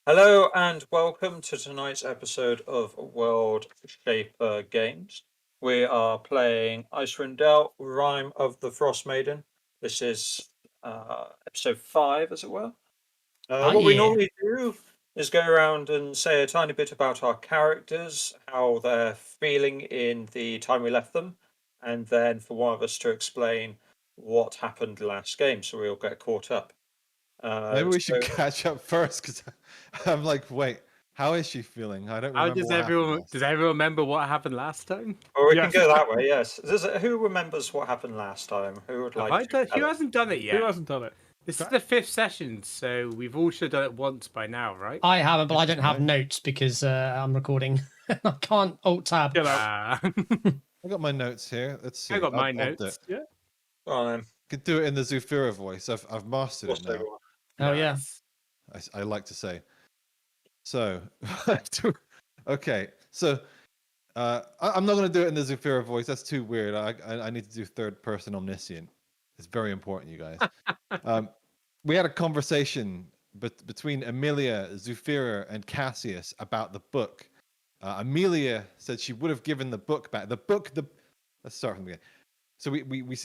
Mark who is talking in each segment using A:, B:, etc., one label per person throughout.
A: Hello and welcome to tonight's episode of Worldshaper Games. We are playing Icewind Dale, Rime of the Frostmaiden. This is episode 5, as it were. What we normally do is go around and say a tiny bit about our characters, how they're feeling in the time we left them, and then for one of us to explain what happened last game, so we all get caught up.
B: Maybe we should catch up first, because I'm like, wait, how is she feeling? I don't remember.
C: Does everyone remember what happened last time?
A: Well, we can go that way. Yes. Who remembers what happened last time? Who would like to?
C: Who hasn't done it yet?
D: Who hasn't done it?
C: This is the 5th session, so we've all should have done it once by now, right?
E: I haven't, but I don't have notes because I'm recording. I can't alt tab.
B: I got my notes here. Let's see.
C: I got my notes.
D: Yeah.
A: Well, then.
B: Could do it in the Zufira voice. I've mastered it now.
E: Oh yeah.
B: I like to say. So, okay. So, I'm not going to do it in the Zufira voice. That's too weird. I need to do third person omniscient. It's very important, you guys. We had a conversation between Amelia, Zufira, and Cassius about the book. Amelia said she would have given the book back. Let's start from the beginning. So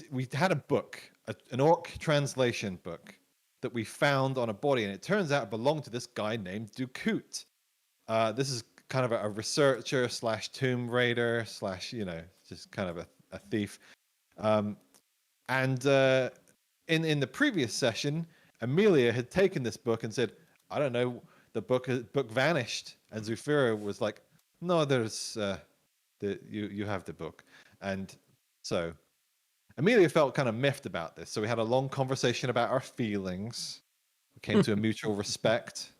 B: we had a book, an orc translation book that we found on a body, and it turns out it belonged to this guy named Dukut. This is kind of a researcher / tomb raider / just kind of a thief. And in the previous session, Amelia had taken this book and said, "I don't know, the book vanished." And Zufira was like, "No, there's you have the book." And so Amelia felt kind of miffed about this. So we had a long conversation about our feelings. We came to a mutual respect.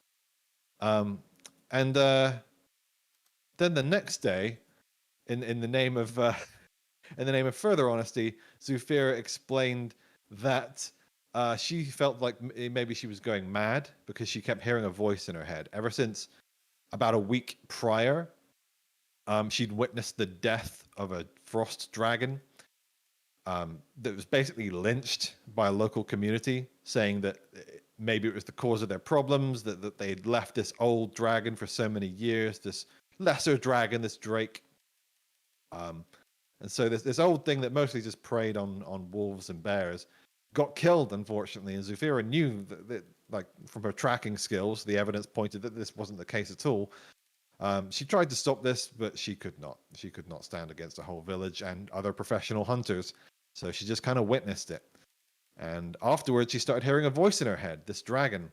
B: And then the next day, in the name of further honesty, Zufira explained that she felt like maybe she was going mad because she kept hearing a voice in her head. Ever since about a week prior, she'd witnessed the death of a frost dragon that was basically lynched by a local community, saying that maybe it was the cause of their problems, that they'd left this old dragon for so many years, this lesser dragon, this drake. And so this old thing that mostly just preyed on wolves and bears got killed, unfortunately. And Zufira knew that like from her tracking skills, the evidence pointed that this wasn't the case at all. She tried to stop this, but she could not. She could not stand against a whole village and other professional hunters. So she just kind of witnessed it. And afterwards, she started hearing a voice in her head, this dragon.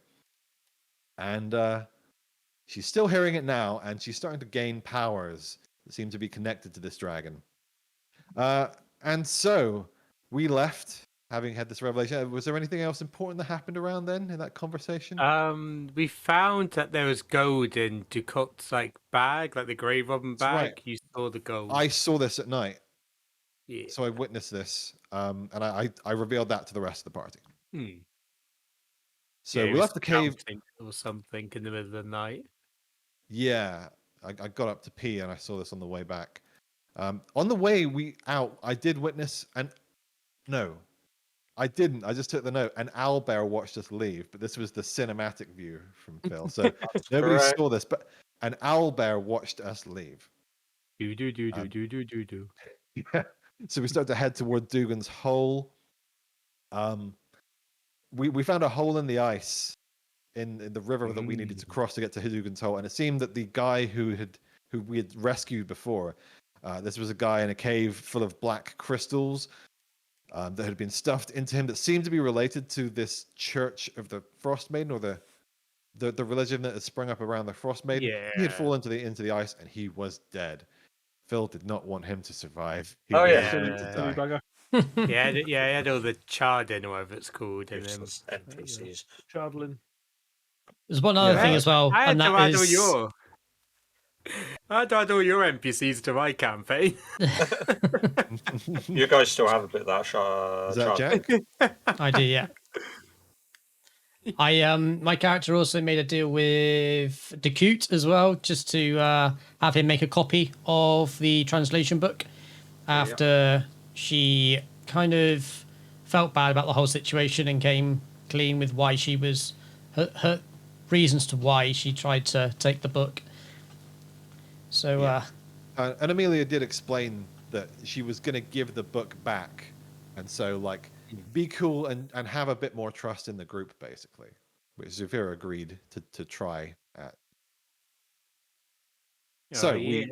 B: And she's still hearing it now, and she's starting to gain powers that seem to be connected to this dragon. And so we left, having had this revelation. Was there anything else important that happened around then in that conversation?
C: We found that there was gold in Ducot's bag, like the grave robin bag.
B: Right.
C: You saw the gold.
B: I saw this at night.
C: Yeah.
B: So I witnessed this, and I revealed that to the rest of the party. So we left the cave
C: or something in the middle of the night.
B: Yeah, I got up to pee and I saw this on the way back. On the way out, I did witness, and no, I didn't. I just took the note. An owlbear watched us leave, but this was the cinematic view from Phil, so nobody saw this. But an owlbear watched us leave.
C: Do.
B: Yeah. So we start to head toward Dugan's Hole. We found a hole in the ice in the river that we needed to cross to get to Dugan's Hole, and it seemed that the guy who we had rescued before, this was a guy in a cave full of black crystals that had been stuffed into him that seemed to be related to this Church of the Frostmaiden, or the religion that had sprung up around the Frostmaiden.
C: Yeah.
B: He had fallen into the ice and he was dead. Phil did not want him to survive. He
C: to die. He had all the Chardin, or whatever it's called.
A: NPCs.
D: Chardlin.
E: There's one other thing as well,
C: I had
E: and
C: to
E: that
C: add
E: is
C: all your NPCs to my campaign.
A: You guys still have a bit of that.
B: Is that Jack?
E: I do, yeah. My character also made a deal with Dukut as well, just to have him make a copy of the translation book after she kind of felt bad about the whole situation and came clean with why she was reasons to why she tried to take the book. So,
B: Yeah. And Amelia did explain that she was going to give the book back. And so, like, be cool and have a bit more trust in the group, basically. Which Zufira agreed to try at. So
C: yeah.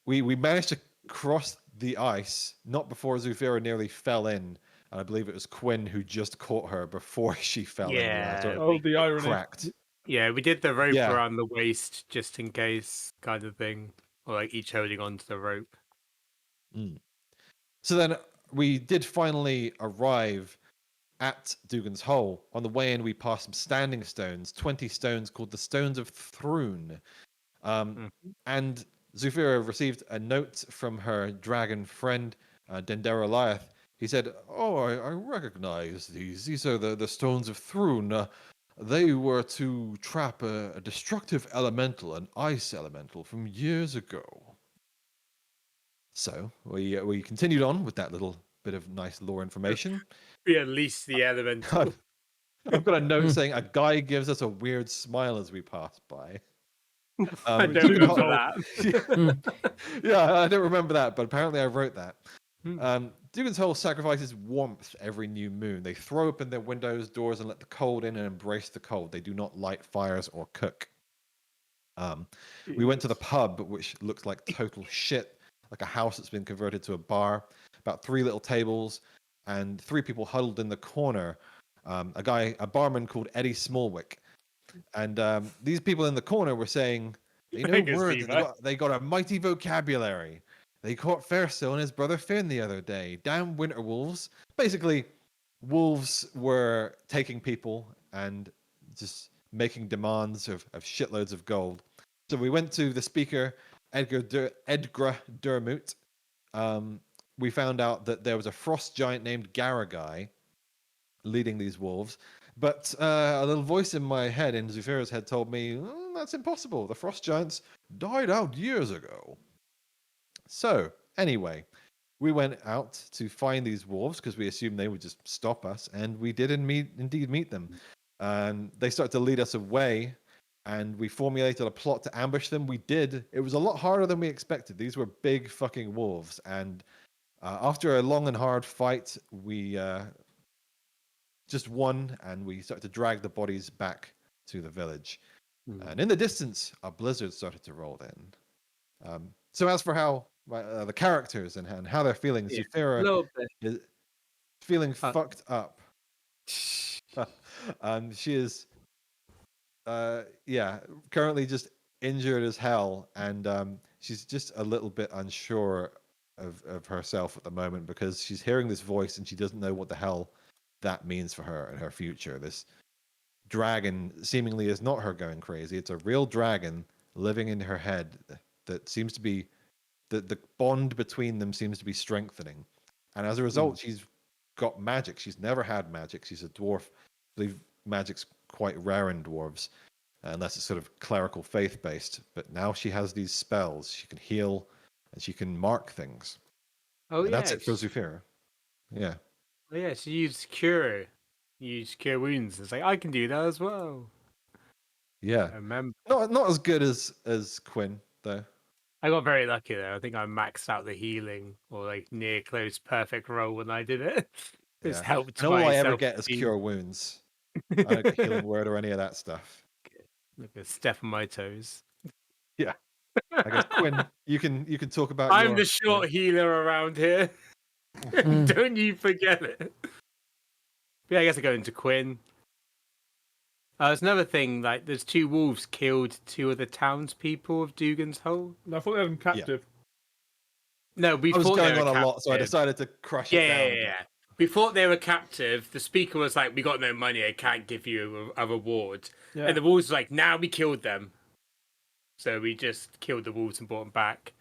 B: we managed to cross the ice, not before Zufira nearly fell in. And I believe it was Quinn who just caught her before she fell in.
C: Yeah.
B: Sort of
D: Oh, the irony.
B: cracked.
C: Yeah, we did the rope
B: Yeah.
C: around the waist just in case, kind of thing, or like each holding onto the rope.
B: So then we did finally arrive at Dugan's Hole. On the way in, we passed some standing stones, 20 stones called the Stones of Thrune. And Zufira received a note from her dragon friend, Dendera Lyeth. He said, "Oh, I recognize these. These are the Stones of Thrune. They were to trap a destructive elemental, an ice elemental, from years ago." So we continued on with that little bit of nice lore information.
C: We unleashed the elemental.
B: I've got a note saying a guy gives us a weird smile as we pass by.
C: I don't
B: Dugan
C: remember
B: Hole-
C: that.
B: Yeah, I don't remember that, but apparently I wrote that. Dugan's Hole sacrifices warmth every new moon. They throw open their windows, doors, and let the cold in and embrace the cold. They do not light fires or cook. We went to the pub, which looks like total shit, like a house that's been converted to a bar. About 3 little tables and 3 people huddled in the corner. A barman called Eddie Smallwick. And these people in the corner were saying, they know
C: Thank you,
B: words.
C: Steve,
B: They got a mighty vocabulary. They caught Fairstill and his brother Finn the other day. Damn winter wolves. Basically, wolves were taking people and just making demands of shitloads of gold. So we went to the speaker, Edgar Dermot. We found out that there was a frost giant named Garagai leading these wolves. But a little voice in my head, in Zufira's head, told me, that's impossible. The frost giants died out years ago. So, anyway, we went out to find these wolves because we assumed they would just stop us, and we did indeed meet them. They started to lead us away, and we formulated a plot to ambush them. We did. It was a lot harder than we expected. These were big fucking wolves, and after a long and hard fight, we just won, and we started to drag the bodies back to the village. And in the distance, a blizzard started to roll in. So as for how the characters and how they're feeling,
C: Yeah,
B: Zufira
C: a little bit.
B: is feeling fucked up. She is, currently just injured as hell, and she's just a little bit unsure of herself at the moment because she's hearing this voice and she doesn't know what the hell that means for her and her future. This dragon seemingly is not her going crazy. It's a real dragon living in her head that seems to be the bond between them seems to be strengthening. And as a result, she's got magic. She's never had magic. She's a dwarf. I believe magic's quite rare in dwarves, unless it's sort of clerical faith based. But now she has these spells. She can heal and she can mark things.
C: Oh,
B: And
C: yeah.
B: that's it for Zufira. Yeah.
C: Oh, yeah, she used cure. Used cure wounds. It's like, I can do that as well.
B: Yeah.
C: I remember.
B: Not as good as Quinn, though.
C: I got very lucky there. I think I maxed out the healing or like near close perfect roll when I did it. It's helped.
B: And all I ever
C: myself
B: get is
C: be-
B: cure wounds. I don't get healing word or any of that stuff.
C: Like a step on my toes.
B: Yeah. I guess Quinn, you can talk about.
C: I'm the short healer around here. Don't you forget it. But yeah, I guess I go into Quinn. There's another thing, like there's 2 wolves killed 2 of the townspeople of Dugan's Hole.
D: No, I thought they had them captive.
C: No, we
B: I was
C: thought
B: going
C: they were
B: on a lot, so I
C: captive.
B: decided to crush it down.
C: Yeah. We thought they were captive. The speaker was like, "We got no money. I can't give you a reward."
D: Yeah.
C: And the wolves were like, "Now we killed them." So we just killed the wolves and brought them back.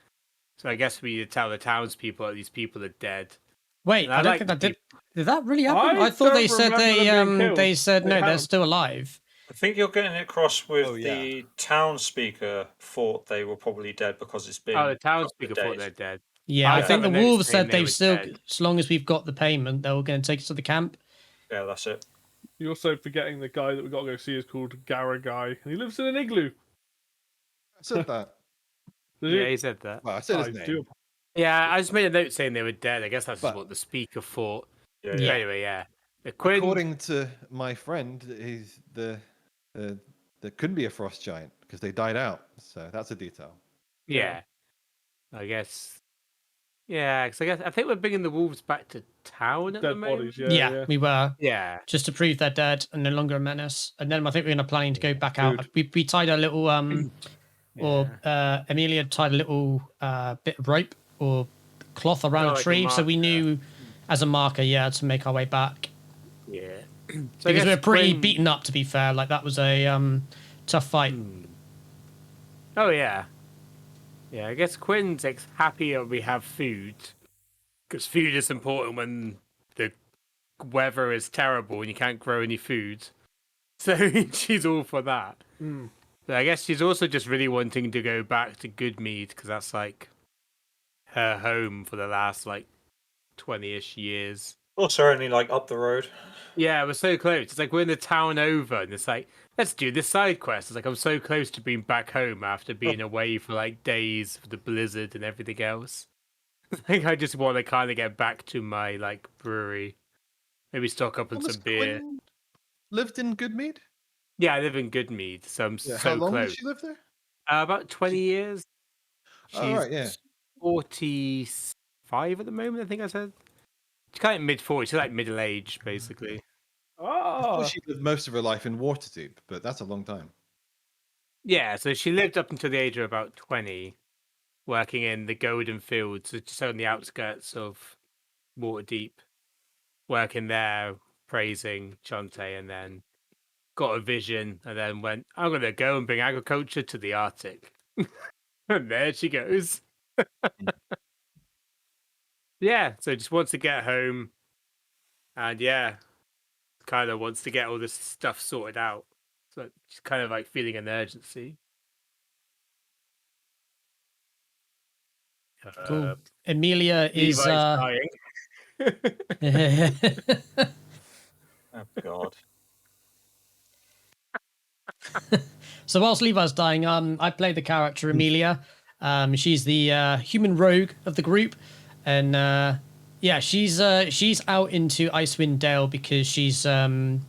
C: So I guess we need to tell the townspeople that these people are dead.
E: Wait,
C: And
E: I
C: I
E: don't
C: like
E: think
C: the
E: that did that really happen?
D: I
E: I thought they
D: don't
E: said
D: remember them being killed.
E: they said
D: They
E: no, they're
D: haven't.
E: still alive.
A: I think you're getting it crossed with
B: Oh, yeah.
A: the town speaker thought they were probably dead because it's been.
C: Oh, the
A: a couple of
C: townspeople thought
A: days.
C: they're dead.
E: Yeah,
C: I
E: I
C: have
E: think
C: a
E: the
C: note
E: wolves
C: saying
E: said
C: they
E: they've
C: were
E: still,
C: dead.
E: as long as we've got the payment, they were going to take us to the camp.
A: Yeah, that's it.
D: You're also forgetting the guy that we got to go see is called Gara Guy, and he lives in an igloo.
B: I said that.
D: Did
C: Yeah,
D: you?
C: he said that.
B: Well, I said his
D: I
B: name.
D: do.
C: Yeah, I just made a note saying they were dead. I guess that's just
B: But-
C: what the speaker thought.
A: Yeah,
C: But
A: yeah.
C: anyway, yeah. The Quinn.
B: According to my friend, he's there couldn't be a frost giant because they died out. So that's a detail.
C: Yeah. I guess. Yeah, because I think we're bringing the wolves back to town at the
D: Dead
C: moment.
D: bodies,
E: Yeah, we were.
C: Yeah.
E: Just to prove they're dead and no longer a menace. And then I think we're going to planning to go back out. We tied a little Amelia tied a little bit of rope or cloth around
C: Oh,
E: a
C: like a
E: tree, so we
C: marker.
E: knew as a marker, to make our way back.
C: Yeah. So I
E: Because
C: guess
E: we're pretty
C: Quinn-
E: beaten up, to be fair. Like that was a tough fight.
C: Oh yeah. Yeah, I guess Quinn's happier we have food. Because food is important when the weather is terrible and you can't grow any food. So she's all for that.
D: Mm.
C: But I guess she's also just really wanting to go back to Goodmead because that's like her home for the last like 20-ish years.
A: Also, only like up the road.
C: Yeah, we're so close. It's like we're in the town over, and it's like, let's do this side quest. It's like I'm so close to being back home after being away for like days with the blizzard and everything else. Like I just want to kind of get back to my like brewery, maybe stock up on
B: Was
C: some beer.
B: Quinn lived in Goodmead?
C: Yeah, I live in Goodmead, so I'm
B: Yeah.
C: so
B: How long
C: close.
B: did she live there?
C: About 20 years. She's
B: Oh, right, yeah.
C: 45 at the moment. I think I said. She's kind of mid-40s. She's like middle-aged, basically.
B: I
D: Ah,
B: thought she lived most of her life in Waterdeep, but that's a long time.
C: Yeah, so she lived up until the age of about 20, working in the Golden Fields, so just on the outskirts of Waterdeep, working there, praising Chante, and then got a vision, and then went, I'm going to go and bring agriculture to the Arctic. And there she goes. Yeah, so just wants to get home, and yeah, kind of wants to get all this stuff sorted out. So she's kind of like feeling an urgency.
E: Cool. Amelia is.
C: Levi's dying.
A: Oh God.
E: So whilst Levi's dying, I play the character Amelia. She's the human rogue of the group, and she's out into Icewind Dale because she's the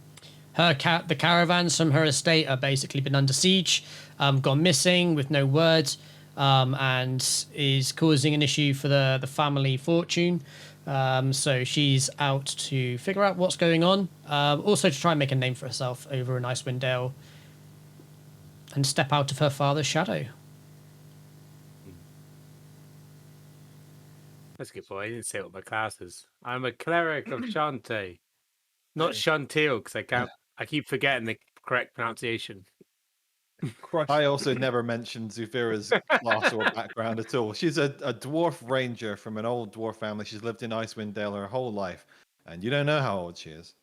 E: caravans from her estate are basically been under siege, gone missing with no word, and is causing an issue for the family fortune. So she's out to figure out what's going on, also to try and make a name for herself over in Icewind Dale and step out of her father's shadow.
C: That's a good point. I didn't say what my class is. I'm a cleric of Chante, not Chantil, because I keep forgetting the correct pronunciation.
D: Christ.
B: I also never mentioned Zufira's class or background at all. She's a dwarf ranger from an old dwarf family. She's lived in Icewind Dale her whole life, and you don't know how old she is.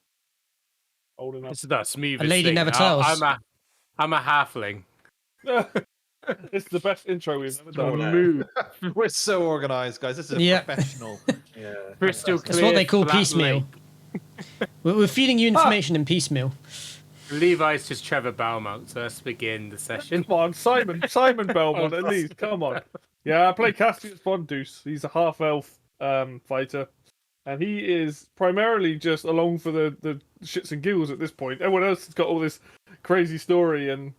D: Old enough.
C: This is not smooth.
E: A lady never tells.
C: I'm a halfling.
D: It's the best intro we've ever done.
C: Move.
B: We're so organized, guys. This is a
E: Yeah.
B: professional.
A: Yeah.
C: Crystal
E: That's
C: clear.
E: what they call
C: flat
E: piecemeal.
C: lake.
E: We're feeding you information in piecemeal.
C: Levi's just Trevor Belmont, so let's begin the session.
D: Come on, Simon Belmont, at least. Come on. Yeah, I play Cassius Bondus. He's a half-elf fighter. And he is primarily just along for the shits and giggles at this point. Everyone else has got all this crazy story, and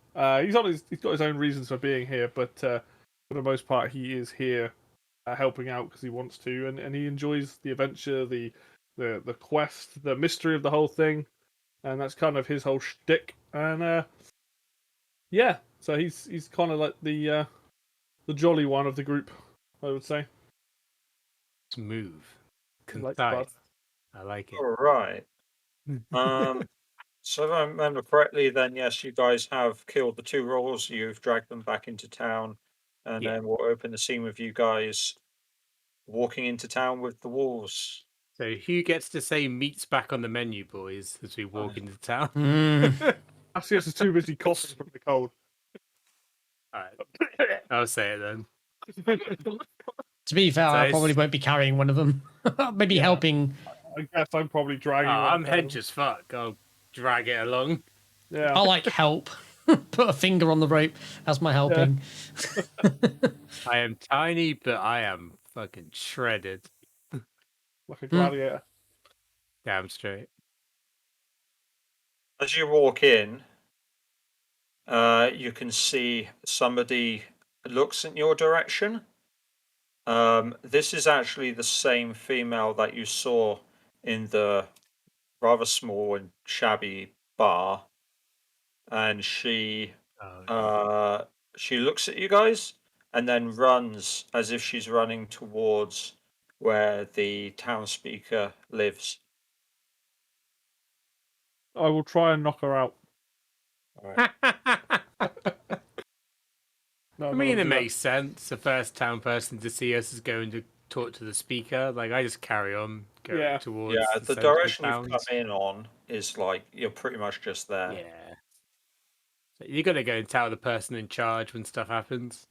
D: he's got his own reasons for being here, but for the most part, he is here helping out because he wants to, and he enjoys the adventure, the quest, the mystery of the whole thing, and that's kind of his whole shtick. And yeah, so he's kind of like the jolly one of the group, I would say.
C: Smooth.
D: Like
C: Concise.
D: that.
C: I like it.
A: All right. So if I remember correctly, then yes, you guys have killed the two roles. You've dragged them back into town, and
C: Yeah.
A: then we'll open the scene with you guys walking into town with the wolves.
C: So who gets to say meat's back on the menu, boys, as we walk into town?
D: Cassius is too busy coughing from the cold.
C: Alright. I'll say it then.
E: To be fair, I
C: So
E: probably won't be carrying one of them. Maybe helping.
D: I guess I'm probably dragging.
C: Oh,
D: one
C: I'm
D: down.
C: hench as fuck. I'll drag it along.
D: Yeah.
E: I'll like help. Put a finger on the rope as my helping.
C: I am tiny, but I am fucking shredded.
D: Like a gladiator.
C: Damn straight.
A: As you walk in, you can see somebody looks in your direction. This is actually the same female that you saw in the rather small and shabby bar, and she looks at you guys and then runs as if she's running towards where the town speaker lives.
D: I will try and knock her out.
A: All right.
D: No,
C: I
D: I'm not
C: mean,
D: gonna
C: it
D: do
C: makes sense. The first town person to see us is going to talk to the speaker. Like, I just carry on going
D: Yeah.
C: towards
A: Yeah,
C: the
A: the
C: central
A: direction you've
C: towns.
A: come in on is like you're pretty much just there.
C: Yeah. So you got to go and tell the person in charge when stuff happens.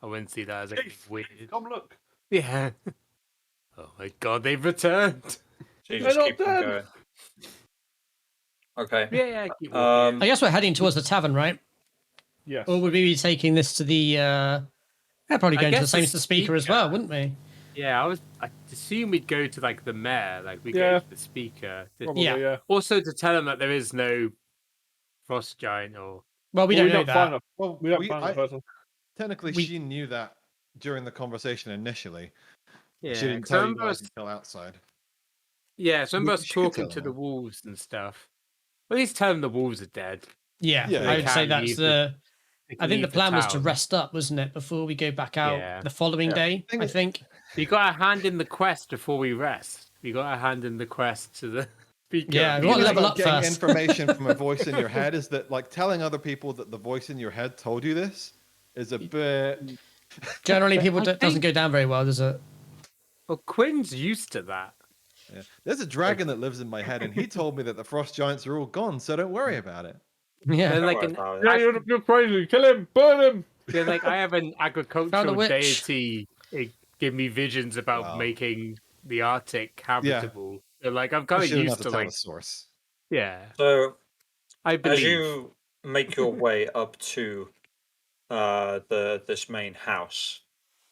C: I wouldn't see that as anything
D: Chief,
C: weird.
D: Come look.
C: Yeah. Oh my god, they've returned.
A: So you
D: They're
A: just
D: not
A: keep on
D: dead.
A: going. Okay.
C: Yeah, keep walking.
E: I guess we're heading towards the tavern, right?
D: Yes.
E: Or would we be taking this to the? Yeah, probably
C: I
E: going to the
C: guess
E: same
C: the
E: as the speaker as well, wouldn't we?
C: Yeah, I assume we'd go to like the mayor, like we
D: Yeah.
C: go to the speaker.
D: Probably,
E: Yeah.
D: yeah.
C: Also to tell him that there is no frost giant or
E: Well, we
D: Well,
E: don't know
D: find
E: that.
D: a,
B: Well,
D: we don't find the person.
B: technically
E: We-
B: she knew that during the conversation initially.
C: yeah.
B: She didn't
C: 'cause I
B: tell you
C: remember
B: guys
C: us,
B: until outside.
C: yeah, so I remember us
B: She could
C: talking
B: tell
C: to the
B: them.
C: wolves and stuff. Well, at least tell them the wolves are dead.
E: Yeah,
B: Yeah,
E: I would say
C: can't
E: that's
C: leave
E: the.
C: They
E: I
C: can
E: think the
C: leave
E: plan was to
C: town.
E: rest up, wasn't it, before we go back out
C: Yeah.
E: the following
B: Yeah.
E: day?
B: Thing
E: I
B: is-
E: think.
C: We got a hand in the quest before we rest. We got a hand in the quest to the speaker.
E: Yeah,
B: The
E: we
B: thing
E: want to
B: is
E: level
B: about
E: up
B: getting
E: first.
B: information from a voice in your head is that like telling other people that the voice in your head told you this is a bit.
E: Generally, people
C: I
E: doesn't
C: think-
E: go down very well, does it?
C: Well, Quinn's used to that.
B: Yeah. There's a dragon that lives in my head, and he told me that the frost giants are all gone, so don't worry about it.
E: Yeah.
C: They're
A: Don't
C: like
A: worry
C: an,
A: about it.
D: Yeah, you're crazy. Kill him. Burn him.
C: they're like I have an agricultural
E: witch.
C: deity. It give me visions about
B: Wow.
C: making the Arctic habitable. They're like I'm kind
B: You
C: of
B: shouldn't
C: used
B: have
C: to
B: to tell
C: like
B: the source.
C: yeah.
A: So
C: I
A: as
C: believe.
A: you make your way up to this main house,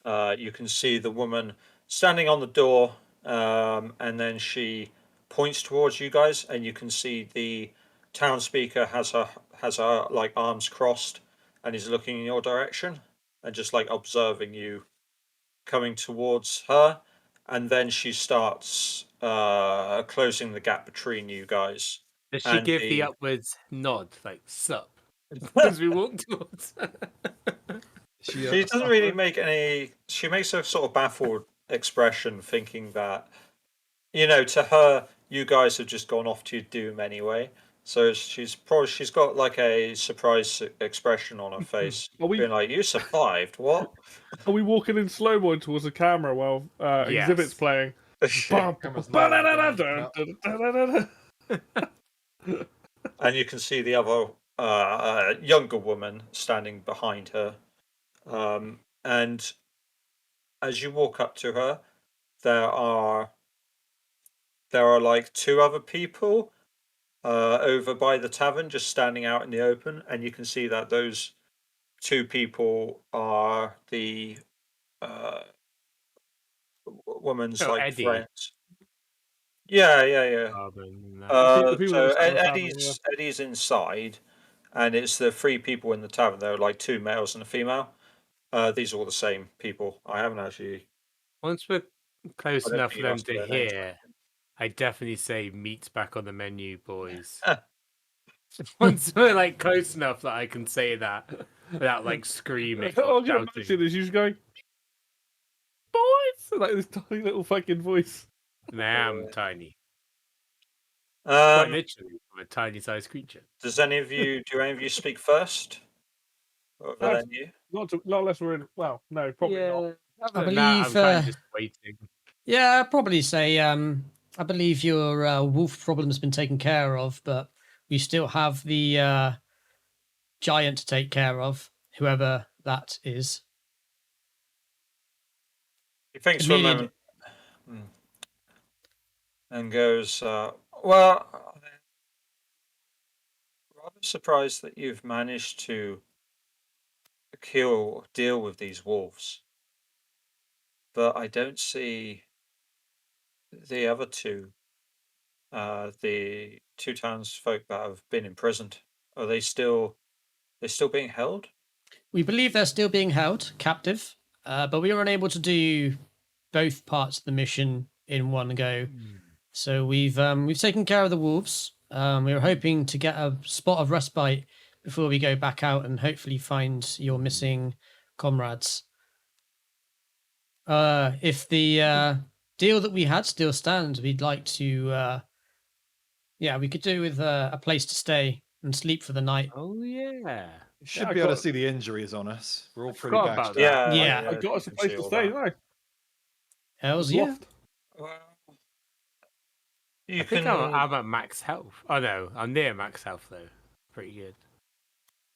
A: you can see the woman standing on the door, and then she points towards you guys, and you can see the town speaker has her like arms crossed and is looking in your direction and just like observing you coming towards her, and then she starts closing the gap between you guys.
C: Does she
A: and
C: give the upwards nod like sup as we walk towards? Her?
B: She
A: She doesn't really make any. She makes a sort of baffled expression, thinking that, to her, you guys have just gone off to your doom anyway. So she's got like a surprised expression on her face,
D: Are we-
A: being like, "You survived? What?"
D: Are we walking in slow mo towards the camera while Exhibit's
C: Yes.
D: playing?
B: Camera's not
A: And you can see the other younger woman standing behind her. And as you walk up to her, there are like two other people over by the tavern, just standing out in the open, and you can see that those two people are the woman's
C: Oh,
A: like
C: Eddie.
A: friends. Yeah.
D: The people
A: So
D: that stand on the tavern,
A: Eddie's inside, and it's the three people in the tavern. There are like two males and a female. These are all the same people. I haven't actually.
C: Once we're close
A: I don't
C: enough
A: think
C: for
A: you
C: them
A: asked
C: to
A: their names.
C: hear, I definitely say meat's back on the menu, boys. Once we're like close enough that I can say that without like screaming
D: I'll
C: or
D: get imagine
C: shouting.
D: this. You just going, boys, like this tiny little fucking voice.
C: And I am tiny. Quite
A: Um,
C: literally, I'm a tiny sized creature.
A: do any of you speak first? Or then you?
D: Not unless we're in. Well, no, probably not.
C: Other
E: I
C: than that, I'm
E: believe,
C: kind of just waiting.
E: Yeah, I'd probably say. I believe your wolf problem's been taken care of, but we still have the giant to take care of, whoever that is.
A: He thinks for a
E: Amelia-
A: moment and goes, "Well, surprised that you've managed to deal with these wolves, but I don't see the other two, the two townsfolk that have been imprisoned. Are they're still being held?
E: We believe they're still being held captive, but we were unable to do both parts of the mission in one go. So we've taken care of the wolves. We were hoping to get a spot of respite before we go back out and hopefully find your missing comrades. If the deal that we had still stands, we'd like to. We could do with a place to stay and sleep for the night.
C: Oh yeah.
B: You should
D: I
B: be able to
D: got-
B: see the injuries on us. We're all pretty
C: forgot about
B: bashed up.
C: that.
E: Yeah.
D: I got us a
A: you can
D: place
A: see
D: to
A: all
D: stay,
A: that.
D: didn't I?
E: Hells
D: The
E: yeah.
D: loft.
A: Well,
C: I think I'm at max health. Oh no, I'm near max health though. Pretty good.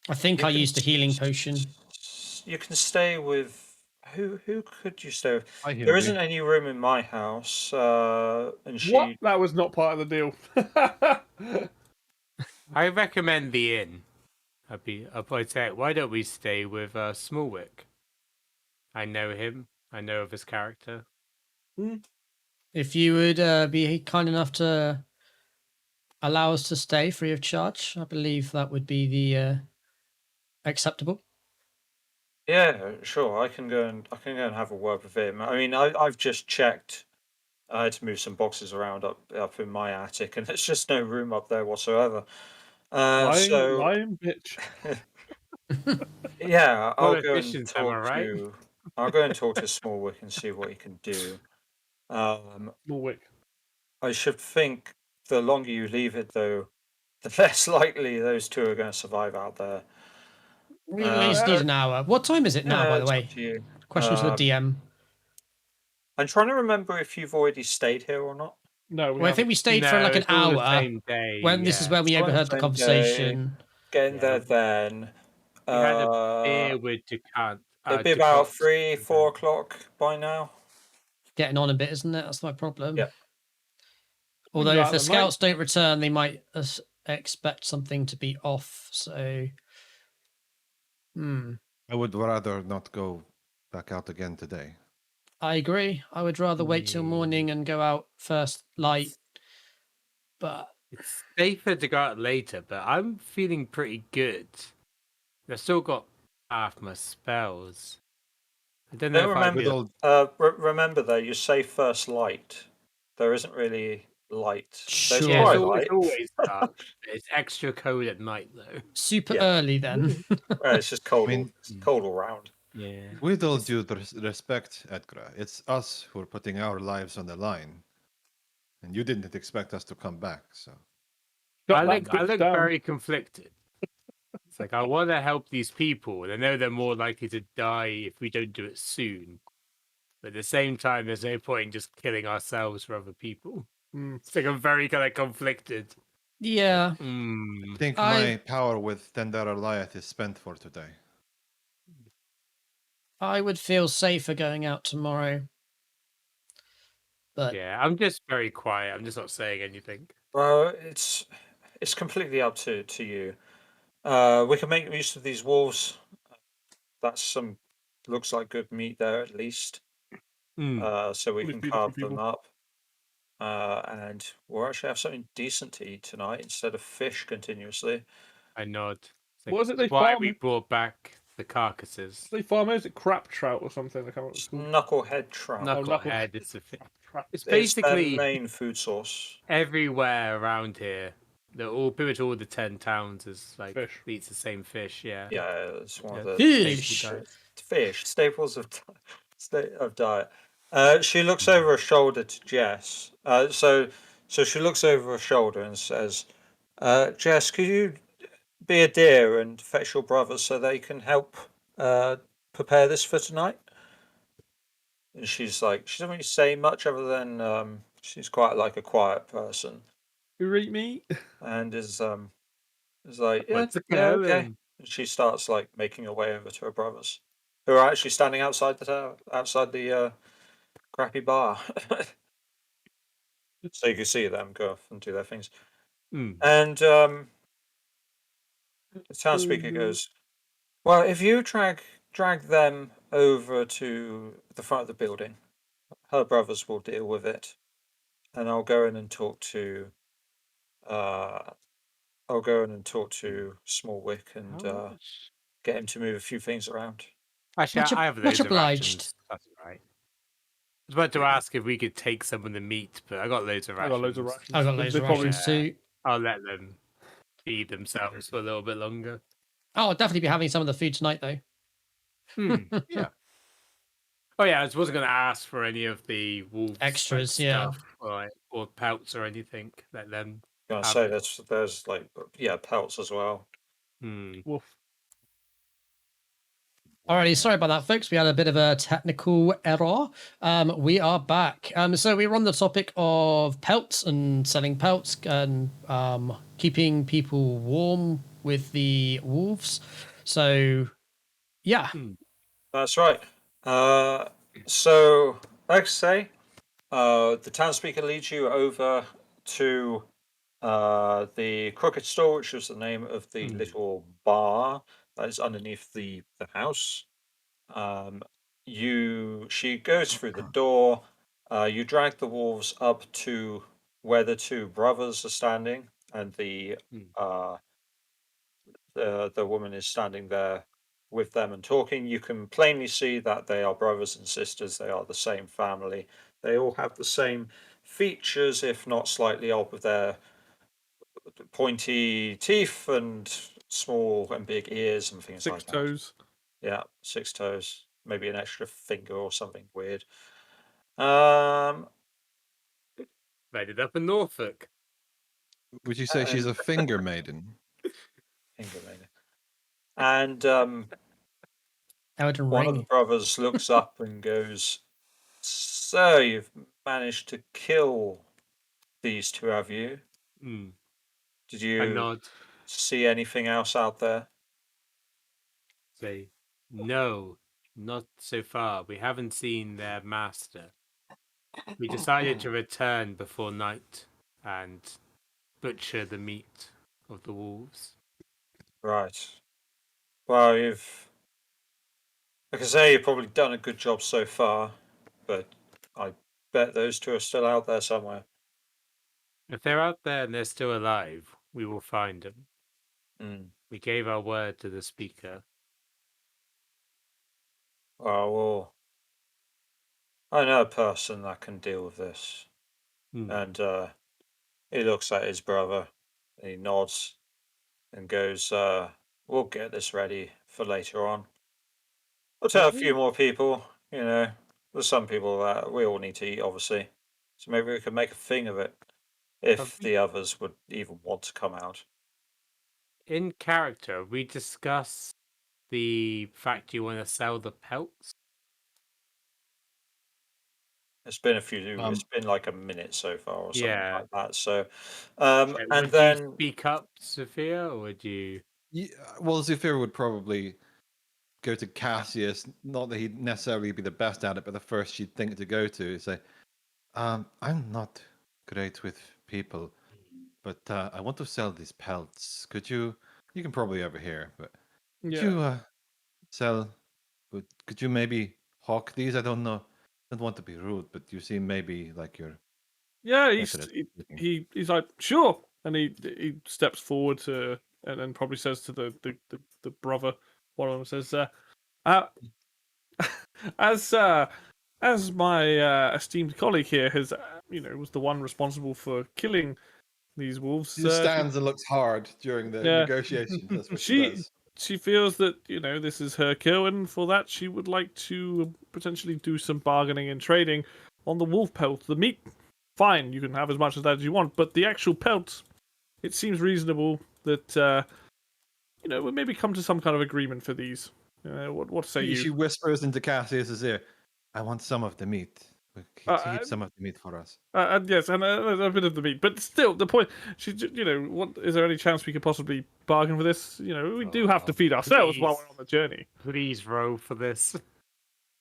E: I think
A: you
E: I
A: can
E: used a healing potion.
A: You can stay with who? Who could you stay with?
B: I hear
A: There
B: you.
A: isn't any room in my house, and she.
D: What? That was not part of the deal.
C: I recommend the inn. I'd probably say, why don't we stay with Smallwick? I know him. I know of his character.
E: If you would be kind enough to allow us to stay free of charge, I believe that would be the acceptable.
A: Yeah, sure. I can go and have a word with him. I mean, I've just checked. I had to move some boxes around up in my attic, and there's just no room up there whatsoever. So
D: lying bitch.
A: yeah,
C: Politicians, am I right?
A: I'll go and talk to Smallwick and see what he can do.
D: Smallwick.
A: I should think the longer you leave it, though, the less likely those two are going to survive out there.
E: We at least need an hour. What time is it now, by the
A: it's
E: way?
A: up to you.
E: Question to the DM.
A: I'm trying to remember if you've already stayed here or not.
D: No, we
E: Well, I think we stayed for
C: No,
E: like an
C: it's all the
E: hour.
C: same day.
E: When this is
C: yeah.
E: where we
A: It's all
E: overheard
A: the
E: the
A: same
E: conversation.
A: Getting
C: Yeah.
A: there then.
C: We had a beer with Decant.
A: It'd be about 3, 4 o'clock by now.
E: Getting on a bit, isn't it? That's my problem.
A: Yeah.
E: Although
D: go
E: if
D: out
E: the
D: at night.
E: scouts don't return, they might expect something to be off. So,
B: I would rather not go back out again today.
E: I agree. I would rather wait till morning and go out first light. But
C: It's safer to go out later, but I'm feeling pretty good. I've still got half my spells. I don't know
A: Don't
C: if I
A: remember.
C: feel...
A: Remember though, you say first light. There isn't really light. There's
E: Sure.
C: Yeah,
A: twilight.
C: it's always dark. It's extra cold at night, though.
E: super
A: Yeah.
E: early then.
A: Right, it's just cold.
B: I mean-
A: It's cold all round.
C: Yeah.
B: With all due respect, Edgar, it's us who are putting our lives on the line. And you didn't expect us to come back, so.
C: I
D: Shut that
C: look
D: bitch down.
C: very conflicted. It's like, I want to help these people, and I know they're more likely to die if we don't do it soon. But at the same time, there's no point in just killing ourselves for other people. It's like I'm very kind of conflicted.
E: Yeah.
B: I think
E: I-
B: my power with Tendar Alliath is spent for today.
E: I would feel safer going out tomorrow. But
C: Yeah, I'm just very quiet. I'm just not saying anything.
A: Well, it's completely up to you. We can make use of these wolves. That's looks like good meat there at least. So we
D: Probably
A: can
D: feed a few
A: carve them
D: people.
A: up. And we'll actually have something decent to eat tonight instead of fish continuously.
C: I nod. It's
D: What is it they
C: that's why
D: farm?
C: we brought back the carcasses.
D: They farm is it crap trout or something? I can't remember what it's called.
A: Knucklehead trout.
C: Knucklehead. It's
D: Trout.
C: it's
A: It's their
C: basically
A: main food source.
C: everywhere around here. Pretty much all the 10 towns is like
D: Fish.
C: eats the same fish. Yeah.
A: Yeah, it's one of
C: Yeah.
A: the
E: fish.
A: fish staples of diet. She looks over her shoulder to Jess. So she looks over her shoulder and says, "Jess, could you be a dear and fetch your brothers so they can help prepare this for tonight?" And she's like, she doesn't really say much other than she's quite like a quiet person,
D: You eat meat?
A: and is like, yeah,
C: Let's
A: yeah,
C: go
A: okay.
C: then.
A: And she starts like making her way over to her brothers, who are actually standing outside the crappy bar. So you can see them go off and do their things.
C: Mm.
A: And The town speaker goes, "Well, if you drag them over to the front of the building, her brothers will deal with it, and I'll go in and talk to Smallwick and
C: How much?
A: get him to move a few things around."
C: Actually,
E: Much,
C: I have
E: much
C: loads of
E: obliged.
C: rations. That's right. I was about to ask if we could take some of the meat, but I got loads of
D: I
C: rations.
D: got loads of rations.
E: I got
D: They-
E: loads
D: they
E: of
D: probably-
E: rations too.
C: I'll let them feed themselves for a little bit longer.
E: Oh, I'll definitely be having some of the food tonight though.
C: Yeah. Oh yeah, I wasn't going to ask for any of the wolves
E: Extras,
C: like,
E: yeah.
C: stuff, or pelts or anything. Let them.
A: I'm gonna
C: Have
A: say
C: it.
A: there's like pelts as well.
D: Woof.
E: Alrighty, sorry about that, folks. We had a bit of a technical error. We are back. So we were on the topic of pelts and selling pelts and keeping people warm with the wolves. So, yeah.
A: That's right. So like I say, the town speaker leads you over to the Crooked Store, which is the name of the little bar that is underneath the house. She goes through the door. You drag the wolves up to where the two brothers are standing, and the woman is standing there with them and talking. You can plainly see that they are brothers and sisters. They are the same family. They all have the same features, if not slightly off, with their pointy teeth and small and big ears and things like
D: Six
A: that.
D: toes.
A: Yeah, 6 toes, maybe an extra finger or something weird. Um,
C: Made it up in Norfolk.
B: Would you say she's a finger maiden?
A: finger maybe. And
E: Elden
A: one of the
E: Ring.
A: brothers looks up and goes, "So you've managed to kill these two, have you? Did
C: I
A: you
C: nod.
A: see anything else out there?"
C: Say, no, not so far. We haven't seen their master. We decided to return before night and butcher the meat of the wolves.
A: Right. Well, like I say, you've probably done a good job so far, but I bet those two are still out there somewhere.
C: If they're out there and they're still alive, we will find them.
A: Mm.
C: We gave our word to the speaker.
A: Well, I know a person that can deal with this. And he looks at his brother, and he nods and goes, "We'll get this ready for later on. We'll tell a few more people, there's some people that we all need to eat, obviously. So maybe we could make a thing of it if the others would even want to come out."
C: In character, we discuss the fact you want to sell the pelts.
A: It's been it's been like a minute so far or something
C: Yeah.
A: like that. So,
C: Okay,
A: and
C: would
A: then
C: you speak up, Sophia, or would you?
B: Yeah, well, Zephyr would probably go to Cassius. Not that he'd necessarily be the best at it, but the first she'd think to go to is say, I'm not great with people, but I want to sell these pelts. Could you? You can probably overhear, but could
D: Yeah.
B: you sell? Could you maybe hawk these? I don't know. I don't want to be rude, but you seem maybe like you're.
D: Yeah,
B: better at looking.
D: he's like, sure, and he steps forward to and then probably says to the brother, one of them says, as my esteemed colleague here has, was the one responsible for killing these wolves.
B: She just stands and looks hard during the
D: Yeah.
B: negotiations. That's what she does.
D: She feels that this is her kill, and for that she would like to potentially do some bargaining and trading on the wolf pelt. The meat, fine, you can have as much of that as you want, but the actual pelt, it seems reasonable that we maybe come to some kind of agreement for these. What say you?
B: She whispers into Cassius's ear, "I want some of the meat. Keep some of the meat for us."
D: And yes, and a bit of the meat, but still, the point. What is there any chance we could possibly bargain for this? We do have to feed ourselves while we're on the journey.
C: Please roll for this.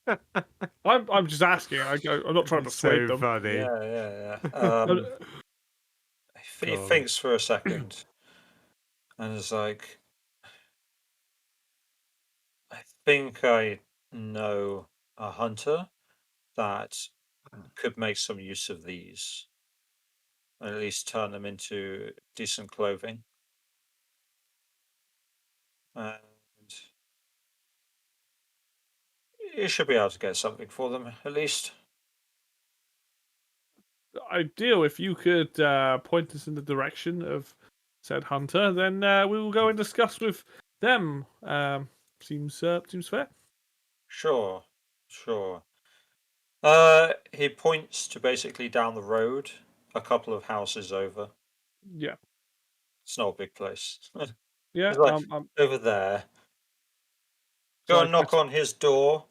D: I'm just asking. I'm not trying to persuade them.
C: Funny.
A: yeah. He
C: Go on.
A: thinks for a second and is like, think I know a hunter that could make some use of these, and at least turn them into decent clothing. And you should be able to get something for them, at least.
D: Ideal. If you could point us in the direction of said hunter, then we will go and discuss with them. Seems fair.
A: Sure, sure. He points to basically down the road, a couple of houses over.
D: Yeah,
A: It's not a big place.
D: yeah.
A: It's like over there. Go
D: So
A: and knock on his door.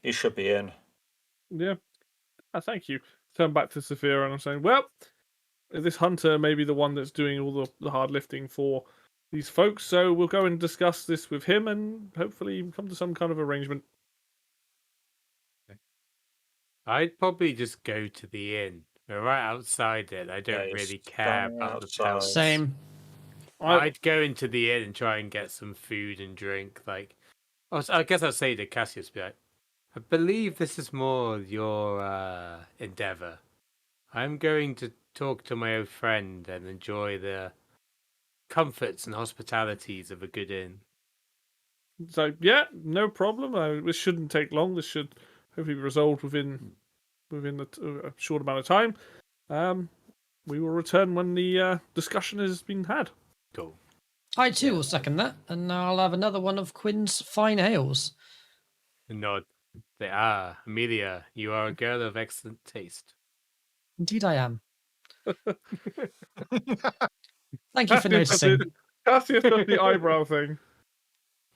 A: He should be in.
D: Yeah. Thank you. Turn back to Saphira and I'm saying, well, this hunter may be the one that's doing all the hard lifting for these folks, so we'll go and discuss this with him and hopefully come to some kind of arrangement.
C: I'd probably just go to the inn. We're right outside it. I don't
A: you're
C: really care
A: standing
C: about the
A: outside.
C: town.
E: Same.
C: I'd go into the inn and try and get some food and drink. Like, I guess I'd say to Cassius, be like, I believe this is more your endeavor. I'm going to talk to my old friend and enjoy the comforts and hospitalities of a good inn.
D: So, yeah, no problem. This shouldn't take long. This should hopefully be resolved within a short amount of time. We will return when the discussion has been had.
C: Cool.
E: I too will second that, and I'll have another one of Quinn's fine ales.
C: Nod. They are. Amelia, you are a girl of excellent taste.
E: Indeed, I am. Thank you for noticing.
D: Cassius does the eyebrow thing,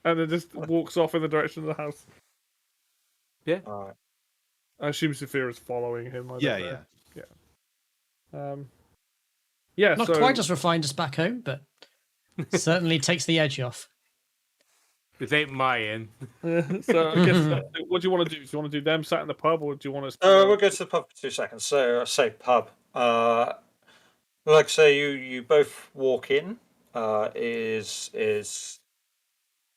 D: and then just walks off in the direction of the house.
C: Yeah.
A: All right.
D: I assume Saphira is following him. I don't
B: Yeah,
D: know. Yeah.
E: Not
D: so,
E: quite as refined as back home, but certainly takes the edge off.
C: This ain't my inn.
D: So I guess what do you want to do? Do you want to do them sat in the pub, or do you want to?
A: We'll go to the pub for 2 seconds. So, say pub. Like I say, you both walk in. Is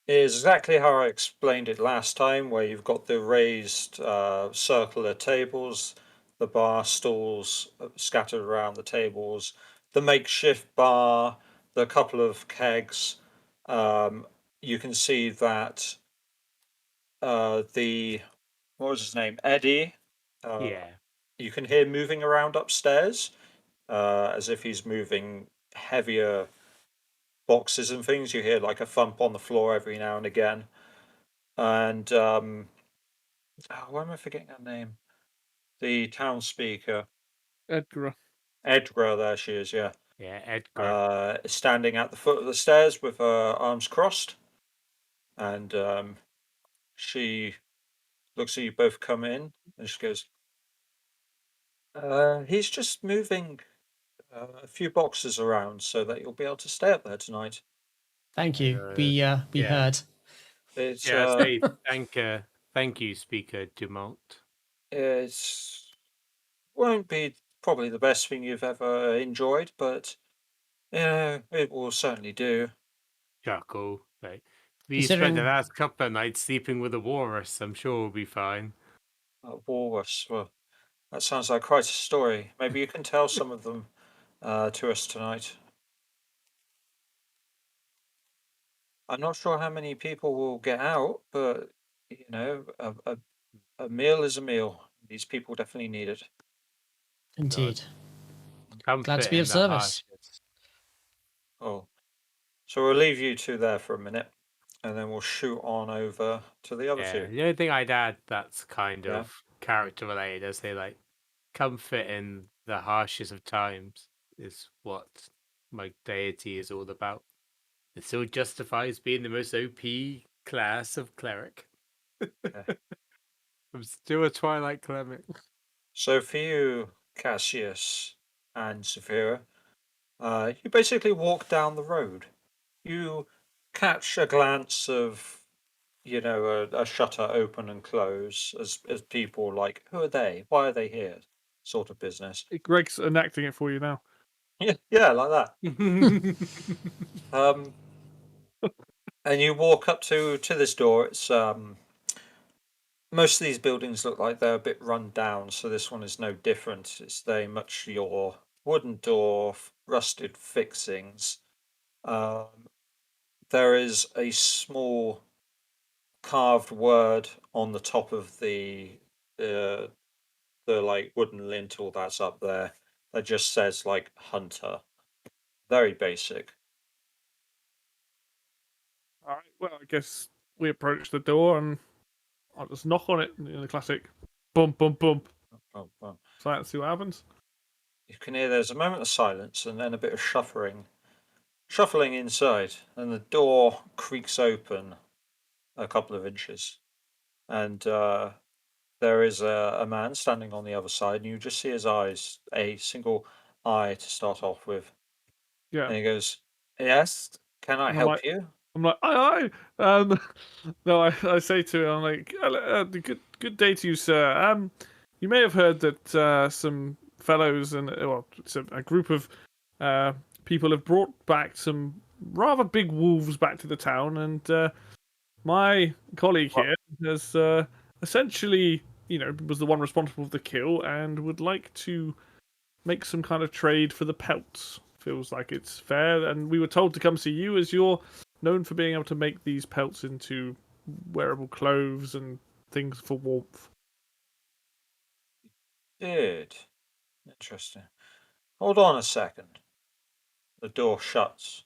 A: exactly how I explained it last time, where you've got the raised circular tables, the bar stools scattered around the tables, the makeshift bar, the couple of kegs. You can see that what was his name? Eddie.
C: Yeah.
A: You can hear moving around upstairs, as if he's moving heavier boxes and things. You hear like a thump on the floor every now and again. And why am I forgetting her name? The town speaker,
D: Edgar.
A: Edgar. There she is. Yeah.
C: Yeah, Edgar.
A: Standing at the foot of the stairs with her arms crossed, and she looks at you both come in, and she goes, "He's just moving a few boxes around so that you'll be able to stay up there tonight."
E: Thank you. We
C: yeah.
E: heard.
A: It's
C: Yeah, say thank you, Speaker Dumont.
A: it's won't be probably the best thing you've ever enjoyed, but it will certainly do.
C: Chuckle. Like, we
E: Considering-
C: spent the last couple of nights sleeping with a walrus. I'm sure we'll be fine.
A: Walrus. Well, that sounds like quite a story. Maybe you can tell some of them to us tonight. I'm not sure how many people will get out, but you know, a meal is a meal. These people definitely need it.
E: Indeed.
C: Comfort
E: Glad to be
C: in
E: of
C: the
E: service.
C: harshness.
A: Oh, so we'll leave you two there for a minute, and then we'll shoot on over to the other
C: Yeah,
A: two.
C: the only thing I'd add that's kind
A: Yeah.
C: of character related, I say, like, comfort in the harshest of times is what my deity is all about. It still justifies being the most OP class of cleric.
A: Okay.
C: I'm still a Twilight cleric.
A: So for you, Cassius and Saphira, you basically walk down the road. You catch a glance of, a shutter open and close as people like, who are they? Why are they here? Sort of business.
D: Greg's enacting it for you now.
A: Yeah, like that. Um, And you walk up to this door. It's most of these buildings look like they're a bit run down, so this one is no different. It's very much your wooden door, rusted fixings. There is a small carved word on the top of the like wooden lintel that's up there that just says like hunter. Very basic.
D: All right. Well, I guess we approach the door and I'll just knock on it in the classic bump, bump, bump.
A: Oh, well.
D: So let's see what happens.
A: You can hear there's a moment of silence and then a bit of shuffling inside, and the door creaks open a couple of inches, and there is a man standing on the other side, and you just see his eyes, a single eye to start off with,
D: Yeah.
A: and he goes, "Yes, can I
D: And I'm
A: help
D: like-
A: you?"
D: I'm like, aye, aye. No, I say to him, I'm like, good day to you, sir. You may have heard that some fellows and well, it's a group of people have brought back some rather big wolves back to the town, and my colleague here has essentially, was the one responsible for the kill and would like to make some kind of trade for the pelts. Feels like it's fair, and we were told to come see you as you're known for being able to make these pelts into wearable clothes and things for warmth.
A: Did. Interesting. Hold on a second. The door shuts.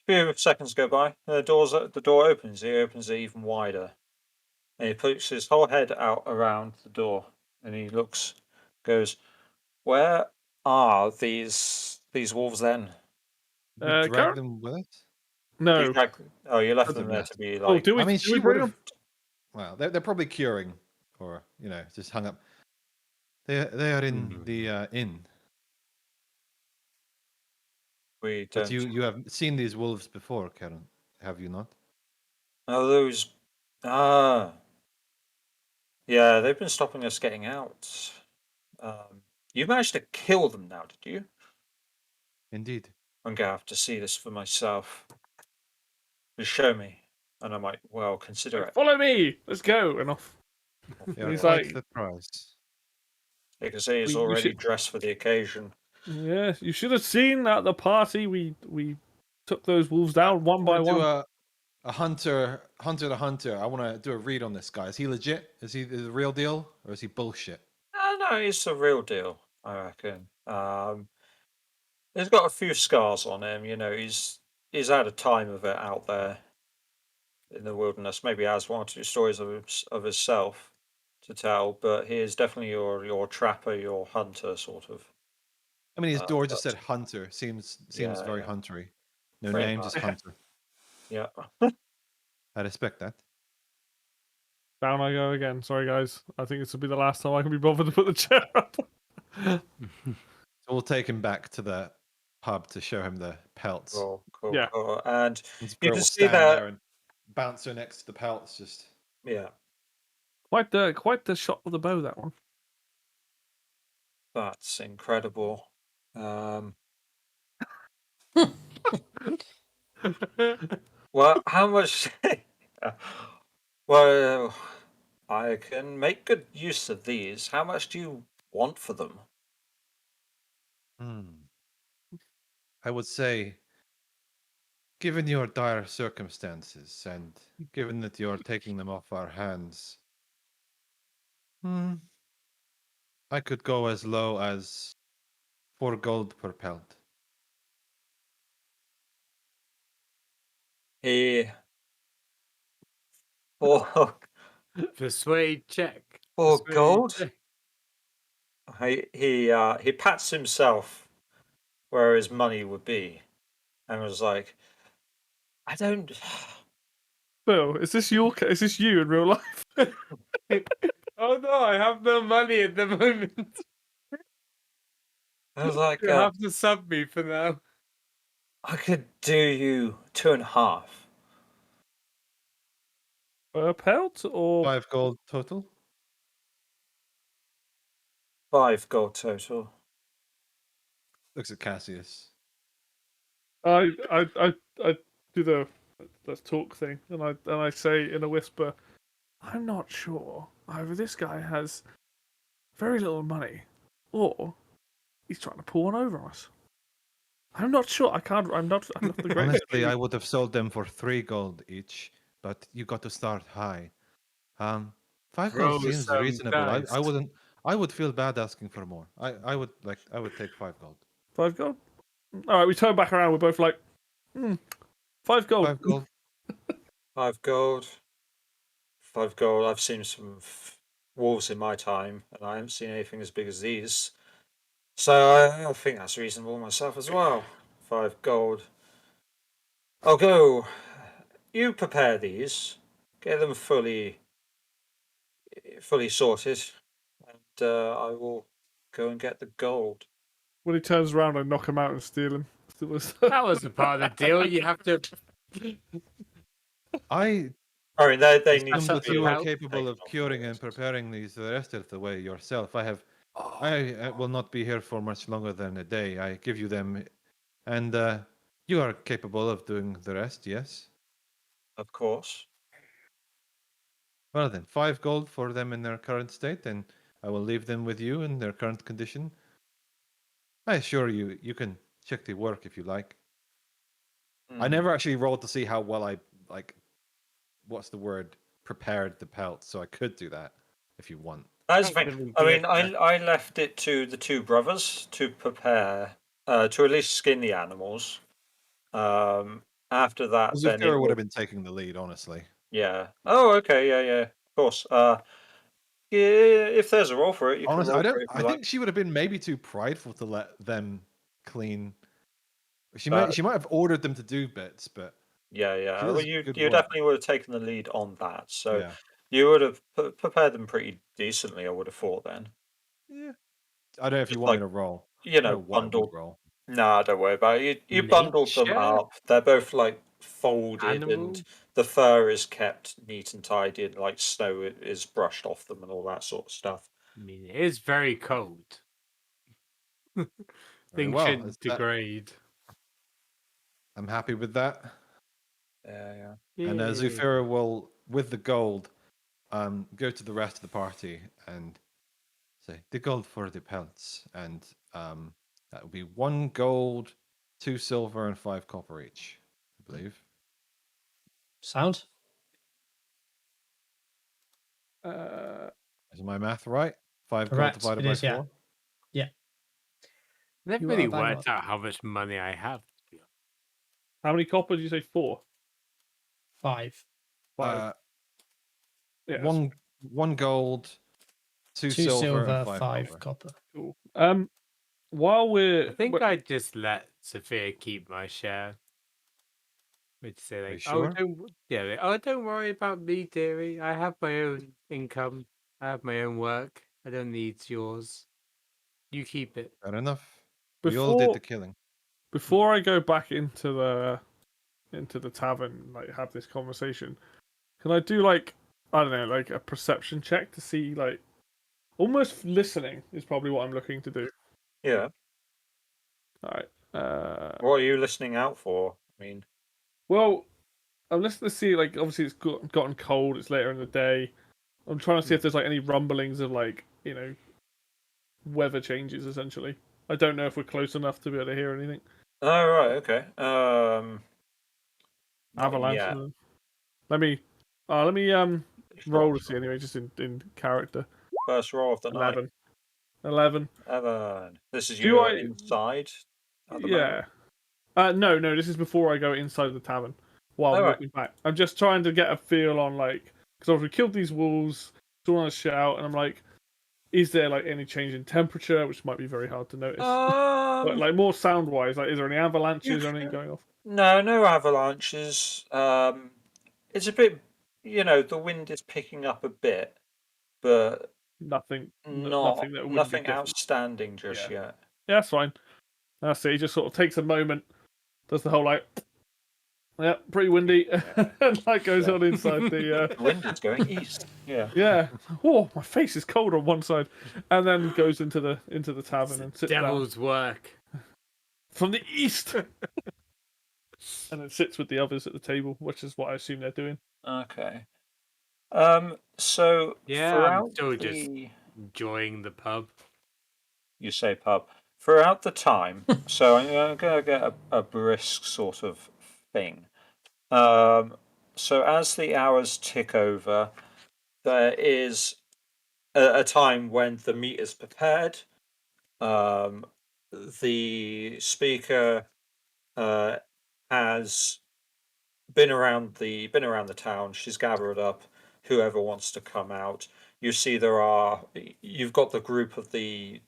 A: A few seconds go by. The door opens. He opens it even wider, and he puts his whole head out around the door, and he goes, "Where are these wolves then?"
B: We drag
D: Karen?
B: them with us.
D: No.
A: Oh, you left them
B: Doesn't
A: there
B: matter.
A: to be
D: Oh,
A: like.
D: do we?
B: I mean,
D: do we
B: she
D: bring
B: would
D: them?
B: have. Well, they're probably curing, or just hung up. They are in the inn.
A: We
B: But
A: don't.
B: you have seen these wolves before, Karen, have you not?
A: Oh, those. Ah, yeah, they've been stopping us getting out. You managed to kill them now, did you?
B: Indeed.
A: I'm gonna have to see this for myself. Just show me, and I might well consider
D: Like,
A: it.
D: follow me. Let's go. And off.
B: They are
D: He's
B: quite
D: like,
B: the price.
A: You can see he's
D: You
A: already
D: should-
A: dressed for the occasion.
D: yeah, you should have seen at the party we took those wolves down one by
B: Do
D: one.
B: a hunter to hunter. I want to do a read on this guy. Is he legit? Is he the real deal, or is he bullshit?
A: No, he's the real deal, I reckon. He's got a few scars on him. He's had a time of it out there in the wilderness. Maybe has one or two stories of himself to tell, but he is definitely your trapper, your hunter, sort of.
B: I mean, his door just
A: But-
B: said hunter. Seems
A: Yeah,
B: very
A: yeah.
B: huntery. No
A: Pretty
B: name, just
A: much.
B: hunter.
A: Yeah.
B: I respect that.
D: Down I go again. Sorry, guys. I think this will be the last time I can be bothered to put the chair up.
B: So we'll take him back to the pub to show him the pelts.
A: Cool.
D: Yeah.
A: Cool. And
B: This
A: you
B: girl
A: can
B: will
A: see
B: stand
A: that.
B: there and bounce her next to the pelts. Just
A: Yeah,
D: Quite the shot of the bow, that one.
A: that's incredible. Well, how much? Well, I can make good use of these. How much do you want for them?
B: I would say, given your dire circumstances and given that you're taking them off our hands, I could go as low as 4 gold per pelt.
A: He for
C: Persuade check.
A: for
C: Persuade
A: gold.
C: check.
A: He pats himself where his money would be, and was like, "I don't."
D: Bill, is this you in real life?
C: Oh no, I have no money at the moment.
A: I was like,
C: You have to sub me for now.
A: "I could do you 2.5."
D: Per pelt or
B: 5 gold total.
A: 5 gold total.
B: Looks at Cassius.
D: I do the let's talk thing, and I say in a whisper, I'm not sure. Either this guy has very little money, or he's trying to pull one over on us. I'm not sure. I'm not the greatest.
B: Honestly, I would have sold them for 3 gold each, but you got to start high. 5
C: Roll
B: gold seems
C: some
B: reasonable.
C: dice.
B: I wouldn't. I would feel bad asking for more. I would take 5 gold.
D: 5 gold. All right, we turn back around. We're both like, 5 gold.
B: 5 gold.
A: 5 gold. 5 gold. I've seen some wolves in my time, and I haven't seen anything as big as these. So I think that's reasonable myself as well. 5 gold. I'll go. You prepare these. Get them fully sorted, and I will go and get the gold.
D: When he turns around, I knock him out and steal him.
C: That was a part of the deal. You have to.
B: I
A: I mean, they need
B: assumed
A: to
B: that
A: be
B: you are
C: help
B: capable of
A: taken off
B: curing
A: the
B: and
A: list.
B: preparing these the rest of the way yourself. I will not be here for much longer than a day. I give you them, and you are capable of doing the rest. Yes.
A: Of course.
B: Well then, 5 gold for them in their current state, and I will leave them with you in their current condition. I assure you, you can check the work if you like. I never actually rolled to see how well I what's the word, prepared the pelts, so I could do that if you want.
A: That's the
C: That
A: thing.
C: would've been
A: I mean,
C: glitter.
A: I left it to the 2 brothers to prepare, to at least skin the animals. After that, then
B: Zufira
A: it
B: would have
A: will,
B: been taking the lead, honestly.
A: yeah. Oh, okay, yeah, of course. Yeah, if there's a role for it, you can
B: Honestly,
A: roll for it if
B: I
A: you like.
B: think she would have been maybe too prideful to let them clean. She
A: But
B: might have ordered them to do bits, but
A: yeah.
B: she
A: Well,
B: does
A: you
B: good
A: you
B: work.
A: definitely would have taken the lead on that. So
B: Yeah.
A: you would have prepared them pretty decently, I would have thought then.
B: Yeah. I don't know if you
A: Just
B: want me
A: like,
B: to roll.
A: you
B: I don't
A: know,
B: know what I would
A: bundled.
B: roll.
A: Nah, don't worry about it. You bundled them
C: Nature?
A: up. They're both like folded,
C: Animal?
A: and the fur is kept neat and tidy, and like snow is brushed off them and all that sort of stuff.
C: I mean, it is very cold.
B: Very
C: Things
B: well.
C: shouldn't degrade.
B: I'm happy with that.
A: Yeah.
B: And
C: Yay.
B: Zufira will, with the gold, go to the rest of the party and say, the gold for the pelts. And that will be 1 gold, 2 silver, and 5 copper each, I believe.
E: Sound?
B: Is my math right? 5 gold
E: Correct.
B: divided
E: It
B: by
E: is, yeah.
B: 4?
E: Yeah.
C: Never
E: You
C: really
E: are bang
C: worked out how much money I have.
D: How many copper did you say? 4?
E: 5.
D: 5. Yeah, that's
B: 1 gold, 2
E: 2
B: silver, and
E: silver,
B: 5
E: 5
B: copper.
E: copper.
D: cool. While we're
C: I think I'd just let Sophia keep my share. We'd say
B: Are you
C: like,
B: sure?
C: don't worry about me, dearie. I have my own income. I have my own work. I don't need yours. You keep it.
B: Fair enough. We all did the killing.
D: before I go back into the tavern, like have this conversation, can I do like, I don't know, like a perception check to see, like, almost listening is probably what I'm looking to do.
A: Yeah.
D: All right.
A: What are you listening out for? I mean,
D: Well, I'm listening to see, like, obviously it's gotten cold. It's later in the day. I'm trying to see if there's like any rumblings of, like, weather changes. Essentially, I don't know if we're close enough to be able to hear anything.
A: oh right, okay. Not
D: Avalanche.
A: yet.
D: Let me roll to see anyway, just in character.
A: First roll of the night.
D: 11.
A: Evan. This is
D: Do
A: you
D: I-
A: inside at the
D: Yeah.
A: moment?
D: No. This is before I go inside the tavern. While I'm
A: Alright.
D: walking back, I'm just trying to get a feel on, like, because we killed these wolves. Still want to shout, and I'm like, is there like any change in temperature, which might be very hard to notice, but like more sound wise, like, is there any avalanches or anything going off?
A: No avalanches. It's a bit, the wind is picking up a bit, but
D: Nothing.
A: nothing
D: that would be
A: nothing
D: different.
A: outstanding just yet.
D: Yeah, that's fine. That's it. He just sort of takes a moment, does the whole like, yeah, pretty windy, and like goes on inside the.
A: The wind is going east. Yeah.
D: Yeah. Oh, my face is cold on one side, and then goes into the tavern and sits down.
C: Devil's work.
D: From the east. and it sits with the others at the table, which is what I assume they're doing.
A: Okay. So
C: Yeah, I'm
A: throughout
C: still just
A: the
C: enjoying the pub.
A: you say pub throughout the time. So I'm gonna get a brisk sort of thing. So as the hours tick over, there is a time when the meat is prepared. Um, the speaker has been around the town. She's gathered up whoever wants to come out. You see, you've got the group of the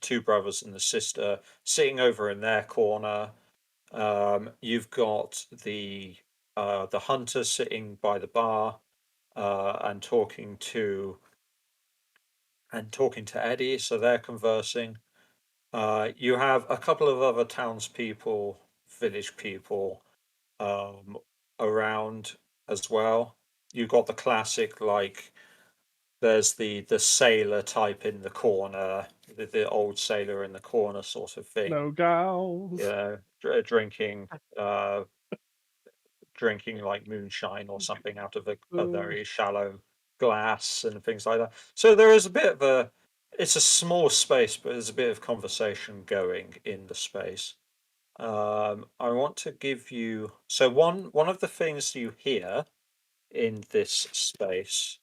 A: two brothers and the sister sitting over in their corner. You've got the hunter sitting by the bar and talking to Eddie, so they're conversing. You have a couple of other townspeople, village people, um, around as well. You got the classic like there's the sailor type in the corner, the old sailor in the corner sort of thing.
D: No gals.
A: Yeah, uh, drinking like moonshine or something out of a very shallow glass and things like that. So there is a bit of it's a small space, but there's a bit of conversation going in the space. I want to give you so one of the things you hear in this space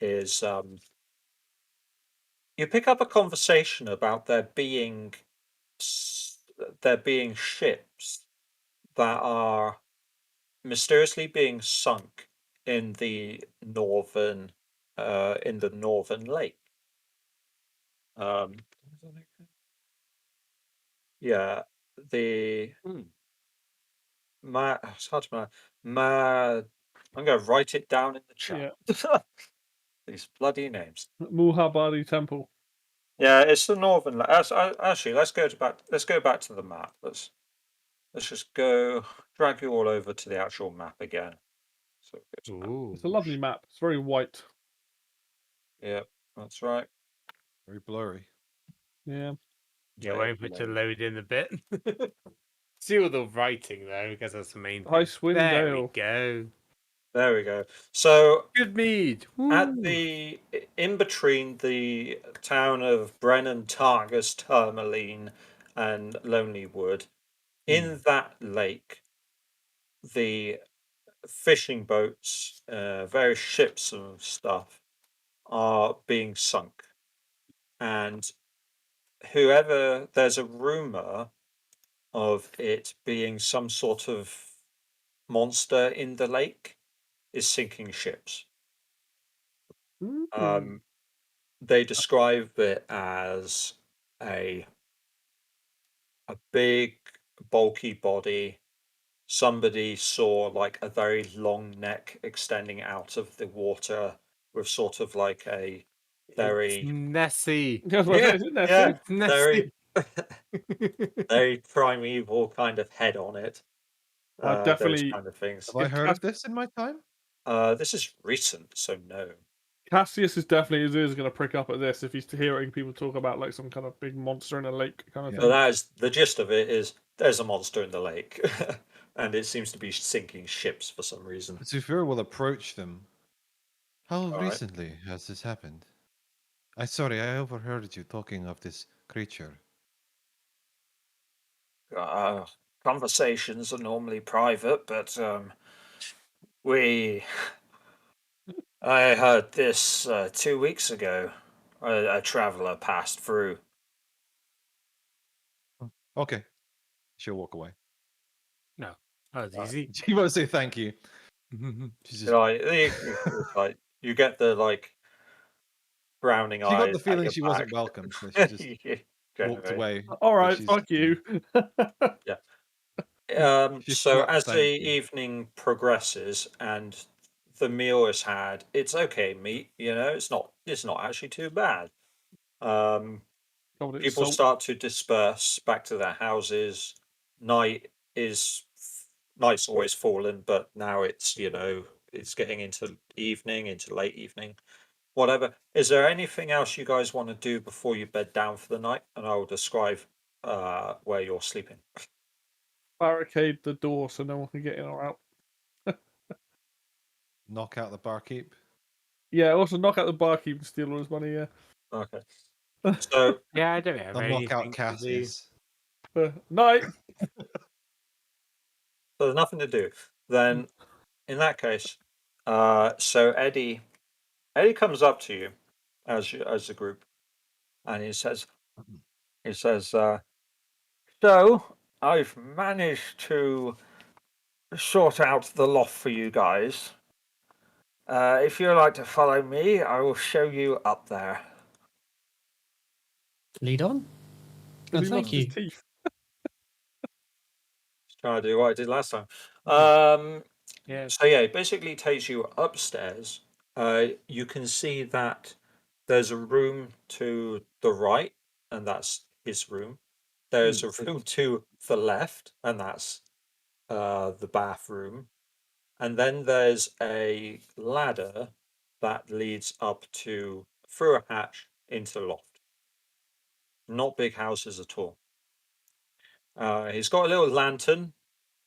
A: is you pick up a conversation about there being ships that are mysteriously being sunk in the northern lake. Um, yeah, the
C: Hmm.
A: it's hard to I'm going to write it down in the chat. These bloody names.
D: Muhabadi Temple.
A: Yeah, it's the northern. Actually, let's go back to the map. Let's just drag you all over to the actual map again. So go to map.
C: Ooh.
D: It's a lovely map. It's very white.
A: Yeah, that's right.
B: Very blurry.
D: Yeah.
C: Yeah,
A: Very
C: waiting for it to
A: blurry.
C: load in a bit. See all the writing though, because that's the main thing.
D: Icewind
C: There we
D: Dale.
C: go.
A: There we go. So
C: Good mead.
A: in between the town of Brennan, Targus, Tourmaline, and Lonely Wood, in that lake, the fishing boats, various ships and stuff are being sunk. And there's a rumor of it being some sort of monster in the lake is sinking ships.
D: Mm.
A: They describe it as a big, bulky body. Somebody saw like a very long neck extending out of the water with sort of like a
C: It's
A: very
C: Nessie.
D: Yeah, I was about to say, isn't that
A: yeah
D: sick?
C: It's Nessie.
A: very primeval kind of head on it. Those
D: Definitely.
A: kind of things.
B: Have I heard of this in my time?
A: This is recent, so no.
D: Cassius is definitely his ears going to prick up at this if he's hearing people talk about like some kind of big monster in a lake kind of
B: Yeah.
A: So
D: thing.
A: that is the gist of it. Is there's a monster in the lake, and it seems to be sinking ships for some reason.
B: Zufir will approach them. How
A: right.
B: recently has this happened? I overheard you talking of this creature.
A: Uh, Conversations are normally private, but we I heard this 2 weeks ago. A traveler passed through.
B: Okay. She'll walk away.
C: No, that was easy.
B: She won't say thank you. She's just.
A: You get the like browning
B: She got
A: eyes
B: the
A: at
B: feeling
A: your
B: she
A: back.
B: wasn't welcome, so she just walked
A: Generally.
B: away.
D: All
B: but
D: right,
B: she's-
D: fuck you.
B: She
A: So
B: slapped
A: as the
B: thank you.
A: evening progresses and the meal is had, it's okay meat. It's not actually too bad.
D: God, it's
A: People
D: salt.
A: start to disperse back to their houses. Night is Night's always fallen, but now it's getting into evening, into late evening, whatever. Is there anything else you guys want to do before you bed down for the night? And I will describe where you're sleeping.
D: barricade the door so no one can get in or out.
B: Knock out the barkeep.
D: Yeah, also knock out the barkeep and steal all his money. Yeah.
A: Okay. So
C: Yeah, I don't have
B: They'll knock out
C: anything to do.
B: Cassius.
D: Night.
A: So there's nothing to do. Then, in that case, so Eddie comes up to you as a group, and he says, "So I've managed to sort out the loft for you guys. If you'd like to follow me, I will show you up there."
E: Lead on.
D: Because
E: And
D: he
E: thank
D: lost
E: you.
D: his teeth.
A: Trying to do what I did last time.
C: Yeah.
A: So yeah, it basically takes you upstairs. You can see that there's a room to the right, and that's his room. There's a room to the left, and that's the bathroom. And then there's a ladder that leads up to through a hatch into the loft. Not big houses at all. He's got a little lantern.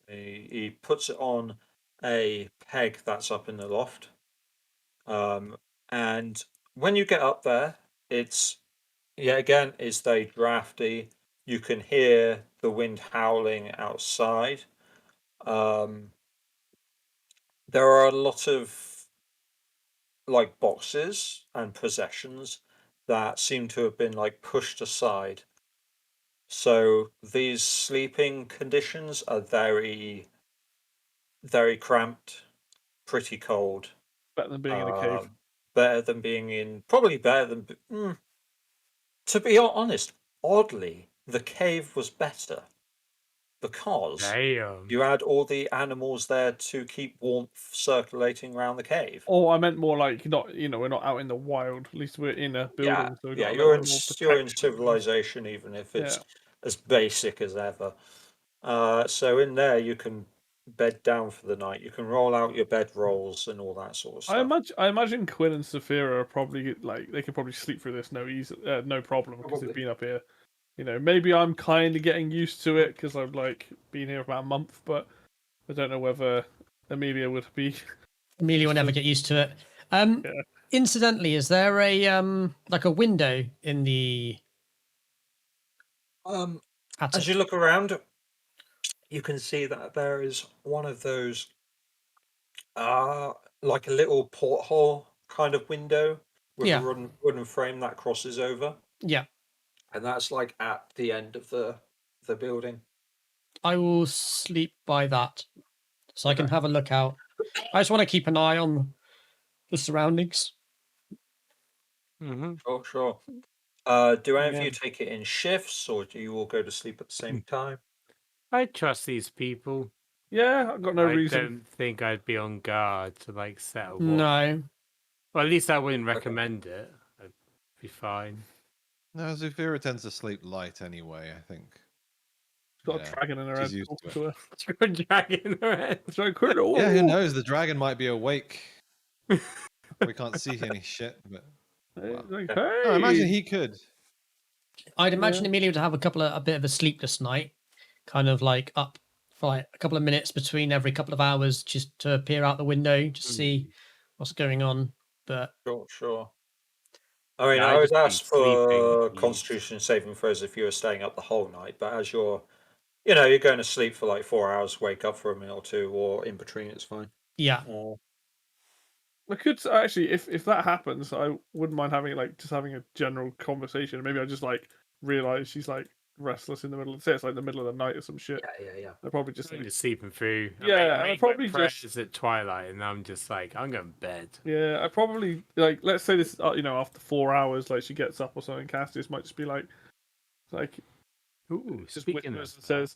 A: He puts it on a peg that's up in the loft. And when you get up there, it's very drafty. You can hear the wind howling outside. There are a lot of like boxes and possessions that seem to have been like pushed aside. So these sleeping conditions are very, very cramped, pretty cold.
D: Better than being in a cave.
A: Better than probably better than. To be honest, oddly, the cave was better because
C: Damn.
A: you had all the animals there to keep warmth circulating around the cave.
D: Oh, I meant more like not. We're not out in the wild. At least we're in a building.
A: Yeah,
D: So we've
A: yeah,
D: got a
A: you're
D: little
A: in
D: more
A: you're in
D: protection.
A: civilization, even if it's
D: Yeah.
A: as basic as ever. So in there you can bed down for the night. You can roll out your bed rolls and all that sort of stuff.
D: I imagine Quinn and Saphira are probably like they could probably sleep through this no problem because they've
A: Probably.
D: been up here. Maybe I'm kind of getting used to it because I've like been here about a month, but I don't know whether Amelia would be.
E: Amelia will never get used to it.
D: Yeah.
E: Incidentally, is there a like a window in the
A: As
E: attic?
A: you look around, you can see that there is one of those like a little porthole kind of window with
E: Yeah.
A: a wooden frame that crosses over,
E: Yeah.
A: and that's like at the end of the building.
E: I will sleep by that, so I can
A: Okay.
E: have a look out. I just want to keep an eye on the surroundings.
C: Mm-hmm.
A: Sure. Do any of
D: Yeah.
A: you take it in shifts, or do you all go to sleep at the same time?
C: I trust these people.
D: Yeah, I've got no
C: I
D: reason.
C: don't think I'd be on guard to like set a watch.
E: No.
C: Well, at least I wouldn't recommend it. I'd be fine.
B: No, Zufira tends to sleep light anyway, I think.
D: She's got
B: Yeah,
D: a dragon in her head.
B: she's used
D: Talk
B: to it.
D: to her.
C: You're dragging around.
D: So Quinn,
B: Yeah, who knows? The dragon might be awake. We can't see any shit, but
D: Like,
A: Okay.
D: hey.
B: no, I imagine he could.
E: I'd imagine Amelia would have a bit of a sleepless night, kind of like up for like a couple of minutes between every couple of hours, just to peer out the window to see what's going on. But
A: Sure. I mean,
C: Yeah,
A: I
C: I'd
A: would
C: just be
A: ask for
C: sleeping, please.
A: Constitution saving throws if you were staying up the whole night, but as you're going to sleep for like 4 hours, wake up for a minute or two, or in between, it's fine.
E: yeah,
D: I could actually, if that happens, I wouldn't mind having having a general conversation. Maybe I just like realize she's like restless in the middle. Say it's like the middle of the night or some shit.
A: Yeah.
D: I probably just
C: I'm just sleeping through.
D: Yeah,
C: I
D: I'd
C: make
D: probably
C: my
D: just-
C: prayers at twilight, and I'm just like, I'm going to bed.
D: yeah. I probably like let's say this after 4 hours, like she gets up or something. Cassius might just be like
C: Ooh,
D: just
C: speaking
D: whispers
C: of
D: and says,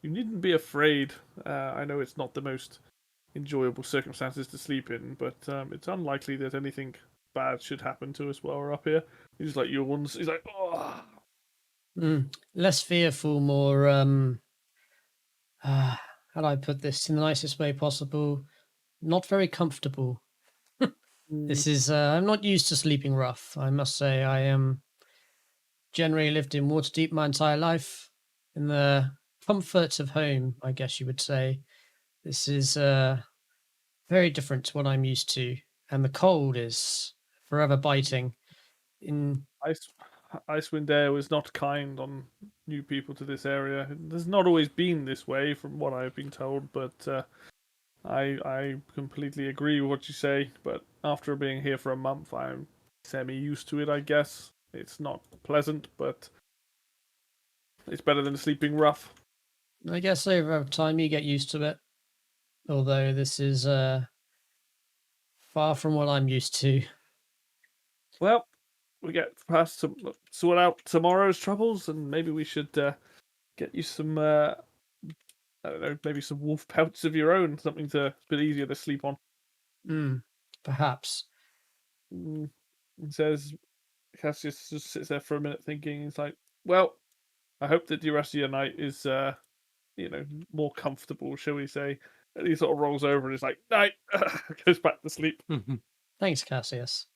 D: "You needn't be afraid. I know it's not the most enjoyable circumstances to sleep in, but it's unlikely that anything bad should happen to us while we're up here." He's like yawns. He's like, "Oh."
E: less fearful, more how do I put this in the nicest way possible? Not very comfortable. This is I'm not used to sleeping rough. I must say, I am generally lived in Waterdeep my entire life in the comfort of home, I guess you would say. This is very different to what I'm used to, and the cold is forever biting.
D: Icewind Dale is not kind on new people to this area. It has not always been this way, from what I've been told. But I completely agree with what you say. But after being here for a month, I'm semi used to it. I guess it's not pleasant, but it's better than sleeping rough.
E: I guess over time you get used to it. Although this is far from what I'm used to.
D: Well, we get past some sort out tomorrow's troubles, and maybe we should get you some. I don't know, maybe some wolf pelts of your own, something to a bit easier to sleep on.
E: Perhaps.
D: It says Cassius just sits there for a minute thinking. He's like, "Well, I hope that the rest of your night is, more comfortable, shall we say?" And he sort of rolls over and is like, "Night," goes back to sleep.
E: Thanks, Cassius.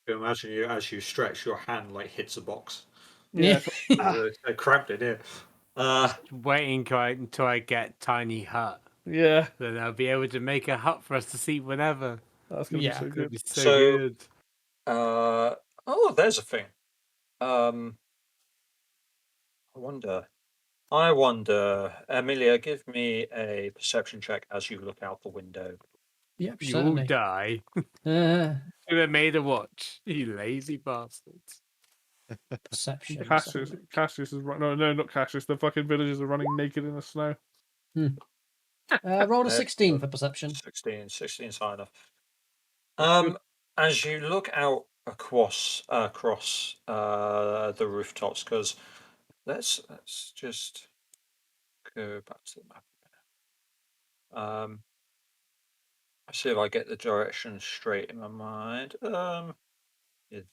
A: You imagine you as you stretch, your hand like hits a box.
D: Yeah.
A: They're cramped in here.
C: Waiting until I get tiny hut.
D: Yeah,
C: Then I'll be able to make a hut for us to sleep whenever.
D: that's gonna
E: Yeah.
D: be so
C: It'll
D: good.
C: be so
A: So-
C: good.
A: Oh, there's a thing. I wonder, Amelia, give me a perception check as you look out the window.
E: Yep,
C: You all
E: certainly.
C: die.
E: Uh,
C: Should have made a watch. You lazy bastards.
E: perception.
D: Cassius is no, not Cassius. The fucking villagers are running naked in the snow.
E: Roll a 16 for perception.
A: 16 is high enough.
D: That's good.
A: As you look out across the rooftops, because let's just go back to the map a minute. I see if I get the direction straight in my mind. Yeah, that's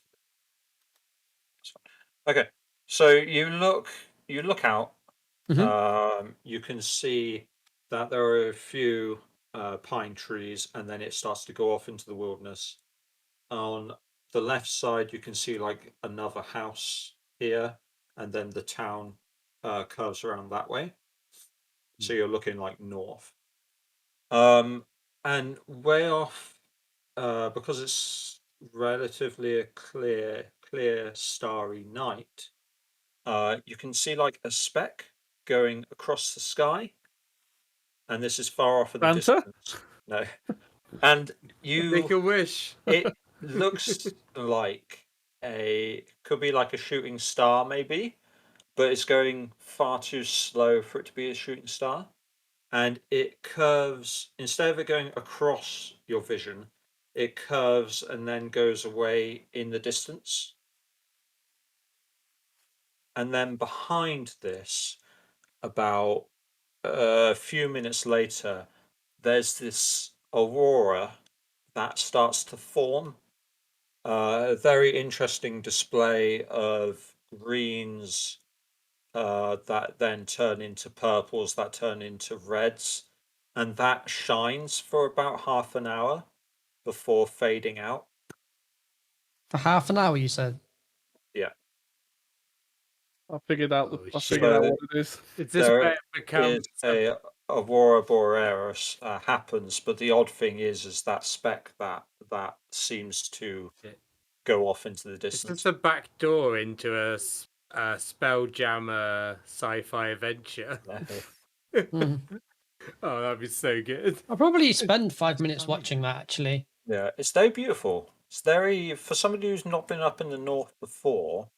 A: fine. Okay, so you look out. You can see that there are a few pine trees, and then it starts to go off into the wilderness. On the left side, you can see like another house here, and then the town curves around that way. So you're looking like north. And way off, because it's relatively a clear, starry night, you can see like a speck going across the sky, and this is far off in the
D: Santa?
A: distance. No, and
C: Make a wish.
A: it looks like could be like a shooting star, maybe, but it's going far too slow for it to be a shooting star. And it curves, instead of it going across your vision, it curves and then goes away in the distance. And then behind this, about a few minutes later, there's this aurora that starts to form. A very interesting display of greens that then turn into purples, that turn into reds, and that shines for about half an hour before fading out.
E: For half an hour, you said?
A: Yeah.
D: I figured out.
C: Oh,
D: I figured out what it is.
C: Is this
A: There
C: where it becomes
A: is a aurora borealis happens, but the odd thing is that speck that seems to go off into the
C: Is
A: distance.
C: this a back door into a Spelljammer sci-fi adventure? Oh, that'd be so good.
E: I'll probably spend 5 minutes watching that, actually.
A: Yeah, it's very beautiful. It's very, for somebody who's not been up in the north before,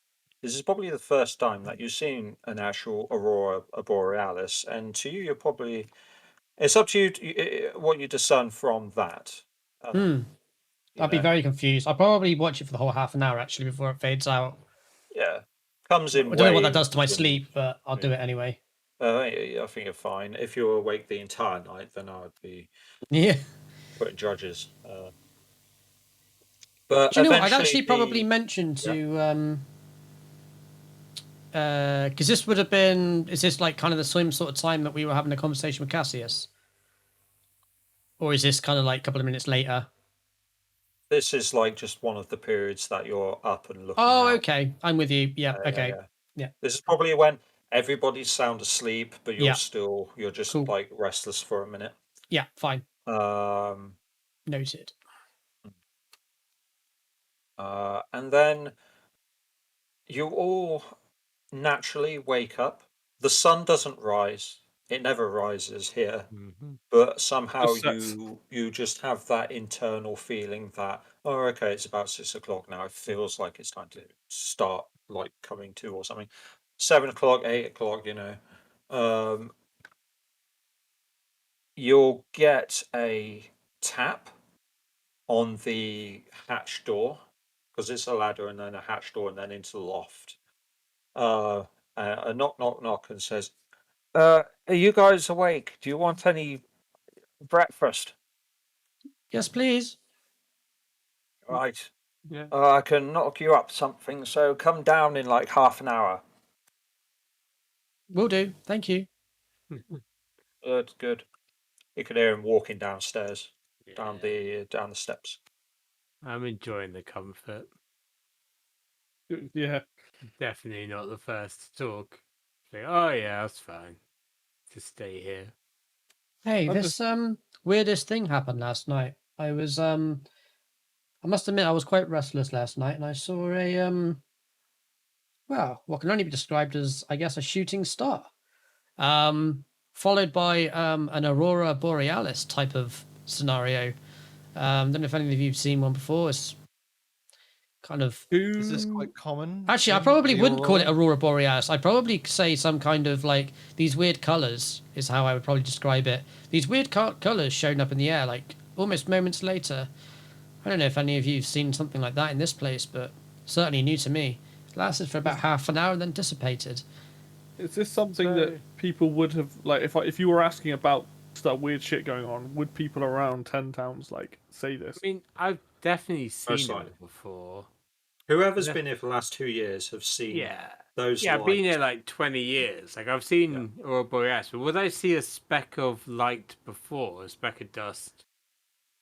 A: this is probably the first time that you've seen an actual aurora borealis, and to you, you're probably, it's up to you what you discern from that.
E: I'd be very confused. I'll probably watch it for the whole half an hour, actually, before it fades out.
A: Yeah, comes in.
E: I don't know what that does
A: waves
E: to my
A: and-
E: sleep, but I'll do it anyway.
A: I think you're fine. If you're awake the entire night, then I would be
E: Yeah.
A: putting judges. But
E: Do you know what? I'd
A: eventually
E: actually probably mention to because this would have been, is this like kind of the same sort of time that we were having a conversation with Cassius, or is this kind of like a couple of minutes later?
A: This is like just one of the periods that you're up and looking.
E: Oh,
A: out.
E: okay, I'm with you. Yeah, okay. Yeah.
A: This is probably when, everybody's sound asleep, but
E: Yeah.
A: you're just
E: Cool.
A: like restless for a minute.
E: Yeah, fine.
A: Um,
E: Noted.
A: and then you all naturally wake up. The sun doesn't rise; it never rises here.
C: Mm-hmm.
A: But somehow
D: Just sets.
A: you just have that internal feeling that, oh, okay, it's about 6 o'clock now. It feels like it's time to start like coming to or something. 7 o'clock, 8 o'clock, you'll get a tap on the hatch door because it's a ladder and then a hatch door and then into the loft. A knock, knock, knock, and says, "Are you guys awake? Do you want any breakfast?"
E: Yes, please.
A: Right.
C: Yeah.
A: I can knock you up something, so come down in like half an hour.
E: Will do. Thank you.
A: Good, good. You can hear him walking downstairs, down
C: Yeah.
A: the steps.
C: I'm enjoying the comfort.
D: Yeah.
C: Definitely not the first to talk. Like, oh yeah, that's fine. Just stay here.
E: Hey,
D: I'm
E: this weirdest thing happened last night. I was I must admit I was quite restless last night, and I saw a well, what can only be described as, I guess, a shooting star. Followed by an aurora borealis type of scenario. Don't know if any of you've seen one before. It's kind of
B: Is this quite common?
E: actually, I
B: in
E: probably
B: the
E: wouldn't call it
B: Aurora?
E: aurora borealis. I'd probably say some kind of like these weird colors is how I would probably describe it. These weird colors showing up in the air, like almost moments later. I don't know if any of you've seen something like that in this place, but certainly new to me. It lasted for about half an hour and then dissipated.
D: Is this something
C: So-
D: that people would have like if you were asking about stuff weird shit going on? Would people around 10 towns like say this?
C: I mean, I've definitely seen
A: likely.
C: it before.
A: Whoever's
C: Yeah.
A: been here for the last 2 years have seen
C: Yeah.
A: those
C: Yeah, I've been
A: lights.
C: here like 20 years. Like, I've seen Aurora Borealis, but would I see a speck of light before, a speck of dust,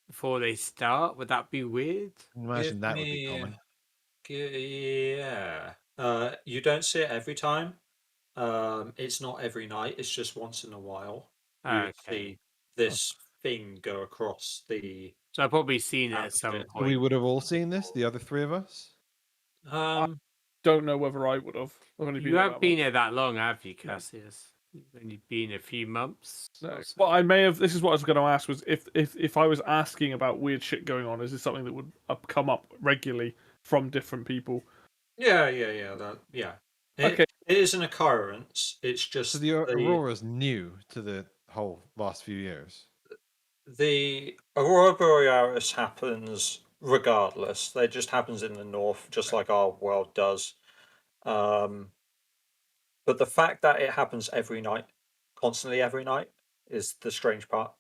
C: before they start? Would that be weird?
B: Imagine
A: Give
B: that would be
A: me-
B: common.
A: Yeah. You don't see it every time. It's not every night. It's just once in a while. You
C: Okay.
A: see this thing go across the.
C: So I've probably seen it at
A: Atmosphere.
C: some
A: So
C: point.
B: We would have all seen this, the other three of us.
D: Don't know whether I would have. I've only been
C: You
D: here
C: haven't
D: that
C: been
D: long.
C: here that long, have you, Cassius? You've only been a few months.
D: No.
C: or so.
D: Well, I may have. This is what I was going to ask: was if I was asking about weird shit going on, is this something that would come up regularly from different people?
A: Yeah.
D: Okay.
A: It is an occurrence. It's just
B: So the Aurora's new to the whole last few years.
A: the Aurora Borealis happens regardless. It just happens in the north, just like our world does. But the fact that it happens every night, constantly every night, is the strange part.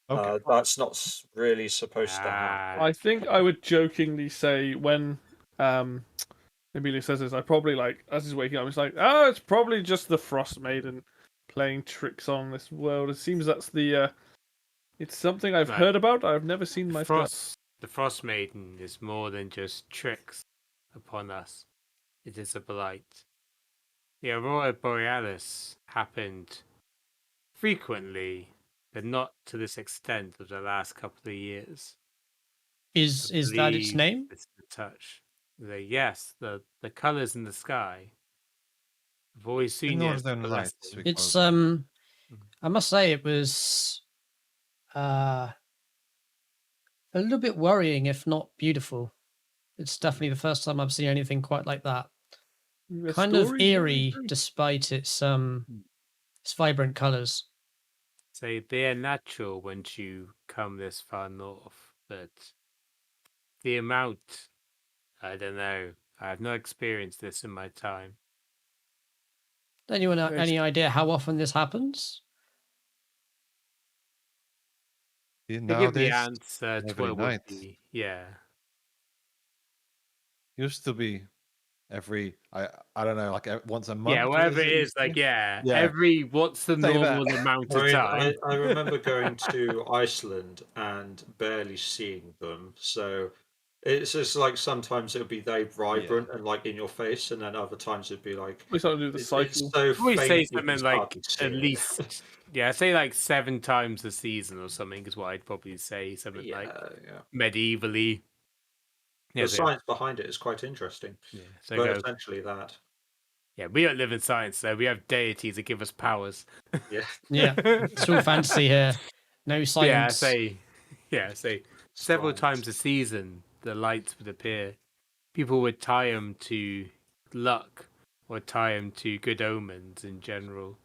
B: Okay.
A: That's not really supposed to happen.
D: I think I would jokingly say when Amelia says this, I probably like as he's waking up, it's like, oh, it's probably just the Frostmaiden playing tricks on this world. It seems that's the. It's something I've
C: Right.
D: heard about. I've never seen myself.
C: The Frostmaiden is more than just tricks upon us. It is a blight. The Aurora Borealis happened frequently, but not to this extent of the last couple of years.
E: Is that its
C: believe
E: name?
C: It's the touch. Yes, the colours in the sky. I've always
B: The
C: seen it as
B: Northern Lights.
C: blessing.
B: we
E: It's
B: call them.
E: I must say it was a little bit worrying, if not beautiful. It's definitely the first time I've seen anything quite like that.
D: The
E: Kind of
D: story-
E: eerie, despite its vibrant colours.
C: So they're natural once you come this far north, but the amount, I don't know. I have not experienced this in my time.
E: Anyone have
D: There's-
E: any idea how often this happens?
B: Yeah,
C: To give the
B: nowadays,
C: answer to
B: every
C: what would
B: night.
C: be, yeah.
B: used to be every I don't know, like once a month.
C: Yeah, whatever it is, like, yeah.
B: Yeah.
C: Every, what's the
B: Say that.
C: normal amount of time?
A: I remember going to Iceland and barely seeing them. So It's just like sometimes it'll be very vibrant and like in your face, and then other times it'd be like
D: We start to do the
A: it's
D: cycle.
A: so
C: We
A: faint
C: say
A: you can
C: something like
A: hardly see
C: at
A: it.
C: least, yeah, say like 7 times a season or something is what I'd probably say. Something like
A: yeah.
C: medievally. Yeah,
A: The
C: so,
A: science behind it is quite interesting,
C: yeah, so
A: but
C: go.
A: essentially that.
C: Yeah, we don't live in science though. We have deities that give us powers.
A: Yeah.
E: Yeah, it's all fantasy here. No
C: Yeah,
E: science.
C: say several times a season the lights would appear. People would tie them to luck or tie them to good omens in general.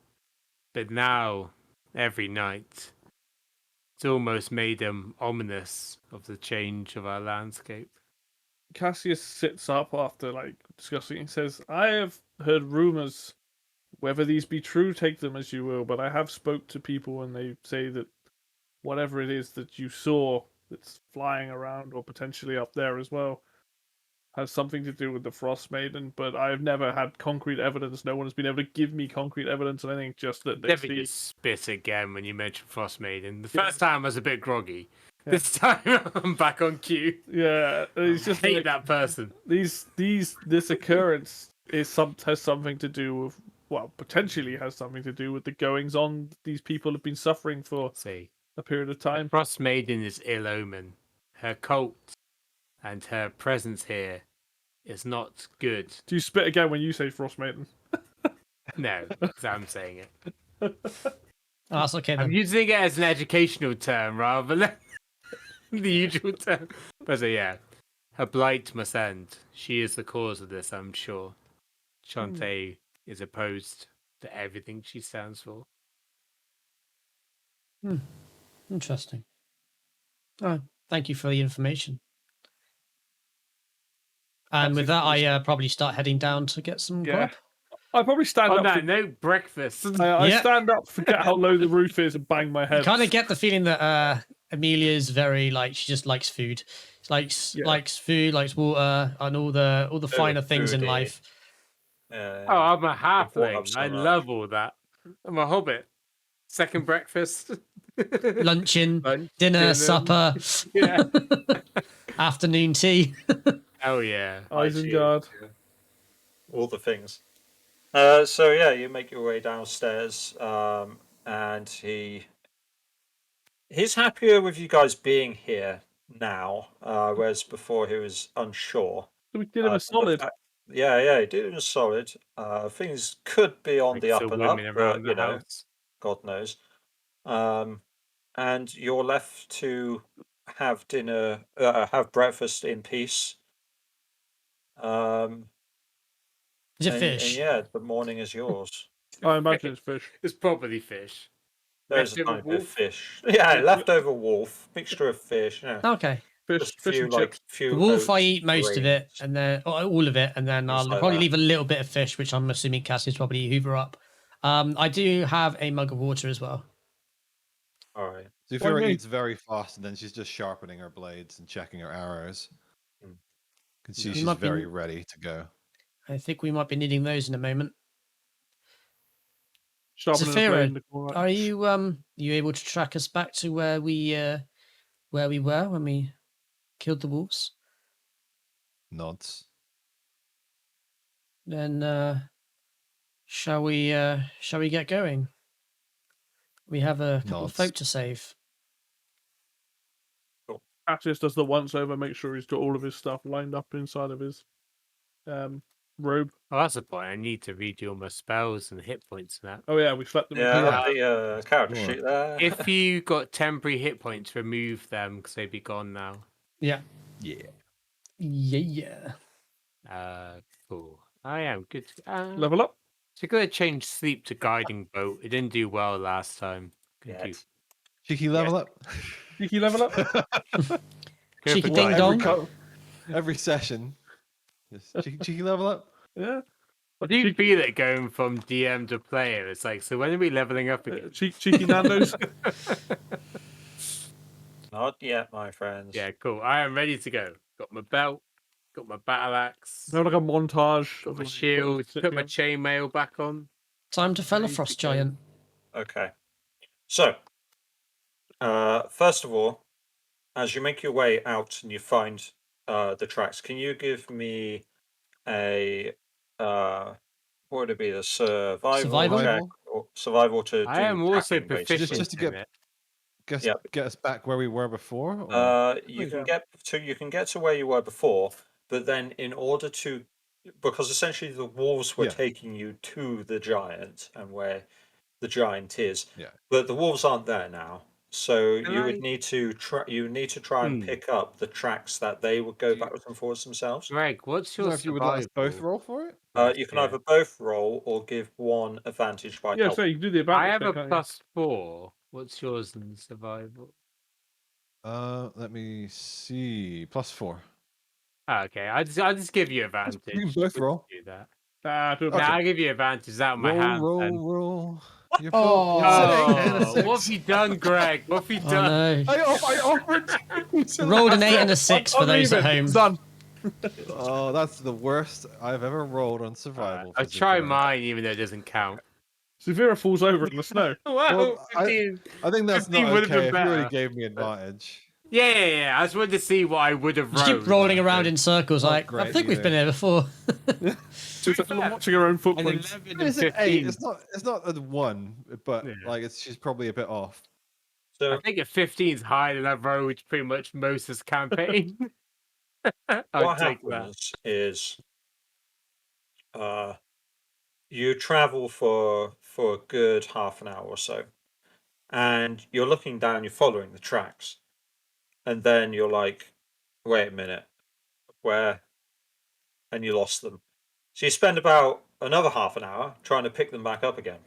C: But now, every night, it's almost made them ominous of the change of our landscape.
D: Cassius sits up after like discussing and says, "I have heard rumors. Whether these be true, take them as you will. But I have spoke to people, and they say that whatever it is that you saw that's flying around or potentially up there as well has something to do with the Frostmaiden. But I've never had concrete evidence. No one has been able to give me concrete evidence on anything. Just that they
C: Never
D: see."
C: just spit again when you mentioned Frostmaiden. The first time I was a bit groggy.
D: Yeah.
C: This time I'm back on cue.
D: Yeah, it's just
C: hate
D: like,
C: that person.
D: this occurrence has something to do with, well, potentially has something to do with the goings on these people have been suffering for
C: See,
D: a period of time.
C: Frostmaiden is ill omen. Her cult and her presence here is not good.
D: Do you spit again when you say Frostmaiden?
C: No, because I'm saying it.
E: Oh, that's okay
C: I'm
E: then.
C: using it as an educational term rather than the usual term. But so, yeah, her blight must end. She is the cause of this, I'm sure. Shantae is opposed to everything she stands for.
E: Interesting. Oh, thank you for the information. And with that, I probably start heading down to get some grub.
D: I probably stand
C: Oh
D: up.
C: no, no breakfast.
D: I
E: Yeah.
D: stand up, forget how low the roof is, and bang my
E: You
D: head.
E: kind of get the feeling that Amelia's very like she just likes food. She likes food, likes water, and all the finer things in
A: foodie.
E: life.
C: Oh, I'm a
A: brought up
C: halfling.
A: so
C: I
A: much.
C: love all that. I'm a hobbit. Second breakfast.
E: Luncheon,
C: Lunch,
E: dinner, supper,
C: Yeah.
E: afternoon tea.
C: Oh yeah.
D: Isengard.
A: All the things. So yeah, you make your way downstairs, and he's happier with you guys being here now, whereas before he was unsure.
D: So we did him a
A: The
D: solid.
A: Yeah, he did him a solid. Things could be on the
C: Makes
A: up
C: the
A: and up,
C: women
A: but
C: around the
A: you know,
C: house.
A: God knows. And you're left to have dinner, have breakfast in peace.
E: Is it
A: And
E: fish?
A: yeah, the morning is yours.
D: I imagine it's fish.
C: It's probably fish.
A: There's a
C: Leftover
A: tiny bit of
C: wolf?
A: fish. Yeah, leftover wolf, mixture of fish. Yeah,
E: Okay.
A: just a
D: Fish
A: few
D: and
A: like
D: chips.
A: few.
E: The wolf, I
A: oats,
E: eat most of it,
A: grains.
E: and then all of it, and then I'll
A: Things like
E: probably
A: that.
E: leave a little bit of fish, which I'm assuming Cassie's probably hoover up. I do have a mug of water as well.
A: All right.
B: Zufira
D: me?
B: eats very fast, and then she's just sharpening her blades and checking her arrows.
A: Mm.
B: Can see
E: You
B: she's
E: might be-
B: very ready to go.
E: I think we might be needing those in a moment.
D: Sharpening the
E: Zafira,
D: blade in the corner.
E: Are you able to track us back to where we were when we killed the wolves?
B: Nods.
E: Then shall we get going? We have a couple of
B: Nods.
E: folk to save.
D: Cassius does the once over, make sure he's got all of his stuff lined up inside of his robe.
C: Oh, that's the point. I need to redo all my spells and hit points and that.
D: Oh yeah, we slept them.
A: Yeah,
D: into
A: have the character
B: Sure.
A: sheet there.
C: If you got temporary hit points, remove them because they'd be gone now.
E: Yeah.
B: Yeah.
E: Yeah.
C: Cool. I am good.
D: Level up.
C: So going to change sleep to guiding boat. It didn't do well last time. Could do-
A: Yet.
B: Cheeky level up.
D: Cheeky level up.
C: go
E: Cheeky
C: for
E: ding
C: guiding
E: dong.
C: boat.
B: Every session. Just cheeky level up.
D: Yeah.
C: I do feel it going from DM to player. It's like, so when are we leveling up again?
D: Cheeky Nando's.
A: Not yet, my friends.
C: Yeah, cool. I am ready to go. Got my belt. Got my battle axe.
D: No, like a montage.
C: Got
D: of
C: my
D: like,
C: shield.
D: sit
C: Put my
D: down.
C: chainmail back on.
E: Time to fell a
C: Ready to
E: frost
C: go.
E: giant.
A: Okay. So, first of all, as you make your way out and you find the tracks, can you give me a what would it be? The survival check or survival to
C: I
A: do
C: am also
A: tracking, basically.
C: proficient
B: Just to
C: in it.
B: get us back where we were before. Or...
A: You can get to where you were before, but then in order to, because essentially the wolves were
B: Yeah.
A: taking you to the giant and where the giant is,
B: Yeah.
A: but the wolves aren't there now. So
C: Can
A: you
C: I-
A: would need to try and pick up the tracks that they would go backwards and forwards themselves.
C: Greg, what's your
B: So if you would let us both
C: survival?
B: roll for it.
A: You can either both roll or give one advantage by
D: Yeah,
A: help.
D: so you can do the
C: I
D: advantage.
C: have a
D: check, can't you?
C: +4. What's yours in survival?
B: Let me see. +4.
C: Okay, I'll just give you
B: We
C: advantage.
B: can both
C: We'll
B: roll.
C: do that.
D: Do
C: No, I'll give you advantage. Is that on my
B: Roll,
C: hand?
B: roll,
C: then?
B: roll. You're
E: Oh.
B: both. It's an 8 and a
C: Oh,
B: 6.
C: what have you done, Greg? What have you
E: Oh
C: done?
E: no!
B: I offered.
E: Rolled an 8 and a 6 for
D: I'm
E: those at
D: leaving.
E: home.
D: It's done.
B: Oh, that's the worst I've ever rolled on survival.
C: I'll
B: for
C: try
B: Zafira.
C: mine, even though it doesn't count.
D: Severa falls over in the snow.
C: Wow,
B: Well,
C: 15.
B: I think that's
C: 15
B: not
C: would have
B: okay.
C: been
B: If you already
C: better.
B: gave me advantage.
C: Yeah. I just wanted to see what I would have
E: Just
C: rolled.
E: keep rolling around
C: honestly.
E: in circles.
B: Not
E: Like I
B: great
E: think we've
B: either.
E: been here before.
D: She's watching her own
C: An
D: footprints.
C: 11 and
B: It's an 8.
C: 15.
B: It's not a 1, but
C: Yeah.
B: like she's probably a bit off.
A: So
C: I think a 15 is higher than I've rolled pretty much most of this campaign. I'll
A: what
C: take that.
A: happens is you travel for a good half an hour or so, and you're looking down, you're following the tracks, and then you're like, wait a minute, where? And you lost them. So you spend about another half an hour trying to pick them back up again.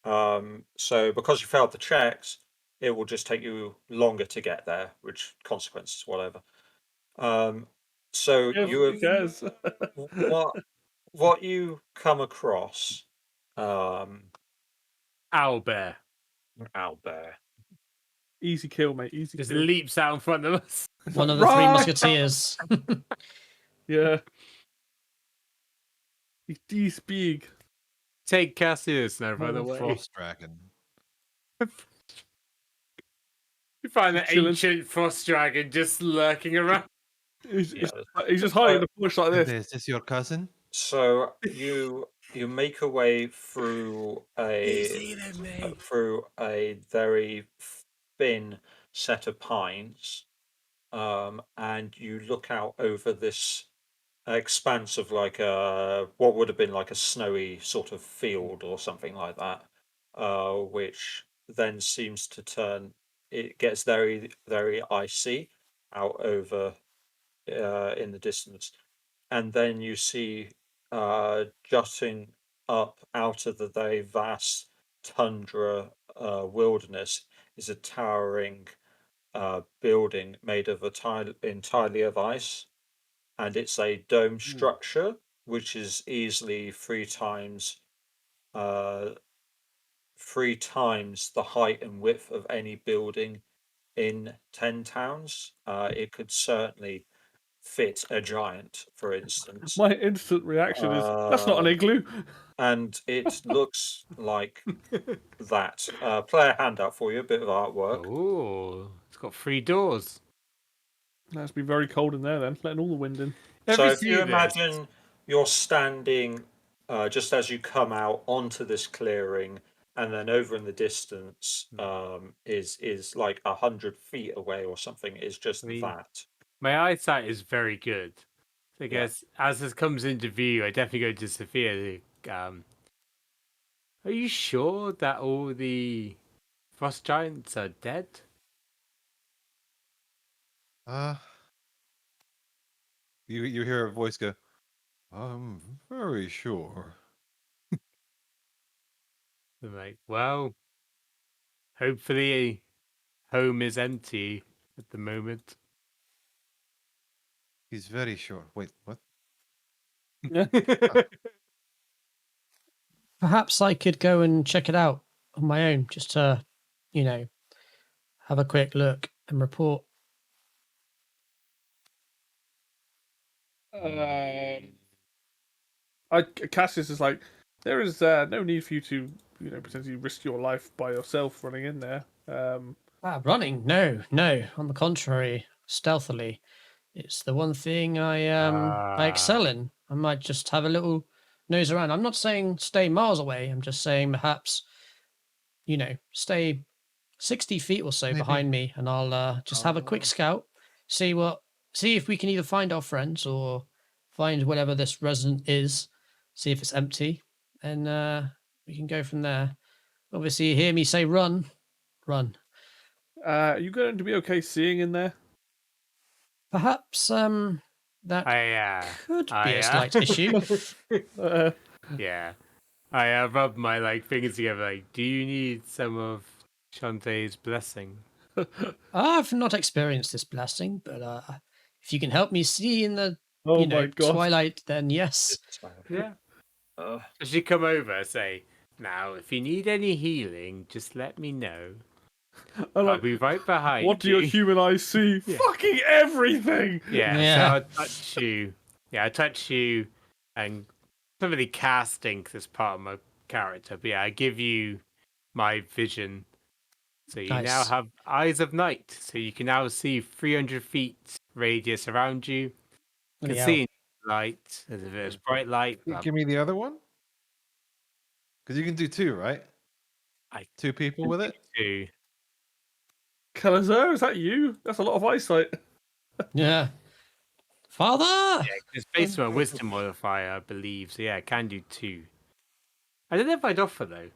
A: So because you failed the checks, it will just take you longer to get there, which consequences, whatever. So
D: Yes,
A: you have
D: who cares?
A: what you come across,
C: Owlbear
A: Owlbear.
D: Easy kill, mate. Easy
C: just
D: kill.
C: leaps out in front of us.
E: One of the three
D: Run!
E: musketeers.
D: Yeah. He's big.
C: Take Cassius now, run
B: Oh,
C: away.
B: Frost dragon.
C: You find an
D: Chilling.
C: ancient frost dragon just lurking around.
D: He's
A: Yeah.
D: just hiding in the bush like this.
B: Is this your cousin?
A: So you make a way through a very thin set of pines, and you look out over this expanse of like a what would have been like a snowy sort of field or something like that, which then seems to turn. It gets very very icy out over in the distance, and then you see jutting up out of the very vast tundra wilderness is a towering building made of entirely of ice, and it's a dome structure which is easily uh, 3 times the height and width of any building in 10 towns. It could certainly fit a giant, for instance.
D: My instant reaction is, that's not an igloo.
A: And it looks like that. Player handout for you, a bit of artwork.
C: Oh, it's got 3 doors.
D: That's be very cold in there then, letting all the wind in.
A: So
C: Have
A: if
C: you
A: you
C: seen this?
A: imagine you're standing just as you come out onto this clearing, and then over in the distance is like 100 feet away or something. Is just
C: I mean,
A: that.
C: My eyesight is very good. So I
A: Yeah.
C: guess as this comes into view, I definitely go to Sophia. Are you sure that all the frost giants are dead?
B: You hear a voice go, I'm very sure.
C: I'm like, well, hopefully home is empty at the moment.
B: He's very sure. Wait, what?
E: Perhaps I could go and check it out on my own, just to, have a quick look and report.
D: Cassius is like, there is no need for you to, potentially risk your life by yourself running in there.
E: Running? No. On the contrary, stealthily. It's the one thing I excel in. I might just have a little nose around. I'm not saying stay miles away. I'm just saying perhaps, stay 60 feet or so
B: Maybe.
E: behind me, and I'll just have a quick scout, see if we can either find our friends or find whatever this resident is, see if it's empty, and we can go from there. Obviously, you hear me say run.
D: Are you going to be okay seeing in there?
E: Perhaps that could be a slight issue.
C: Yeah. I rub my fingers together. Do you need some of Shantae's blessing?
E: I've not experienced this blessing, but if you can help me see in the
D: Oh my god!
E: twilight, then yes.
C: Yeah. So she come over, say, now if you need any healing, just let me know. I'll be right behind.
D: What do your human eyes see?
C: Yeah.
D: Fucking everything.
C: Yeah. So I'll touch you. Yeah, I touch you, and not really casting this part of my character, but yeah, I give you my vision. So you now have eyes of night, so you can now see 300 feet radius around you. You can see light, as if it's bright light.
B: Give me the other one. Because you can do 2, right? 2 people with it?
C: 2.
D: Calazar, is that you? That's a lot of eyesight.
E: Yeah. Father!
C: Yeah, it's based on a wisdom modifier, I believe. So yeah, I can do 2. I don't know if I'd offer though.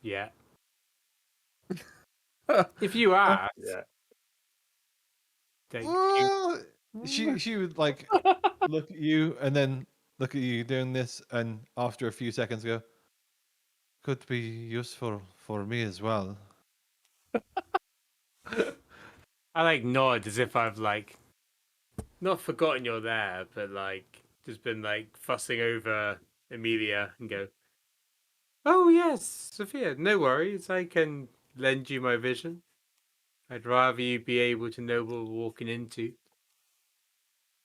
C: Yeah. If you ask.
A: Yeah.
B: Well, she would look at you and then look at you doing this, and after a few seconds go, could be useful for me as well.
C: I nod as if I've not forgotten you're there, but just been fussing over Amelia and go, oh yes, Sophia, no worries, I can lend you my vision. I'd rather you be able to know what we're walking into.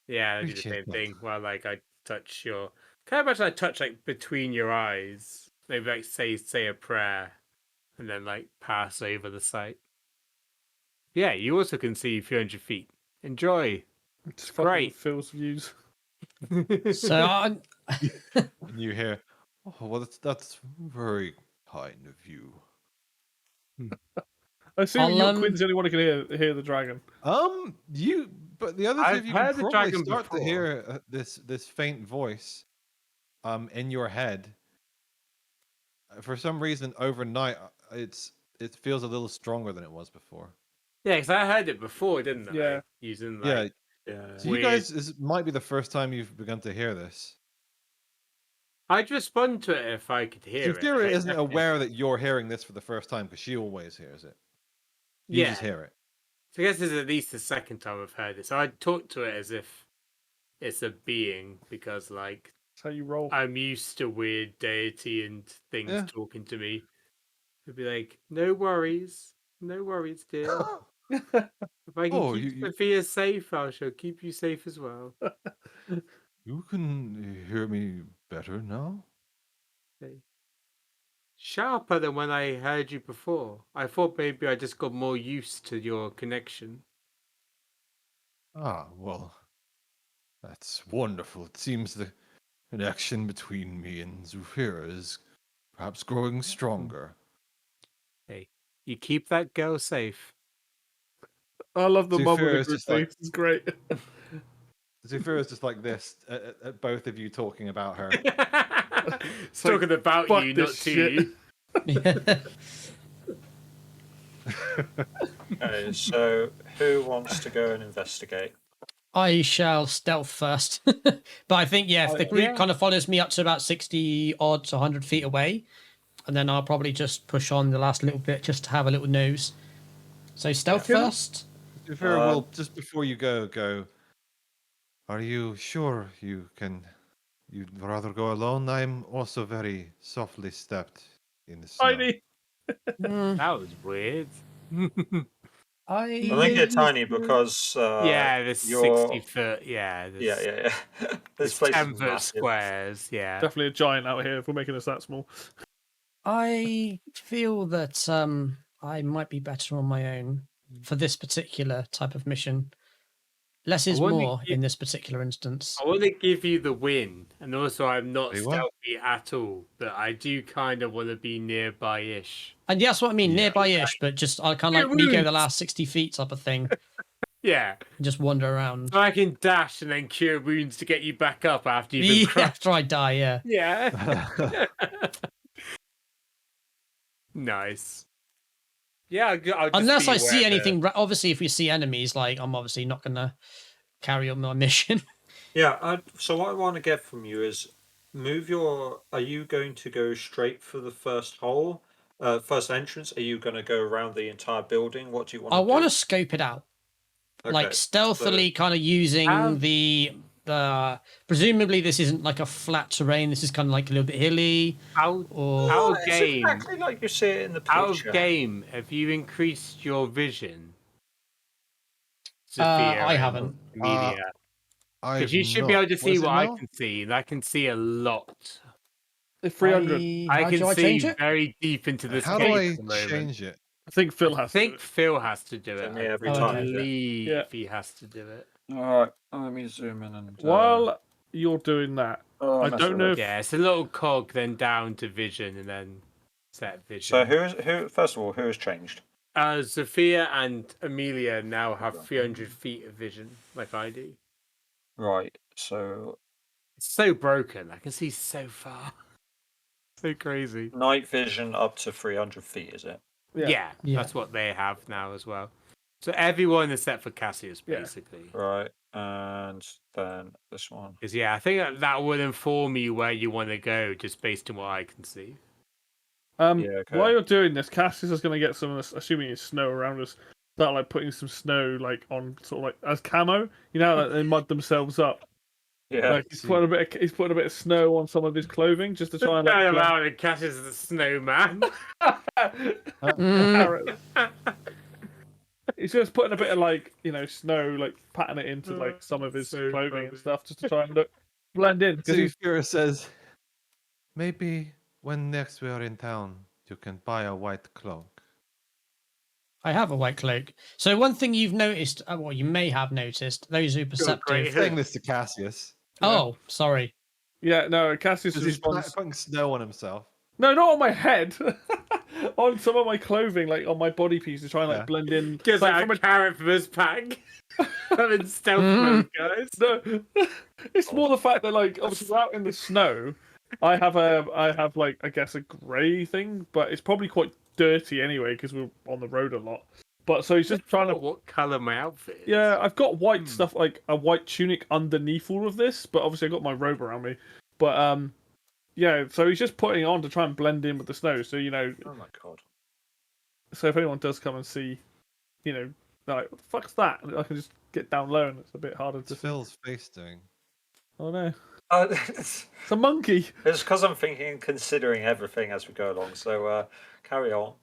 C: Yeah, I do the same thing. While I touch your, can I imagine I touch between your eyes, maybe say a prayer, and then pass over the sight. Yeah, you also can see 300 feet. Enjoy.
D: It's
C: great.
D: Phil's views.
E: So
B: And you hear, oh, well, that's very kind of you.
D: I assume Quinn's the only one who can hear the dragon.
B: But the other two of you
C: heard
B: can
C: the
B: probably
C: dragon
B: start to
C: before.
B: hear this faint voice, in your head. For some reason, overnight, it feels a little stronger than it was before.
C: Yeah, because I heard it before, didn't I?
D: Yeah.
C: Using
B: Yeah. So you guys,
C: weird-
B: this might be the first time you've begun to hear this.
C: I'd respond to it if I could hear it.
B: Zufira
C: Like,
B: isn't
C: definitely.
B: aware that you're hearing this for the first time because she always hears it. You
C: Yeah.
B: just hear it.
C: So I guess this is at least the second time I've heard it. So I'd talk to it as if it's a being, because
D: That's how you roll.
C: I'm used to weird deity and things
B: Yeah.
C: talking to me. It'd be like, no worries, dear. If I can keep Sophia safe, I shall keep you safe as well.
B: You can hear me better now?
C: Okay. Sharper than when I heard you before. I thought maybe I just got more used to your connection.
B: Ah, well, that's wonderful. It seems the connection between me and Zufira is perhaps growing stronger.
C: Hey, you keep that girl safe.
D: I love the mum with
B: Zufira
D: the
B: is
D: group
B: just like-
D: face. It's great.
B: Zufira is just like this at both of you talking about her.
C: Talking about
D: fuck
C: you, not
D: this
C: to
D: shit.
C: you.
A: Okay, so who wants to go and investigate?
E: I shall stealth first. But I think, if the group
C: yeah.
E: kind of follows me up to about 60 odd to 100 feet away, and then I'll probably just push on the last little bit just to have a little nose. So stealth first.
B: Zufira will, just before you go, are you sure you'd rather go alone? I'm also very softly stepped in the snow.
D: Tiny.
C: That was weird.
A: I think you're tiny because
C: Yeah, there's
A: you're
C: 60 foot. Yeah,
A: yeah.
C: there's
A: This place
C: 10
A: is
C: foot
A: massive.
C: squares. Yeah.
D: Definitely a giant out here if we're making us that small.
E: I feel that I might be better on my own for this particular type of mission. Less is
C: wanna
E: more
C: give-
E: in this particular instance.
C: I want to give you the win, and also I'm not
B: Very well.
C: stealthy at all, but I do kind of want to be nearby-ish.
E: And that's what I mean,
B: Yeah.
E: nearby-ish, but just I kind of
C: Yeah,
E: like me go the
C: wounds.
E: last 60 feet type of thing,
C: Yeah,
E: and just wander around.
C: so I can dash and then cure wounds to get you back up after you've been crushed.
E: After I die, yeah.
C: Yeah. Nice. Yeah, I'll just
E: Unless
C: be
E: I see
C: aware that-
E: anything, obviously, if we see enemies, like I'm obviously not gonna carry on my mission.
A: Yeah. So what I want to get from you is move your. Are you going to go straight for the first hole, first entrance? Are you going to go around the entire building? What do you want?
E: I want to
A: do?
E: scope it out,
A: Okay,
E: like stealthily, kind of using
C: Have-
E: the. Presumably, this isn't like a flat terrain. This is kind of like a little bit hilly,
C: Out,
E: or
C: out
A: it's
C: game.
A: exactly like you see it in the picture.
C: Out of game, have you increased your vision?
E: I
C: and
E: haven't.
C: Amelia.
B: I've
C: Because you should be
B: not-
C: able to see
B: is it
C: what I
B: now?
C: can see, and I can see a lot.
D: 300.
C: I
E: How
C: can
E: do I
C: see
E: change it?
C: very deep into this
B: How do
C: cave
B: I
C: at the moment.
B: change it?
D: I think Phil
C: I
D: has.
C: think Phil has to do it.
A: me every
C: I
E: time.
C: believe
D: Yeah.
C: he has to do it.
A: All right, let me zoom in and.
D: While you're doing that,
A: Oh,
D: I
A: mess
D: don't
A: it
D: know
A: up.
D: if
C: Yeah, it's a little cog, then down to vision, and then set vision.
A: So who? First of all, who has changed?
C: Sophia and Amelia now have 300 feet of vision, like I do.
A: Right. So
C: It's so broken. I can see so far. So crazy.
A: night vision up to 300 feet, is it?
C: Yeah,
E: Yeah.
C: that's what they have now as well. So everyone except for Cassius,
D: Yeah.
C: basically.
A: Right. And then this one.
C: Because yeah, I think that would inform you where you want to go, just based on what I can see.
A: Yeah, okay.
D: While you're doing this, Cassius is going to get some of this, assuming it's snow around us, start like putting some snow like on sort of like as camo. You know, like they mud themselves up.
A: Yeah.
D: Like he's putting a bit of snow on some of his clothing just to try and like.
C: Turn
D: blend-
C: around and Cassius is a snowman.
E: Mm,
D: He's just putting a bit of like snow, like patting it into
C: Oh,
D: like some of his
C: so
D: clothing
C: funny.
D: and stuff, just to try and blend in. Because he's
B: Zufira says, maybe when next we are in town, you can buy a white cloak.
E: I have a white cloak. So one thing you've noticed, well, you may have noticed, those who are
C: great.
E: perceptive.
B: Saying this to Cassius.
E: Oh, sorry.
D: no, Cassius
B: Because he's
D: responds.
B: putting snow on himself.
D: No, not on my head. On some of my clothing, like on my body piece, to try and like
B: Yeah.
D: blend in.
C: Gets
D: Like,
C: out
D: from
C: a carrot from his pack. I'm in stealth mode, guys.
D: No, it's more the fact that like obviously we're out in the snow. I have like I guess a grey thing, but it's probably quite dirty anyway because we're on the road a lot. But so he's just trying to.
C: What colour my outfit is.
D: Yeah, I've got white stuff like a white tunic underneath all of this, but obviously I got my robe around me. But yeah, so he's just putting it on to try and blend in with the snow. So
A: Oh my god.
D: so if anyone does come and see, they're like, what the fuck's that? I can just get down low and it's a bit harder to
B: What's
D: see.
B: Phil's face doing?
D: Oh no,
A: It's
D: it's a monkey.
A: because I'm thinking and considering everything as we go along. So carry on.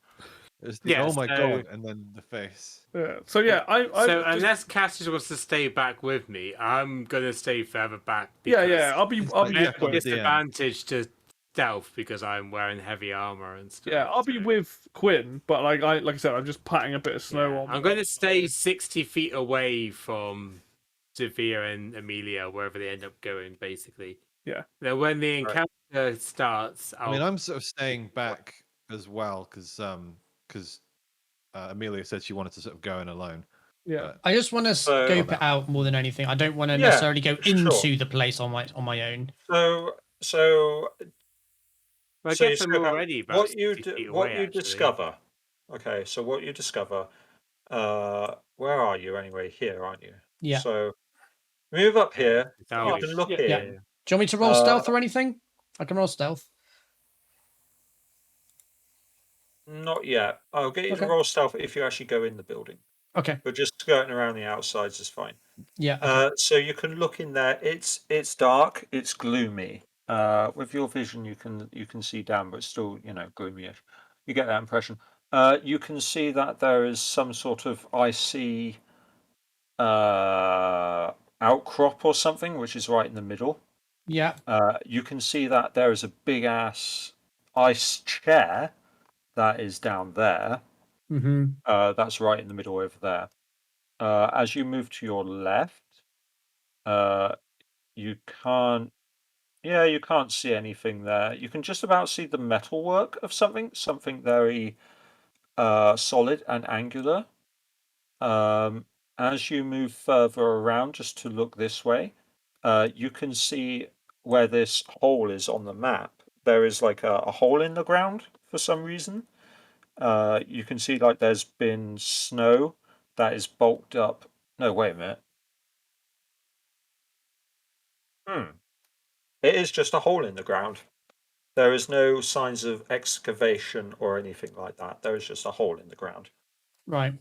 B: It's the,
C: Yeah,
B: oh my
C: so-
B: god, and then the face.
D: Yeah. So yeah, I
C: So
D: just-
C: unless Cassius wants to stay back with me, I'm gonna stay further back.
D: yeah, I'll be
B: like,
C: There's
B: yeah,
C: a
B: got the DM.
C: disadvantage to stealth because I'm wearing heavy armor and stuff.
D: Yeah, I'll be
C: so-
D: with Quinn, but like I said, I'm just patting a bit of snow
C: Yeah,
D: on.
C: I'm going to stay 60 feet away from Sophia and Amelia, wherever they end up going, basically.
D: Yeah.
C: Then when the encounter starts,
B: I mean, I'm sort of staying back as well because Amelia said she wanted to sort of go in alone.
D: Yeah,
E: I just want to
A: So-
E: scope it out more than anything. I don't want to
A: Yeah,
E: necessarily go
A: sure.
E: into the place on my own.
A: So
C: I
A: so you
C: guess I'm
A: scope out
C: already about
A: what you
C: 60 feet
A: what
C: away,
A: you
C: actually.
A: discover. Okay, so what you discover. Where are you anyway? Here, aren't you?
E: Yeah.
A: So move up here.
C: Oh,
A: You can look
D: yeah,
A: in.
E: yeah. Do you want me to roll stealth or anything? I can roll stealth.
A: Not yet. I'll get you
E: Okay.
A: to roll stealth if you actually go in the building.
E: Okay.
A: But just skirting around the outsides is fine.
E: Yeah. Okay.
A: So you can look in there. It's dark. It's gloomy. With your vision, you can see down, but it's still gloomy-ish. You get that impression. You can see that there is some sort of icy outcrop or something, which is right in the middle.
E: Yeah.
A: You can see that there is a big ass ice chair that is down there.
E: Mm-hmm.
A: That's right in the middle over there. As you move to your left, You can't. Yeah, you can't see anything there. You can just about see the metalwork of something very solid and angular. As you move further around, just to look this way, you can see where this hole is on the map. There is like a hole in the ground for some reason. You can see like there's been snow that is bulked up. No, wait a minute. It is just a hole in the ground. There is no signs of excavation or anything like that. There is just a hole in the ground.
E: Right.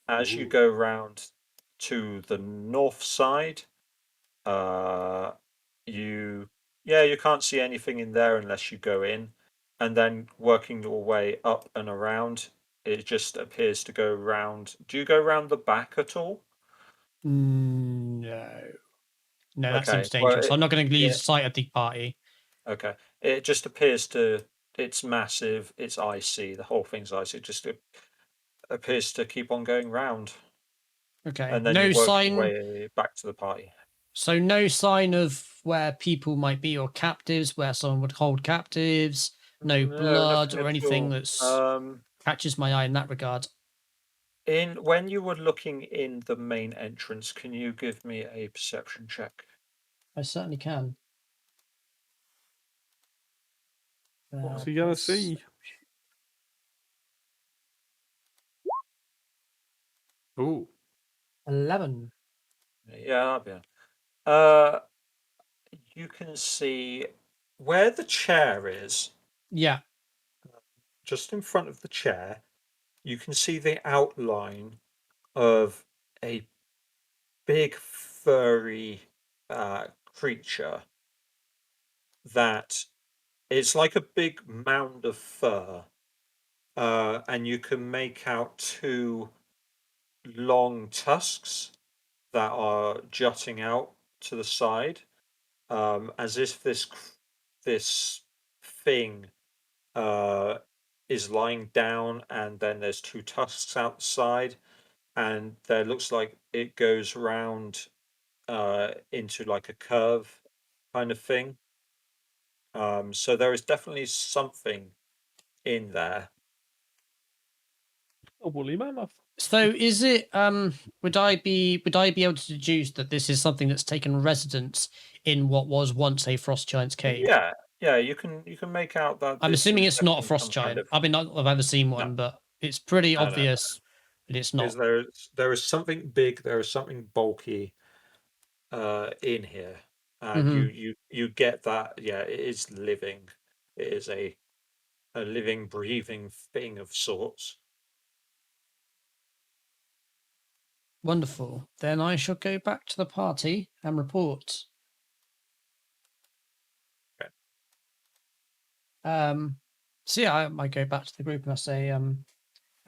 A: As you go round to the north side, you can't see anything in there unless you go in, and then working your way up and around, it just appears to go round. Do you go round the back at all?
E: No. No, that
A: Okay,
E: seems dangerous. I'm not going to
A: yeah.
E: lose sight of the party.
A: Okay, it just appears to. It's massive. It's icy. The whole thing's icy. It just appears to keep on going round,
E: Okay.
A: and then
E: No
A: you work your
E: sign.
A: way back to the party.
E: So no sign of where people might be or captives, where someone would hold captives. No blood
A: nothing
E: or
A: at
E: anything
A: all.
E: that's catches my eye in that regard.
A: When you were looking in the main entrance, can you give me a perception check?
E: I certainly can.
D: What's he gonna see?
C: Ooh.
E: 11.
A: Yeah, that'd be. You can see where the chair is,
E: Yeah.
A: just in front of the chair. You can see the outline of a big furry creature that it's like a big mound of fur, and you can make out two long tusks that are jutting out to the side, as if this thing is lying down, and then there's two tusks outside, and there looks like it goes round into like a curve kind of thing. So there is definitely something in there.
D: A woolly mammoth.
E: So is it would I be able to deduce that this is something that's taken residence in what was once a frost giant's cave?
A: Yeah, you can make out that
E: I'm
A: this
E: assuming
A: is
E: it's not a
A: definitely
E: frost
A: some kind
E: giant.
A: of.
E: I mean, not that I've ever seen
A: No,
E: one, but it's pretty
A: no.
E: obvious that it's not.
A: Is there is something big, there is something bulky in here, and
E: Mhm.
A: you get that. Yeah, it is living. It is a living, breathing thing of sorts.
E: Wonderful. Then I shall go back to the party and report.
A: Okay.
E: So yeah, I go back to the group and I say,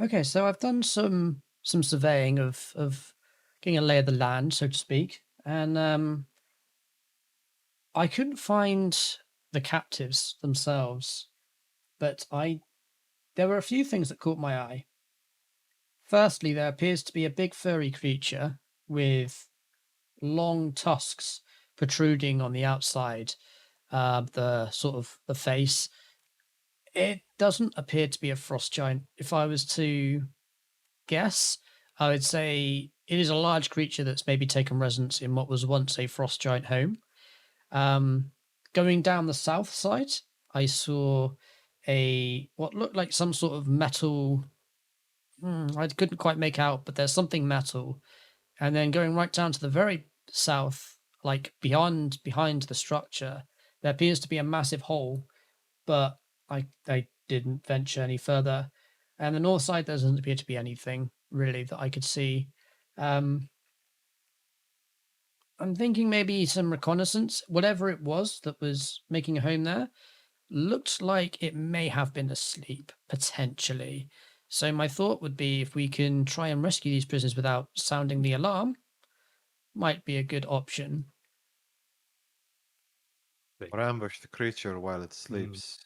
E: okay, so I've done some surveying of getting a lay of the land, so to speak, and I couldn't find the captives themselves, but there were a few things that caught my eye. Firstly, there appears to be a big furry creature with long tusks protruding on the outside, the sort of the face. It doesn't appear to be a frost giant. If I was to guess, I would say it is a large creature that's maybe taken residence in what was once a frost giant home. Going down the south side, I saw what looked like some sort of metal. I couldn't quite make out, but there's something metal. And then going right down to the very south, like behind the structure, there appears to be a massive hole, but I didn't venture any further. And the north side, there doesn't appear to be anything really that I could see. I'm thinking maybe some reconnaissance, whatever it was that was making a home there, looked like it may have been asleep, potentially. So my thought would be if we can try and rescue these prisoners without sounding the alarm, might be a good option.
B: Or ambush the creature while it sleeps.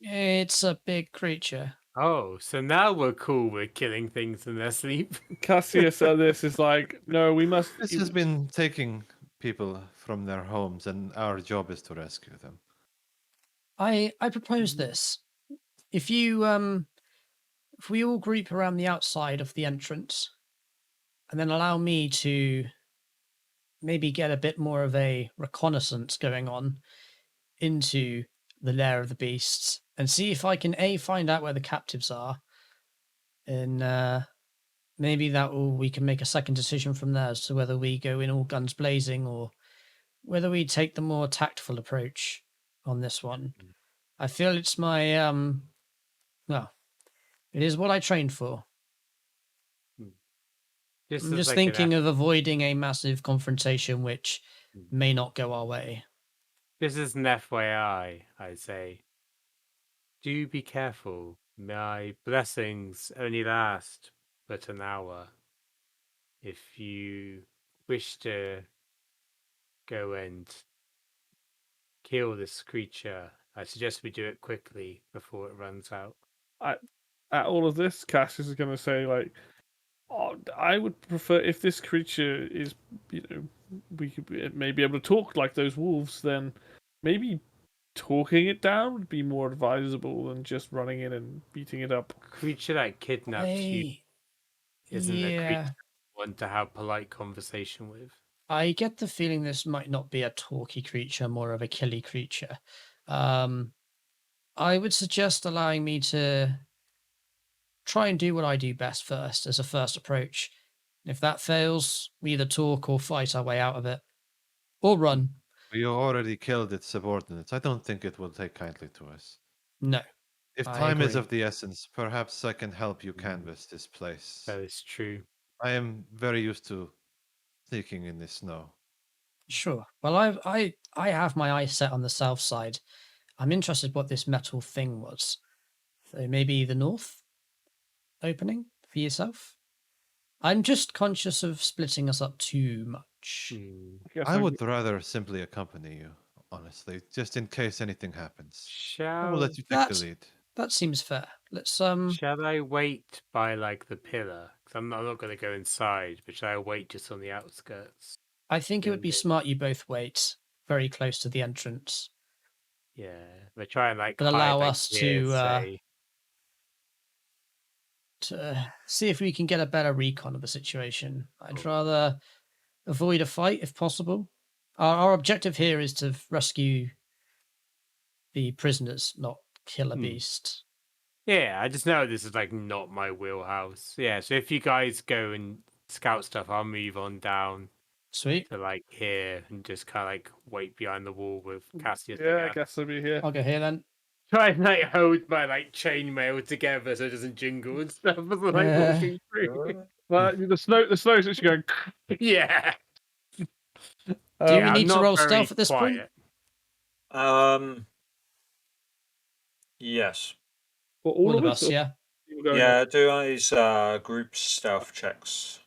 E: It's a big creature.
C: Oh, so now we're cool with killing things in their sleep.
D: Cassius at this is like, no, we must.
B: This has been taking people from their homes, and our job is to rescue them.
E: I propose this. If you if we all group around the outside of the entrance, and then allow me to maybe get a bit more of a reconnaissance going on into the lair of the beasts, and see if I can find out where the captives are, and maybe we can make a second decision from there as to whether we go in all guns blazing or whether we take the more tactful approach on this one. I feel it's my well, it is what I trained for. I'm just thinking of avoiding a massive confrontation which may not go our way.
C: This is an FYI, I'd say. Do be careful. My blessings only last but an hour. If you wish to go and kill this creature, I suggest we do it quickly before it runs out.
D: At all of this, Cassius is going to say, like, oh, I would prefer if this creature is, we may be able to talk like those wolves, then maybe talking it down would be more advisable than just running in and beating it up.
C: A creature that kidnaps you isn't a creature you want to have polite conversation with.
E: I get the feeling this might not be a talky creature, more of a killy creature. I would suggest allowing me to try and do what I do best first as a first approach. If that fails, we either talk or fight our way out of it. Or run.
B: You already killed its subordinates. I don't think it will take kindly to us.
E: No.
B: If
E: I
B: time is
E: agree.
B: of the essence, perhaps I can help you canvass this place.
C: That is true.
B: I am very used to sneaking in the snow.
E: Sure. Well, I have my eyes set on the south side. I'm interested what this metal thing was. So maybe the north opening for yourself? I'm just conscious of splitting us up too much.
B: I would rather simply accompany you, honestly, just in case anything happens. I will let you take the lead.
E: That seems fair. Let's
C: Shall I wait by like the pillar? Because I'm not going to go inside, but shall I wait just on the outskirts?
E: I think it would be smart you both wait very close to the entrance.
C: Yeah, they try and like.
E: But allow
C: hide,
E: us to see if we can get a better recon of the situation. I'd rather avoid a fight if possible. Our objective here is to rescue the prisoners, not kill a beast.
C: Yeah, I just know this is like not my wheelhouse. Yeah, so if you guys go and scout stuff, I'll move on down.
E: Sweet.
C: To like here and just kind of like wait behind the wall with Cassius.
D: Yeah, I guess I'll be here.
E: I'll go here then.
C: Try and like hold my like chainmail together so it doesn't jingle and stuff as I'm like walking through.
D: The snow's actually going.
C: Yeah.
E: Do we need to roll stealth at this point?
A: Yes.
D: Well,
E: all of us, yeah.
A: Yeah, do these group stealth checks.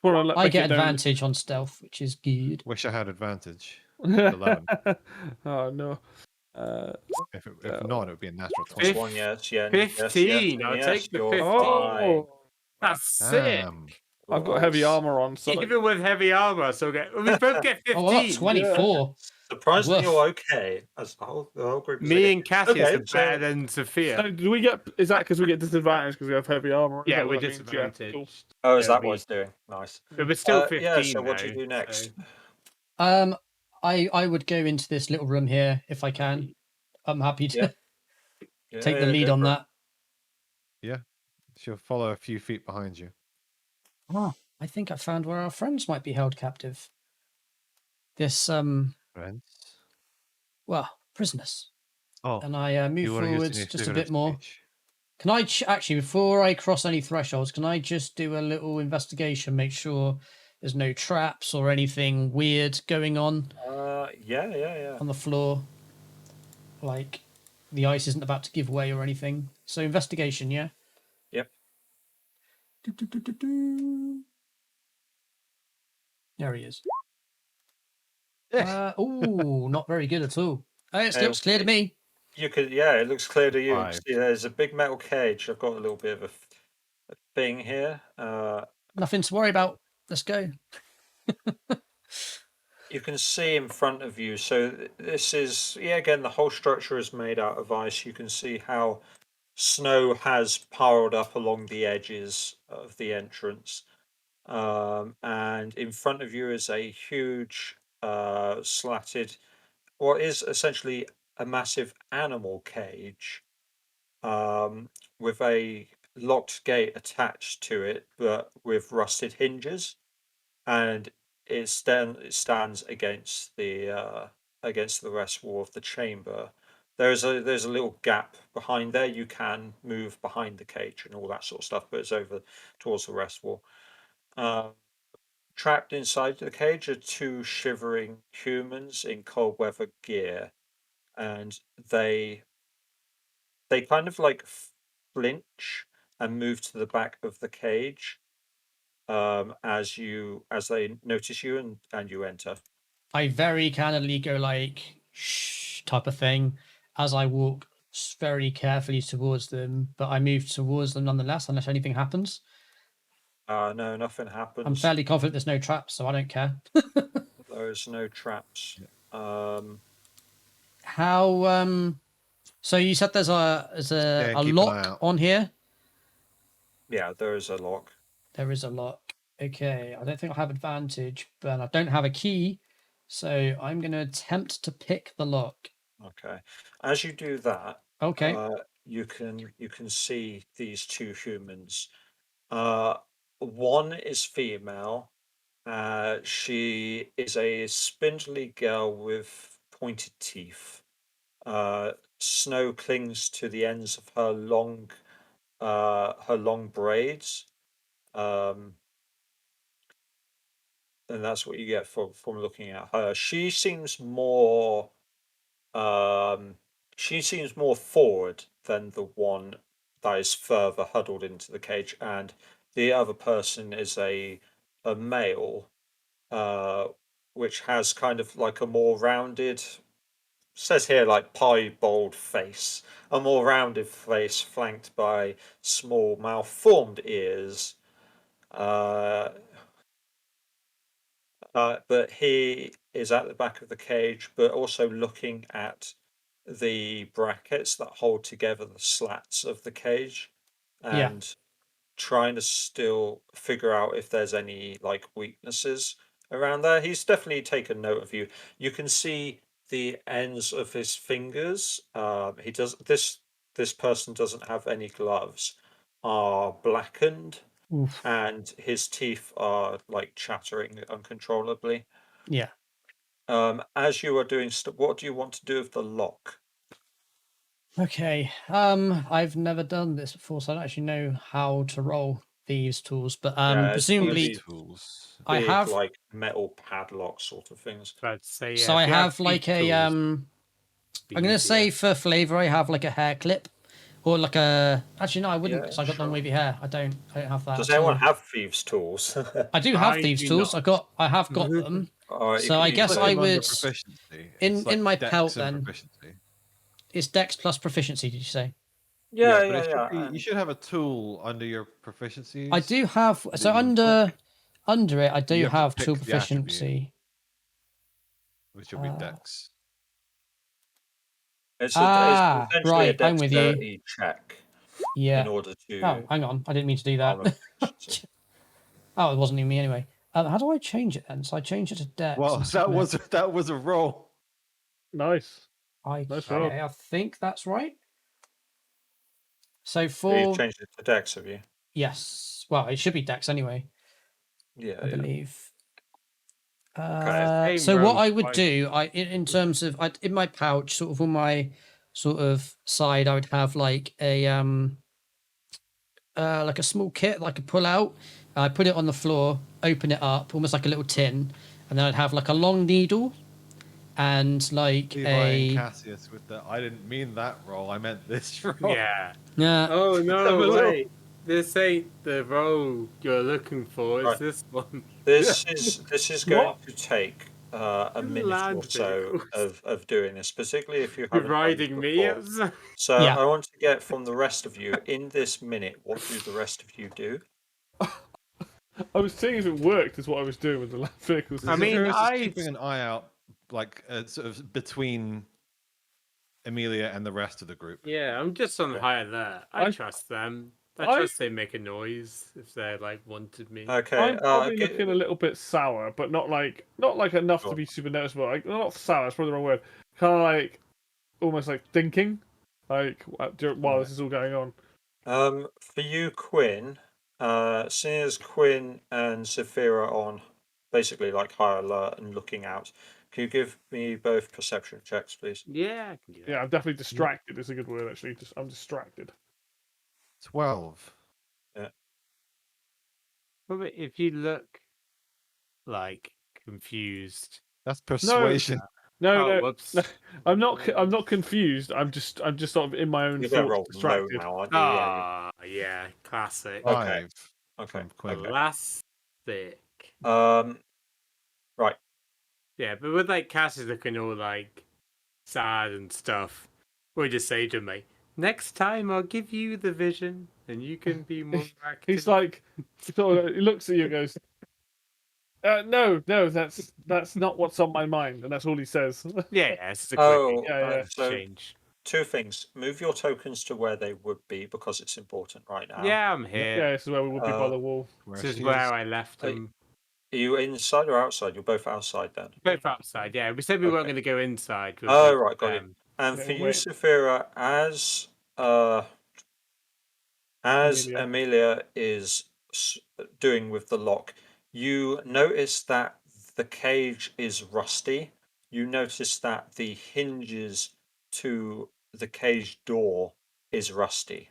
E: I get advantage on stealth, which is good.
B: Wish I had advantage.
D: 11. Oh no.
B: If not, it would be a natural
A: 20. One, yes, yeah.
C: 15.
A: Yes,
C: I'll
A: yes,
C: take the 15.
A: Oh,
C: that's sick.
D: I've got heavy armor on, so
C: even with heavy armor, so we both get 15.
E: Oh, well, that's 24.
A: Yeah. Surprisingly, you're okay. As the whole group.
C: Me and Cassius are better than Sophia.
D: So do we get? Is that because we get disadvantage because we have heavy armor?
C: Yeah, we're disadvantaged.
D: Yeah.
A: Oh, is that what it's doing? Nice.
C: But we're still 15.
A: Yeah. So what do you do next?
E: I would go into this little room here if I can. I'm happy to take the lead on that.
B: Yeah, she'll follow a few feet behind you.
E: Ah, I think I found where our friends might be held captive. This
B: Friends?
E: Well, prisoners.
B: Oh,
E: and I move forwards just a bit more.
B: Speech.
E: Can I actually, before I cross any thresholds, can I just do a little investigation, make sure there's no traps or anything weird going on?
A: Yeah.
E: On the floor, like the ice isn't about to give way or anything. So investigation, yeah.
A: Yep.
E: There he is. Oh, not very good at all. Oh, it looks clear to me.
A: You could, yeah, it looks clear to you.
B: 5.
A: See, there's a big metal cage. I've got a little bit of a thing here.
E: Nothing to worry about. Let's go.
A: you can see in front of you. So this is again, the whole structure is made out of ice. You can see how snow has piled up along the edges of the entrance. And in front of you is a huge slatted, what is essentially a massive animal cage, with a locked gate attached to it, but with rusted hinges, and it stands against the west wall of the chamber. There's a little gap behind there. You can move behind the cage and all that sort of stuff, but it's over towards the west wall. Trapped inside the cage are two shivering humans in cold weather gear, and they kind of like flinch and move to the back of the cage, as they notice you and you enter.
E: I very candidly go like shh type of thing as I walk very carefully towards them, but I move towards them nonetheless unless anything happens.
A: No, nothing happens.
E: I'm fairly confident there's no traps, so I don't care.
A: There's no traps.
E: How so you said there's a
B: Yeah,
E: a
B: keep an eye
E: lock
B: out.
E: on here?
A: Yeah, there is a lock.
E: There is a lock. Okay, I don't think I have advantage, but I don't have a key, so I'm going to attempt to pick the lock.
A: Okay. As you do that,
E: Okay.
A: you can see these two humans. One is female. She is a spindly girl with pointed teeth. Snow clings to the ends of her long braids. And that's what you get from looking at her. She seems more forward than the one that is further huddled into the cage, and the other person is a male, which has kind of like a more rounded, says here like piebald face, a more rounded face flanked by small malformed ears. But he is at the back of the cage, but also looking at the brackets that hold together the slats of the cage,
E: Yeah.
A: and trying to still figure out if there's any like weaknesses around there. He's definitely taken note of you. You can see the ends of his fingers. He does this person doesn't have any gloves, are blackened,
E: Oof.
A: and his teeth are like chattering uncontrollably.
E: Yeah.
A: As you are doing, what do you want to do with the lock?
E: Okay. I've never done this before, so I don't actually know how to roll these tools. But
A: Yeah, it's
E: presumably,
A: these
B: Tools.
E: I
A: big,
E: have.
A: like metal padlock sort of things.
C: I'd say,
E: So
C: yeah,
E: I
C: if you
E: have like
C: thief
E: a
C: tools,
E: I'm
C: be
E: gonna say
C: easier.
E: for flavor, I have like a hair clip, or like a. Actually, no, I wouldn't,
A: Yeah,
E: because I got
A: sure.
E: long wavy hair. I don't have that.
A: Does
E: at
A: anyone
E: all.
A: have thieves' tools?
E: I do have
C: I
E: thieves
C: do
E: tools.
C: not.
E: I have got them.
A: Alright, you
E: So
A: can
E: I
A: use
E: guess
B: Put
E: I
B: him
A: those.
B: under
E: would
B: proficiency.
E: in
B: It's like
E: my
B: dex
E: pelt
B: and
E: then.
B: proficiency.
E: It's Dex plus proficiency. Did you say?
A: Yeah,
B: but it should be,
A: and
B: you should have a tool under your proficiencies.
E: I do have.
B: that
E: So
B: you can click.
E: under it, I do
B: You have to
E: have
B: pick
E: tool
B: the attribute.
E: proficiency.
B: Which will be
E: Uh,
B: dex.
A: it's
E: Ah,
A: essentially a
E: right. I'm with you.
A: dexterity check in
E: Yeah.
A: order
E: Oh,
A: to
E: hang on. I didn't mean to do that.
A: armor proficiency.
E: Oh, it wasn't even me anyway. How do I change it then? So I change it to Dex.
B: Well,
E: and
B: that
E: submit.
B: was a roll.
D: Nice.
E: Okay,
D: Nice roll.
E: I think that's right. So
A: So you've
E: for
A: changed it to dex, have you?
E: yes, well, it should be Dex anyway.
A: Yeah,
E: I believe.
A: Okay.
E: So
C: Same
E: what
C: row,
E: I would
C: fine.
E: do, in terms of, in my pouch, sort of on my sort of side, I would have like a small kit that I could pull out. I put it on the floor, open it up, almost like a little tin, and then I'd have like a long needle and like
B: Levi and Cassius with the I didn't mean that roll, I meant this roll.
C: Yeah.
E: yeah.
C: Oh
B: Have a
C: no!
B: little-
C: Wait, this ain't the role you're looking for. It's
A: Right.
C: this one.
A: This is going to take a minute or
C: Land
A: so
C: vehicles.
A: of doing this, particularly if you
C: You're
A: haven't done this
C: riding me.
A: before. So
E: Yeah.
A: I want to get from the rest of you in this minute. What do the rest of you do?
D: I was seeing if it worked. Is what I was doing with the land vehicles.
C: I mean,
B: Zephyros is
C: I-
B: keeping an eye out, like sort of between Amelia and the rest of the group.
C: Yeah, I'm just on high alert. I trust them. I trust they make a noise if they're like wanted me.
A: Okay.
D: I'm probably
A: get-
D: looking a little bit sour, but not like enough to
A: Sure.
D: be super noticeable. Like not sour. That's probably the wrong word. Kind of like almost like thinking, like while this is all going on.
A: For you, Quinn, seeing as Quinn and Saphira are on basically like high alert and looking out, can you give me both perception checks, please?
C: Yeah, I can do that.
D: Yeah, I'm definitely distracted. It's a good word actually. I'm distracted.
B: 12.
C: But if you look like confused,
B: That's persuasion.
D: No,
C: whoops.
D: no, I'm not confused. I'm just sort of in my own
A: You're going to roll
D: thoughts,
A: low
D: distracted.
A: now, aren't you? Yeah.
C: Yeah, classic.
A: Okay.
B: 5
A: Okay.
B: from Quinn.
C: Classic.
A: Right.
C: Yeah, but with like Cass's looking all like sad and stuff, we just say to me, next time I'll give you the vision and you can be more active.
D: He's like, he looks at you and goes, "No, that's not what's on my mind," and that's all he says.
C: Yeah, it's a quick
A: Oh,
D: yeah.
A: so
C: change.
A: two things. Move your tokens to where they would be because it's important right now.
C: Yeah, I'm here.
D: Yeah, this is where we would be by the wall.
B: Where
C: This is
B: she
C: where
B: is.
C: I left
A: Hey.
C: them.
A: Are you inside or outside? You're both outside then.
C: Both outside, yeah. We said we weren't
A: Okay.
C: going to go inside. with
A: Oh,
C: them.
A: right, got you. And
D: Yeah,
A: for you,
D: wait.
A: Saphira, as Amelia is doing with the lock, you notice that the cage is rusty. You notice that the hinges to the cage door is rusty.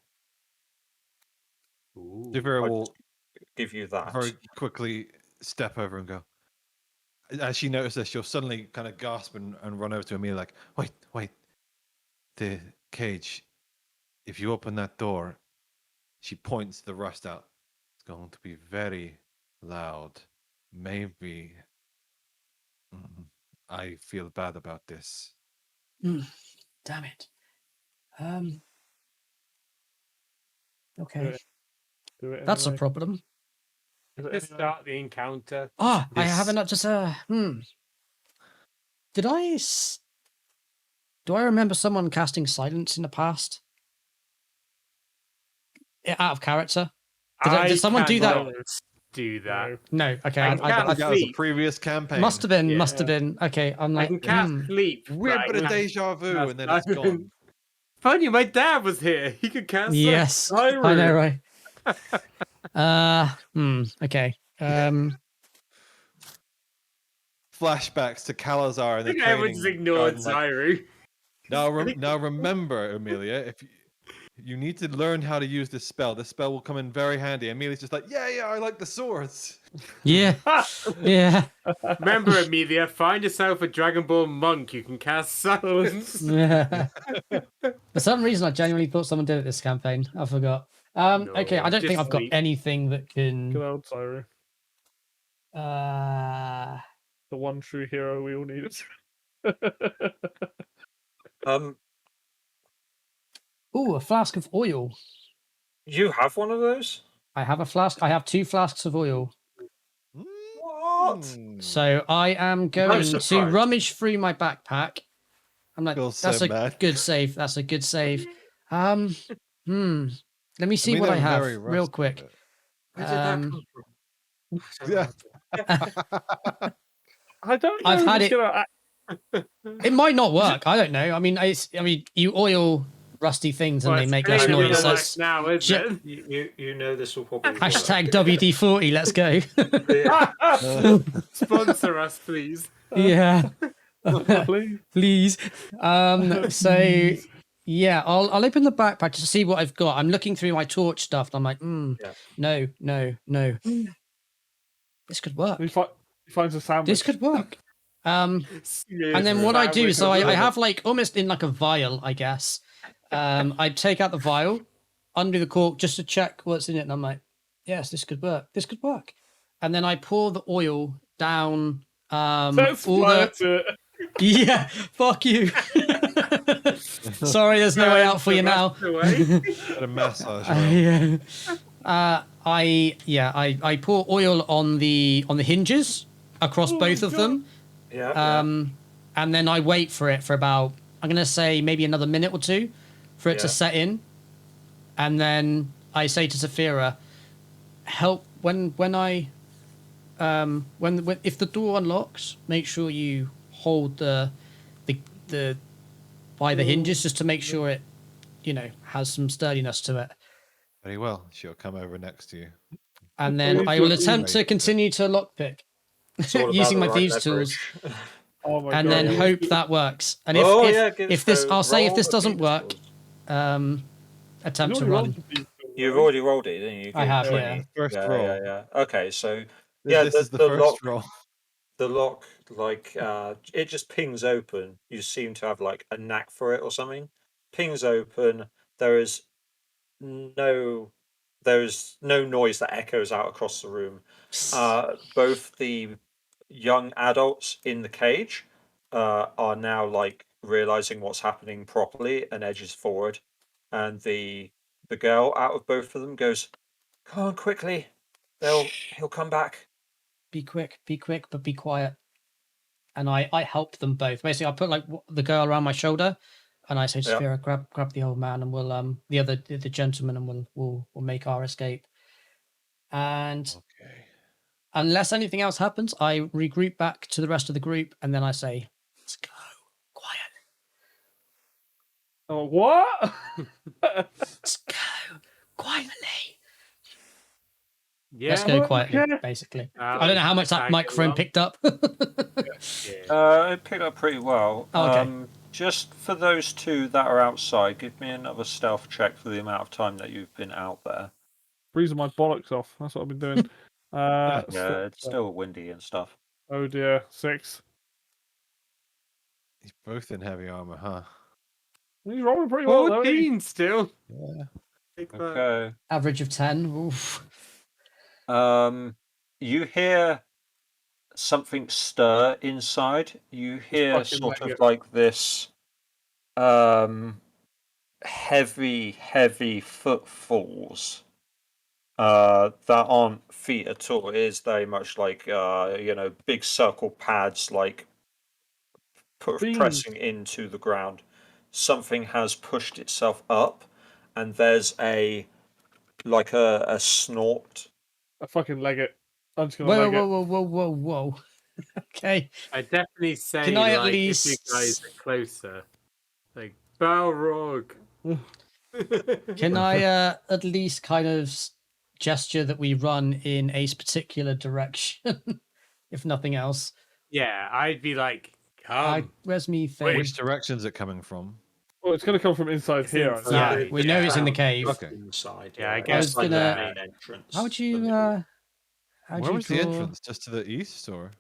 C: Ooh.
B: Zephyros
A: I'll
B: will
A: give you that.
B: very quickly step over and go. As she notices this, she'll suddenly kind of gasp and run over to Amelia like, wait. The cage. If you open that door, she points the rust out. It's going to be very loud. Maybe. I feel bad about this.
E: Damn it. Okay,
D: Do it
E: that's a
D: anyway.
E: problem.
D: Do it
C: Let's
D: anyway.
C: start the encounter.
E: Ah, I
B: This-
E: haven't just Did do I remember someone casting silence in the past? Out of character? Did someone do that?
C: cannot do that.
E: No. Okay.
C: I
E: I,
C: can
E: I,
C: cast
E: I,
B: That was a
C: sleep.
B: previous campaign.
E: must have been.
C: Yeah.
E: Must have been. Okay. I'm
C: I
E: like.
C: can cast sleep.
B: Weird
C: right,
B: bit of
C: with-
B: deja vu,
C: that's
B: and then it's
C: not-
B: gone.
C: Funny, my dad was here. He could cast.
E: Yes. I know, right? Okay.
B: Flashbacks to Calazar
C: I
B: and the
C: think everyone just
B: training
C: ignored
B: garden, like,
C: Zyru.
B: Now remember, Amelia, if you need to learn how to use this spell will come in very handy. Amelia's just like, yeah, I like the swords.
E: Yeah. Yeah.
C: Remember, Amelia, find yourself a Dragonborn monk you can cast silence.
E: Yeah. For some reason, I genuinely thought someone did it this campaign. I forgot. Okay. I don't think
C: just
E: I've got
C: sleep.
E: anything that
D: Good
E: can.
D: old Cyro, the one true hero we all needed.
E: Ooh, a flask of oil.
A: You have one of those?
E: I have a flask. I have 2 flasks of oil.
A: What?
E: So I am going to
A: surprised.
E: rummage through my backpack. I'm like,
B: Feels so
E: that's a
B: bad.
E: good save. That's a good save. Let me see what I
B: Amelia
E: have
B: very
E: real
B: rusty
E: quick.
B: with
C: Where did that
E: Um,
C: come from?
B: Yeah.
D: I don't know.
E: I've
D: if
E: had
D: it's
E: it-
D: gonna-
E: It might not work. I don't know. I mean, you oil rusty things and
C: Well,
E: they
C: it's
E: make less
C: clearly
E: noise.
C: gonna
E: So
C: work
E: it's
C: now, isn't
E: Shit.
C: it?
A: You know this will probably work.
E: hashtag WD-40. Let's go.
A: Yeah.
C: Sponsor us, please.
E: Yeah,
D: Please.
E: please. So yeah, I'll open the backpack to see what I've got. I'm looking through my torch stuff, and I'm like,
A: Yeah.
E: no. This could work.
D: He finds a sandwich.
E: This could work. And then what I do is I have like almost in like a vial, I guess. I take out the vial, undo the cork just to check what's in it, and I'm like, yes, this could work. This could work. And then I pour the oil down.
D: Don't
E: All the...
D: splurt it.
E: Yeah, fuck you. Sorry, there's no way out for you now.
B: Got a massage.
E: Yeah. I pour oil on the hinges across
D: Oh
E: both
D: my
E: of
D: God.
E: them,
A: Yeah.
E: and then I wait for it for about, I'm gonna say maybe another minute or two, for it to
A: Yeah.
E: set in, and then I say to Saphira, help when if the door unlocks, make sure you hold the by the hinges just to make sure it, has some sturdiness to it.
B: Very well. She'll come over next to you.
E: And
D: We
E: then
D: need
E: I
D: to
E: will
D: at
E: attempt to
B: least-
E: continue to lockpick
A: It's all about
E: using
A: the
E: my
A: right
E: thieves tools,
A: leverage.
D: Oh my
E: and
D: God.
E: then
D: we need
E: hope
D: to-
E: that works. And
A: Oh,
E: if
A: yeah,
E: if this,
A: so
E: I'll say if
A: roll
E: this
A: a
E: doesn't
A: thieves'
E: work,
A: tools.
E: attempt
D: He's
E: to
D: already rolled
E: run.
D: the thieves' tools,
A: You've
D: right?
A: already rolled it, didn't you? You
E: I
A: gave
E: have,
A: 20.
E: yeah.
B: First
A: Yeah,
B: roll.
A: yeah. Okay, so
B: This,
A: yeah,
B: this is the
A: the
B: first
A: lock,
B: roll.
A: the lock, like it just pings open. You seem to have like a knack for it or something. Pings open. There is no, there is no noise that echoes out across the room. Both the young adults in the cage are now like realizing what's happening properly and edges forward, and the girl out of both of them goes, "Come on, quickly! He'll come back."
E: Be quick, but be quiet. And I help them both. Basically, I put like the girl around my shoulder, and I say,
A: Yeah.
E: Saphira, grab the old man, and we'll the gentleman, and we'll make our escape. And
B: Okay.
E: unless anything else happens, I regroup back to the rest of the group, and then I say, let's go, quiet,
D: Oh, what?
E: let's go, quietly.
C: Yeah.
E: Let's go quietly,
D: Okay.
E: basically. I don't know how much that microphone picked up.
A: It picked up pretty well.
E: Oh, okay.
A: Just for those two that are outside, give me another stealth check for the amount of time that you've been out there.
D: Freezing my bollocks off. That's what I've been doing.
A: Yeah, it's still windy and stuff.
D: Oh dear, 6.
B: He's both in heavy armor, huh?
D: He's rolling pretty well, though. isn't he?
C: 14 still.
B: Yeah.
C: Take that.
A: Okay.
E: Average of 10. Oof.
A: You hear something stir inside. You hear
D: fucking
A: sort of
D: like it.
A: like this heavy footfalls. That aren't feet at all. It is very much like big circle pads, like
D: Beans.
A: pressing into the ground. Something has pushed itself up, and there's a snort.
D: I fucking leg it. I'm just gonna
E: Whoa,
D: leg it.
E: whoa. Okay.
C: I definitely say,
E: Can I at
C: like,
E: least-
C: if you guys are closer, like, Balrog.
E: Can I at least kind of gesture that we run in a particular direction, if nothing else?
C: Yeah, I'd be like, come.
E: Where's me thing?
B: Which direction's it coming from?
D: Well, it's gonna come from inside
C: It's
D: here. I
C: inside.
D: think.
E: Yeah, we know it's in the cave.
B: Okay.
A: Inside.
C: Yeah, I
A: it's
C: guess
A: like the
E: gonna-
A: main entrance.
E: How would
A: the
E: you?
A: middle.
E: How'd
B: Where
E: you
B: was the
E: draw?
B: entrance? Just to the east, or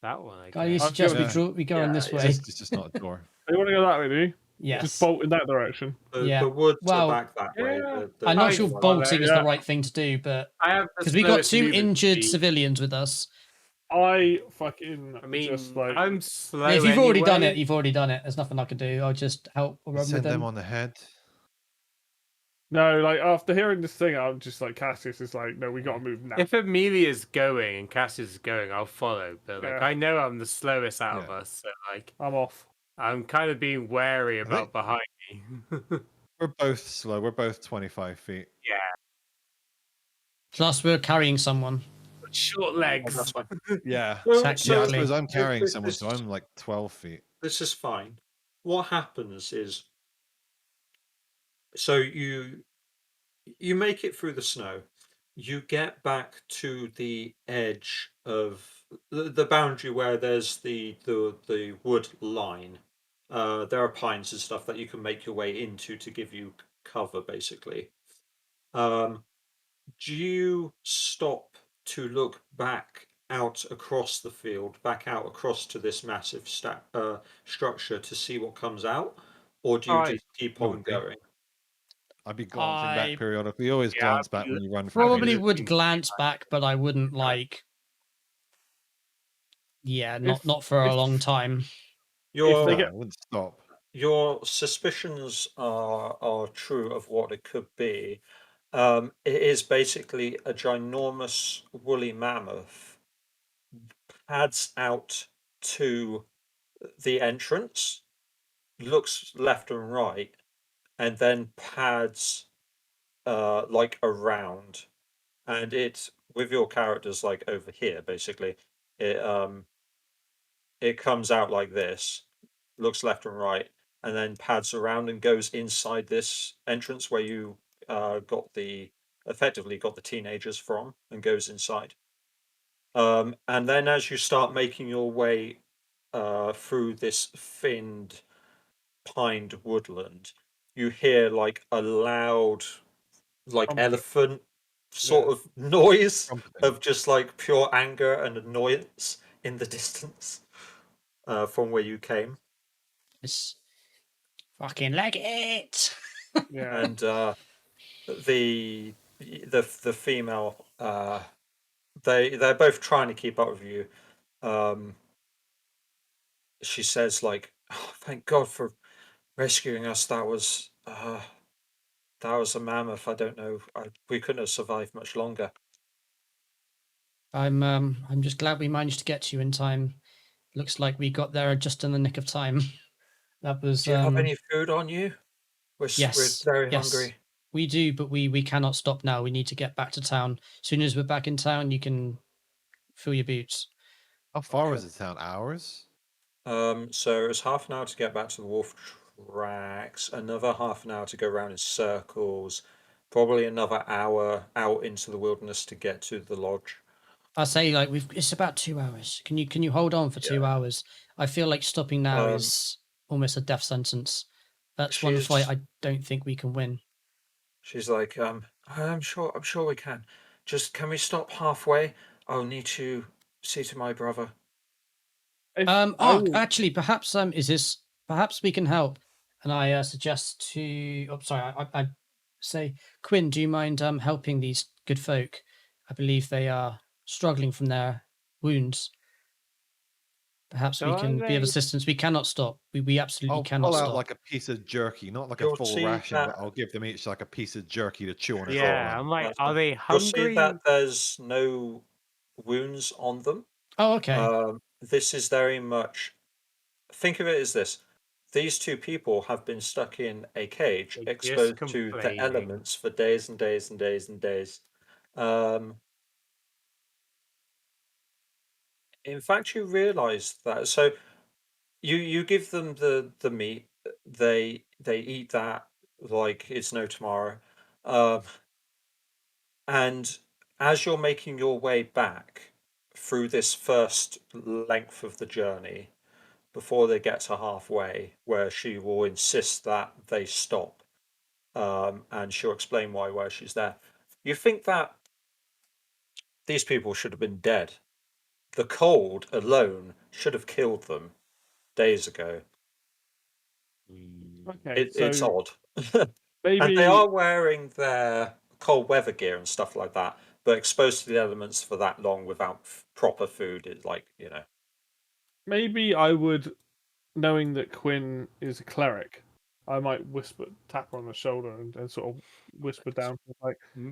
C: That one, I
E: Guy, you
C: guess.
E: suggest we
B: Yeah.
E: draw? We go in this
A: Yeah,
E: way.
B: it's just not a door?
D: You want to go that way, do you?
E: Yes.
D: Just bolt in that direction.
E: Yeah.
A: The woods
E: Well,
A: are back that way.
C: yeah.
E: I'm not
C: I-
E: sure
C: well,
E: bolting is
D: yeah.
E: the right thing to do, but
C: I have the
E: because we got
C: slowest
E: 2
C: movement
E: injured
C: speed.
E: civilians with us.
D: I fucking
C: I mean,
D: just like
C: I'm slow.
E: if you've already done it,
C: anyway.
E: you've already done it. There's nothing I can do. I'll just help run with
B: Send them
E: them.
B: on the head.
D: no, like after hearing this thing, I'm just like Cassius is like, no, we gotta move now.
C: If Amelia's going and Cassius is going, I'll follow. But like,
D: Yeah.
C: I know I'm the slowest out of
B: Yeah.
C: us, so like,
D: I'm off.
C: I'm kind of being wary about behind me.
B: We're both slow. We're both 25 feet.
E: Plus, we're carrying someone.
C: Short legs.
A: That's fine.
B: Yeah.
A: Well,
B: Yeah, I
E: Technically.
B: suppose I'm carrying
A: this-
B: someone, so I'm like 12 feet.
A: This is fine. What happens is, so you make it through the snow. You get back to the edge of the boundary where there's the wood line. There are pines and stuff that you can make your way into to give you cover, basically. Do you stop to look back out across the field, back out across to this massive structure to see what comes out, or do you
C: Alright.
A: just keep on
B: Okay.
A: going?
B: I'd be glancing
E: I-
B: back periodically. You always
C: Yeah,
B: glance
C: I'd be
B: back when you run from
E: Probably
B: things.
E: would glance back, but I wouldn't like. Yeah, not for a
D: if-
E: long time.
A: Your
D: they
B: No,
D: get-
B: I wouldn't stop.
A: your suspicions are true of what it could be. It is basically a ginormous woolly mammoth pads out to the entrance, looks left and right, and then pads like around, and it with your characters like over here basically it it comes out like this, looks left and right, and then pads around and goes inside this entrance where you got the effectively got the teenagers from, and goes inside. And then as you start making your way through this thinned pined woodland, you hear like a loud like
D: Trumpet.
A: elephant sort
D: Yeah.
A: of noise
B: Trumpeting.
A: of just like pure anger and annoyance in the distance from where you came.
E: It's fucking like it.
D: Yeah.
A: And the female they're both trying to keep up with you. Um, she says like, oh, "Thank God for rescuing us. That was a mammoth. I don't know. We couldn't have survived much longer."
E: I'm just glad we managed to get to you in time. Looks like we got there just in the nick of time. That was
A: Do you have any food on you? We're
E: yes,
A: very
E: yes.
A: hungry.
E: We do, but we cannot stop now. We need to get back to town. As soon as we're back in town, you can fill your boots.
B: How far
A: Okay.
B: is the town? Hours?
A: So it's half an hour to get back to the wolf tracks, another half an hour to go around in circles, probably another hour out into the wilderness to get to the lodge.
E: I say like it's about 2 hours. Can you hold on for 2 hours? I feel like stopping now
A: Um,
E: is almost a death sentence. That's one fight
A: she's
E: I don't think we can win.
A: she's like, I'm sure we can. Just can we stop halfway? I'll need to see to my brother.
D: If I will-
E: Actually, perhaps is this perhaps we can help. And I suggest to. Oh, sorry, I say, Quinn, do you mind helping these good folk? I believe they are struggling from their wounds. Perhaps
C: So
E: we
C: are
E: can be of
C: they-
E: assistance. We cannot stop. We absolutely
B: I'll
E: cannot
B: pull out
E: stop.
B: like a piece of jerky, not like a
A: You'll
B: full
A: see
B: ration, but
A: that-
B: I'll give them each like a piece of jerky to chew on a
C: Yeah,
B: run.
C: I'm like,
A: That's
C: are
A: fine.
C: they
A: You'll see
C: hungry?
A: that there's no wounds on them.
E: Oh, okay.
A: This is very much. Think of it as this: these two people have been stuck in a cage,
C: They're just
A: exposed to the
C: complaining.
A: elements for days and days and days and days. In fact, you realise that. So you give them the meat. They eat that like it's no tomorrow. Um, and as you're making your way back through this first length of the journey, before they get to halfway, where she will insist that they stop, and she'll explain where she's there. You think that these people should have been dead. The cold alone should have killed them days ago.
D: okay,
A: It's
D: so
A: odd. And
D: maybe
A: they are wearing their cold weather gear and stuff like that, but exposed to the elements for that long without proper food is like,
D: maybe I would, knowing that Quinn is a cleric, I might tap her on the shoulder, and sort of whisper down to her, like,
C: Hmm?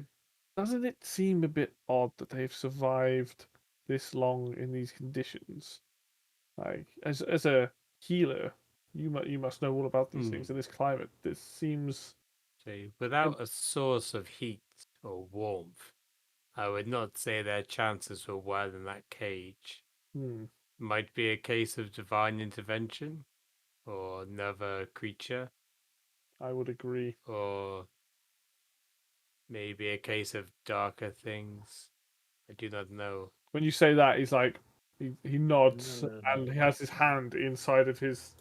D: doesn't it seem a bit odd that they've survived this long in these conditions? Like, as a healer, you must know all about these things in this climate. This seems
C: So without a source of heat or warmth, I would not say their chances were well in that cage. Might be a case of divine intervention, or another creature,
D: I would agree.
C: or maybe a case of darker things. I do not know.
D: When you say that, he's like, he nods,
A: No.
D: and he has his hand inside of his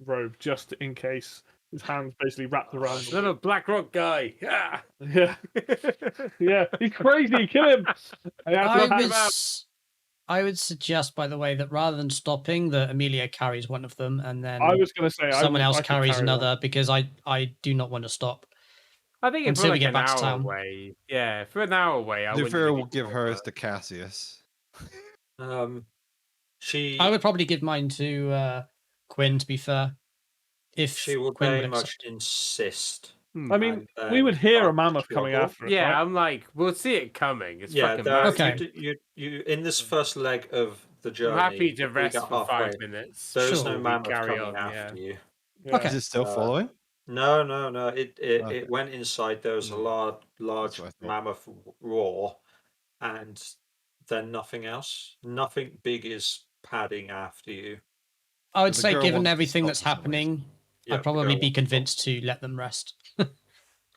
D: robe just in case. His hand's basically wrapped around.
C: It's not a Black Rock guy. Yeah.
D: Yeah, yeah, he's crazy. Kill him. I have to have him out.
E: I would suggest, by the way, that rather than stopping, that Amelia carries one of them, and then
D: I was going to say
E: someone else
D: I could
E: carries
D: carry one.
E: another, because I do not want to stop.
C: I think if
E: Until
C: we're
E: we
C: like
E: get
C: an
E: back to
C: hour
E: town.
C: away. Yeah, for an hour away, I wouldn't
B: Zufira
C: think
B: will
C: it's
B: give
C: all
B: hers
C: that.
B: to Cassius.
A: She
E: I would probably give mine to Quinn, to be fair. If
A: she will
E: Quinn
A: very
E: would
A: much
E: accept.
A: insist
C: Hmm.
D: I mean,
A: and
D: we
A: then
D: would hear
A: start
D: a
A: to
D: mammoth coming
A: struggle.
D: after us,
C: Yeah,
D: right?
C: I'm like, we'll see it coming. It's
A: Yeah,
C: fucking
A: there.
C: massive.
E: Okay.
A: You in this first leg of the
C: I'm happy
A: journey.
C: to
A: If we
C: rest
A: get
C: for
A: halfway,
C: 5 minutes.
A: there is
E: Sure.
A: no
C: before we
A: mammoth
C: carry
A: coming
C: on,
A: after
C: yeah.
A: you.
E: Okay.
B: Is it still following?
A: No, no, no. It
B: Okay.
A: went inside. There was a large
B: what I thought.
A: mammoth roar, and then nothing else. Nothing big is padding after you.
E: I would
B: So the
E: say,
B: girl
E: given
B: wants to
E: everything
B: stop
E: that's
B: for some reason.
E: happening,
A: Yeah,
E: I'd
A: the
E: probably
A: girl
E: be
A: wants to stop.
E: convinced to let them rest.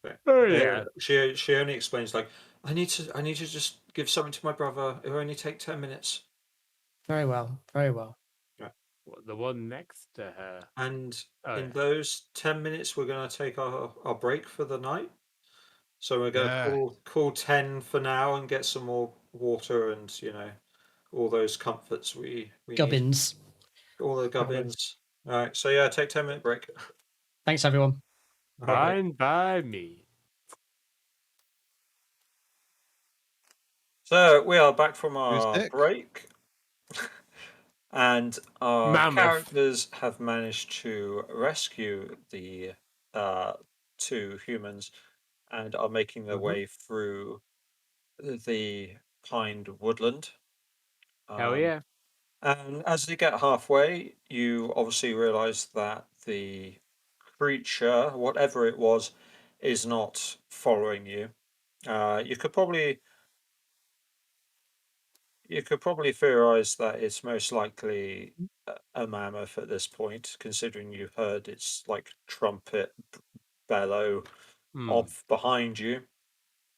A: Okay.
C: Oh, yeah.
A: She only explains like I need to just give something to my brother. It'll only take 10 minutes.
E: Very well. Very well.
C: What, the one next to her?
A: And
C: Oh,
A: in
C: yeah.
A: those 10 minutes we're gonna take our break for the night. So we're gonna
B: Yeah.
A: call 10 for now and get some more water and all those comforts we need.
E: Gubbins.
A: All the gubbins. Alright, so yeah, take 10-minute break.
E: Thanks, everyone.
A: Alright.
C: Fine by me.
A: So we are back from
B: Who's
A: our
B: Dick?
A: break. And our
C: Mammoth.
A: characters have managed to rescue the two humans and are making their way through the pined woodland.
C: Hell yeah.
A: And as you get halfway, you obviously realize that the creature, whatever it was, is not following you. You could probably theorize that it's most likely a mammoth at this point, considering you've heard its like trumpet bellow off behind you.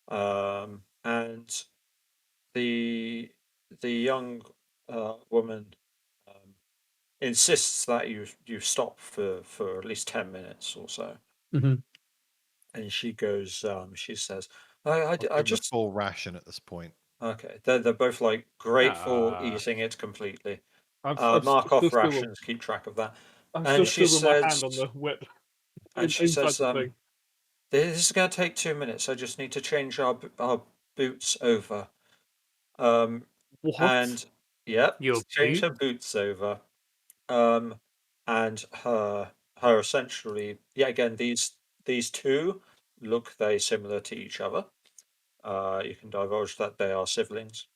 A: And the young woman insists that you stop for at least 10 minutes or so.
E: hmm
A: And she goes, she says,
B: I'll
A: I
B: give him a
A: just
B: full ration at this point.
A: okay. They're both like grateful,
C: Ah.
A: eating it completely.
D: I'm
A: Mark off
D: still,
A: rations, keep track of that.
D: I'm
A: And
D: still
A: she
D: with my hand
A: says,
D: on the whip.
A: and she
D: Inside
A: says,
D: the thing.
A: this is going to take 2 minutes. I just need to change our boots over.
D: What?
A: And yep,
C: Your
A: change her
C: boot?
A: boots over. And her essentially, yeah. Again, these two look very similar to each other. You can divulge that they are siblings.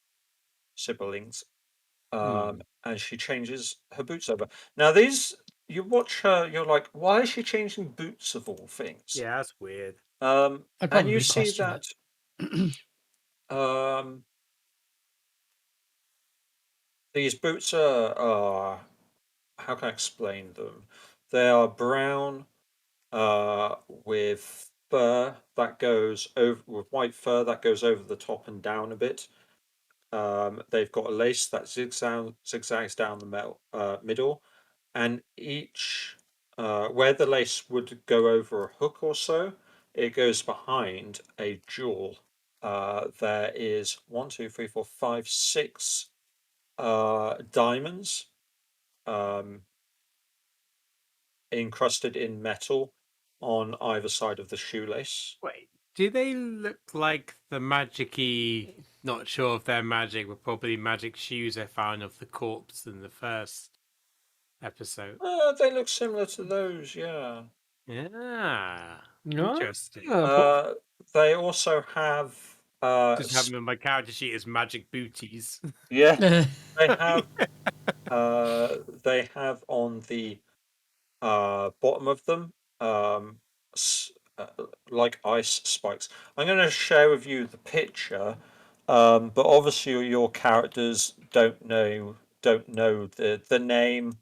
A: And she changes her boots over. Now, these you watch her, you're like, why is she changing boots of all things?
C: Yeah, that's weird.
E: I'd
A: And you
E: probably
A: see
E: question
A: that
E: it.
A: these boots are how can I explain them? They are brown with fur that goes over with white fur that goes over the top and down a bit. They've got a lace that zigzags down the middle, and each where the lace would go over a hook or so, it goes behind a jewel. There is 1, 2, 3, 4, 5, 6 diamonds um, encrusted in metal on either side of the shoelace.
C: Wait, do they look like the magic-y, not sure if they're magic, but probably magic shoes I found of the corpse in the first episode?
A: They look similar to those, yeah.
C: Yeah.
D: No?
C: Interesting.
A: They also have
C: Just having them on my character sheet as magic booties.
A: yeah, they have on the bottom of them um, like ice spikes. I'm going to share with you the picture, but obviously your characters don't know the name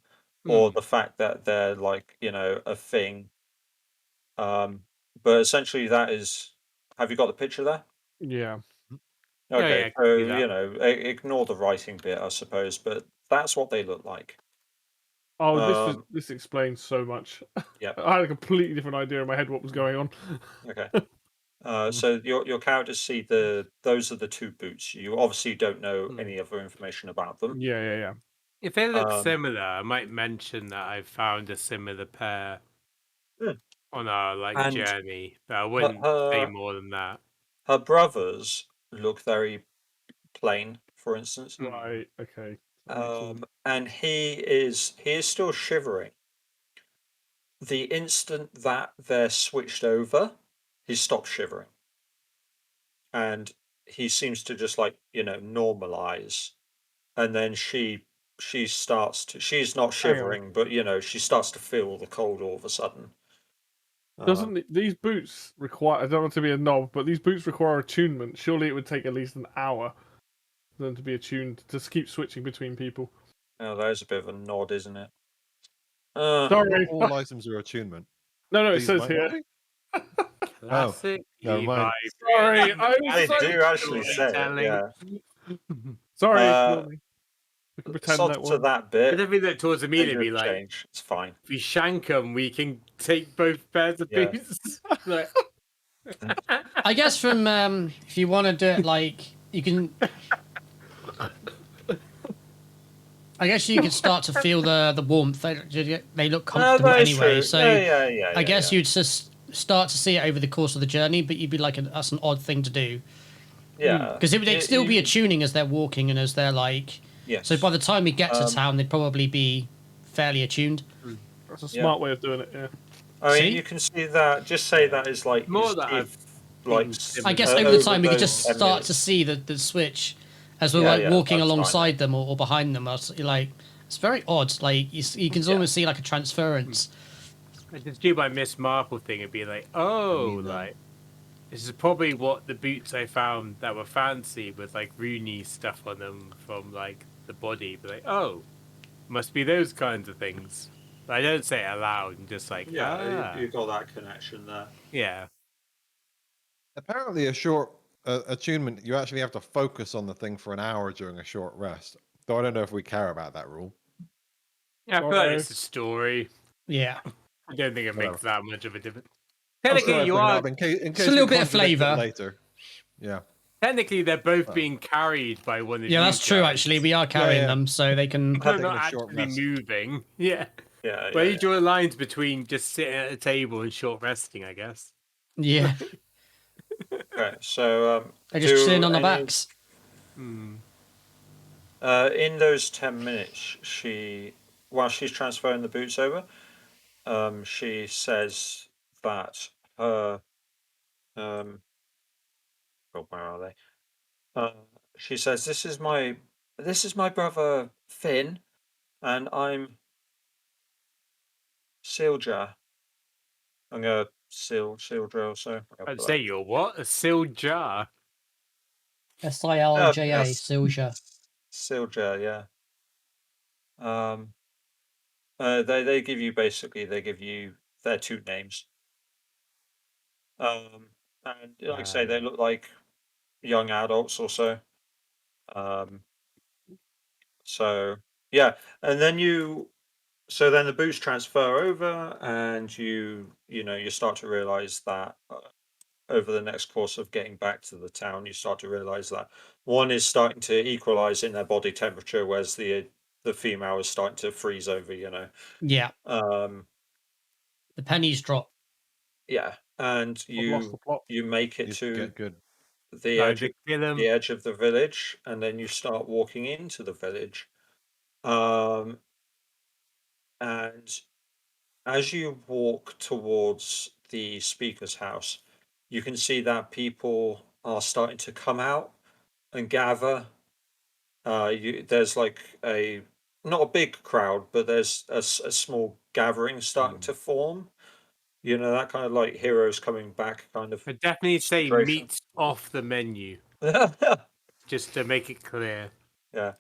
A: or the fact that they're like a thing. But essentially that is. Have you got the picture there?
D: Yeah.
C: Oh,
A: Okay,
C: yeah, I can
A: so
C: see that.
A: ignore the writing bit, I suppose, but that's what they look like.
D: Oh,
A: Um,
D: this explains so much.
A: yeah.
D: I had a completely different idea in my head what was going on.
A: Okay. So your characters see those are the two boots. You obviously don't know any other information about them.
D: Yeah.
C: If they look
A: Um,
C: similar, I might mention that I found a similar pair on our
A: And
C: journey, but I wouldn't say more than that.
A: her brothers look very plain, for instance.
D: Right. Okay. That makes sense.
A: And he is still shivering. The instant that they're switched over, he stops shivering, and he seems to just like normalize, and then she starts to she's not shivering, but she starts to feel the cold all of a sudden.
D: These boots require? I don't want to be a knob, but these boots require attunement. Surely it would take at least an hour for them to be attuned to keep switching between people.
A: Oh, there's a bit of a nod, isn't it?
D: Sorry.
B: Not all items are attunement.
D: No, it
B: These
D: says
B: might
D: here.
B: not be?
C: Classic
B: never mind.
C: Levi.
D: Sorry, I
A: They
D: was
A: do actually say it,
C: storytelling.
A: yeah.
D: Sorry, ignore me. We can pretend
A: Soft
D: that
A: to
D: one.
A: that
C: I
A: bit.
C: don't think that towards
A: They
C: immediately
A: just
C: be like,
A: change. It's fine.
C: if we shank them, we can take both pairs of
A: Yeah.
C: boots. Like,
E: I guess from if you want to do it like you can. I guess you could start to feel the warmth. They look comfortable
A: that is
E: anyway.
A: true.
E: So
A: yeah,
E: I guess
A: yeah.
E: you'd just start to see it over the course of the journey, but you'd be like, that's an odd thing to do.
A: Yeah.
E: Because they'd still be attuning as they're walking and as they're like.
A: Yes.
E: So by the time we get to town, they'd probably be fairly attuned.
D: That's a smart way of doing it, yeah.
A: I mean,
E: See?
A: you can see that. Just say that is like
C: More
A: is
C: that
A: if,
C: I've
A: like
C: been
E: I guess
C: Uh,
E: over the time we could
A: those
E: just
A: 10
E: start
A: minutes.
E: to see the switch as we're
A: Yeah,
E: like
A: yeah,
E: walking
A: that's fine.
E: alongside them or behind them. You're like, it's very odd. Like you can almost see like a transference.
C: I just do my Miss Marple thing and be like, oh, like, this is probably what the boots I found that were fancy with like Rooney stuff on them from like the body. Be like, oh, must be those kinds of things. But I don't say it aloud. I'm just like,
A: you got that connection there.
C: yeah.
B: Apparently, a short attunement, you actually have to focus on the thing for an hour during a short rest. Though I don't know if we care about that rule.
C: Yeah, I feel like it's a story.
E: Yeah.
C: I don't think it
B: Whatever.
C: makes that much of a difference.
B: I'm
C: Technically,
B: sorry
C: you
B: for bringing
C: are.
B: it up in case
E: a little
B: we
E: bit of
B: contradict it
E: flavour.
B: later. Yeah.
C: Technically, they're both being carried by one of
E: Yeah,
C: you
E: that's true.
C: guys.
E: Actually, we are carrying
B: yeah.
E: them, so they can.
C: They're
B: taking
C: not
B: a short
C: actually
B: rest.
C: moving. Yeah.
A: Yeah.
C: But you draw lines between just sitting at a table and short resting, I guess.
E: Yeah,
A: Okay, so
E: they're just
A: do
E: sitting on their
A: any-
E: backs.
A: in those 10 minutes, while she's transferring the boots over, she says that her well, where are they? She says, this is my brother Finn, and I'm Silja. I'm gonna seal drill, so
C: I'd say you're what? A sealed jar.
E: Silja,
A: yes.
E: Silja.
A: Silja, yeah. They give you their two names. And like I say, they look like young adults or so. So yeah, and then then the boots transfer over, and you start to realize that over the next course of getting back to the town, you start to realize that one is starting to equalize in their body temperature, whereas the female is starting to freeze over.
E: Yeah,
A: Um,
E: the pennies drop.
A: yeah, and
D: I've lost the plot.
A: you make it
B: You
A: to
B: get good.
A: the
C: No,
A: edge
C: they kill 'em.
A: the edge of the village, and then you start walking into the village. And as you walk towards the speaker's house, you can see that people are starting to come out and gather. There's like not a big crowd, but there's a small gathering starting to form. That kind of like heroes coming back kind of.
C: I'd definitely say
A: situation.
C: meat's off the menu, just to make it clear.
A: Yeah.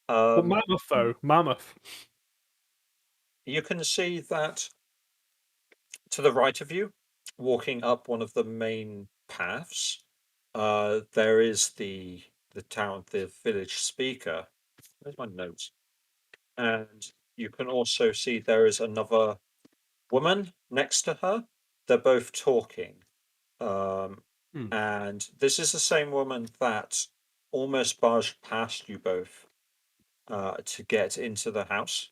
D: But mammoth, though. Mammoth.
A: You can see that to the right of you, walking up one of the main paths, there is the village speaker. Where's my notes? And you can also see there is another woman next to her. They're both talking. And this is the same woman that almost barged past you both to get into the house.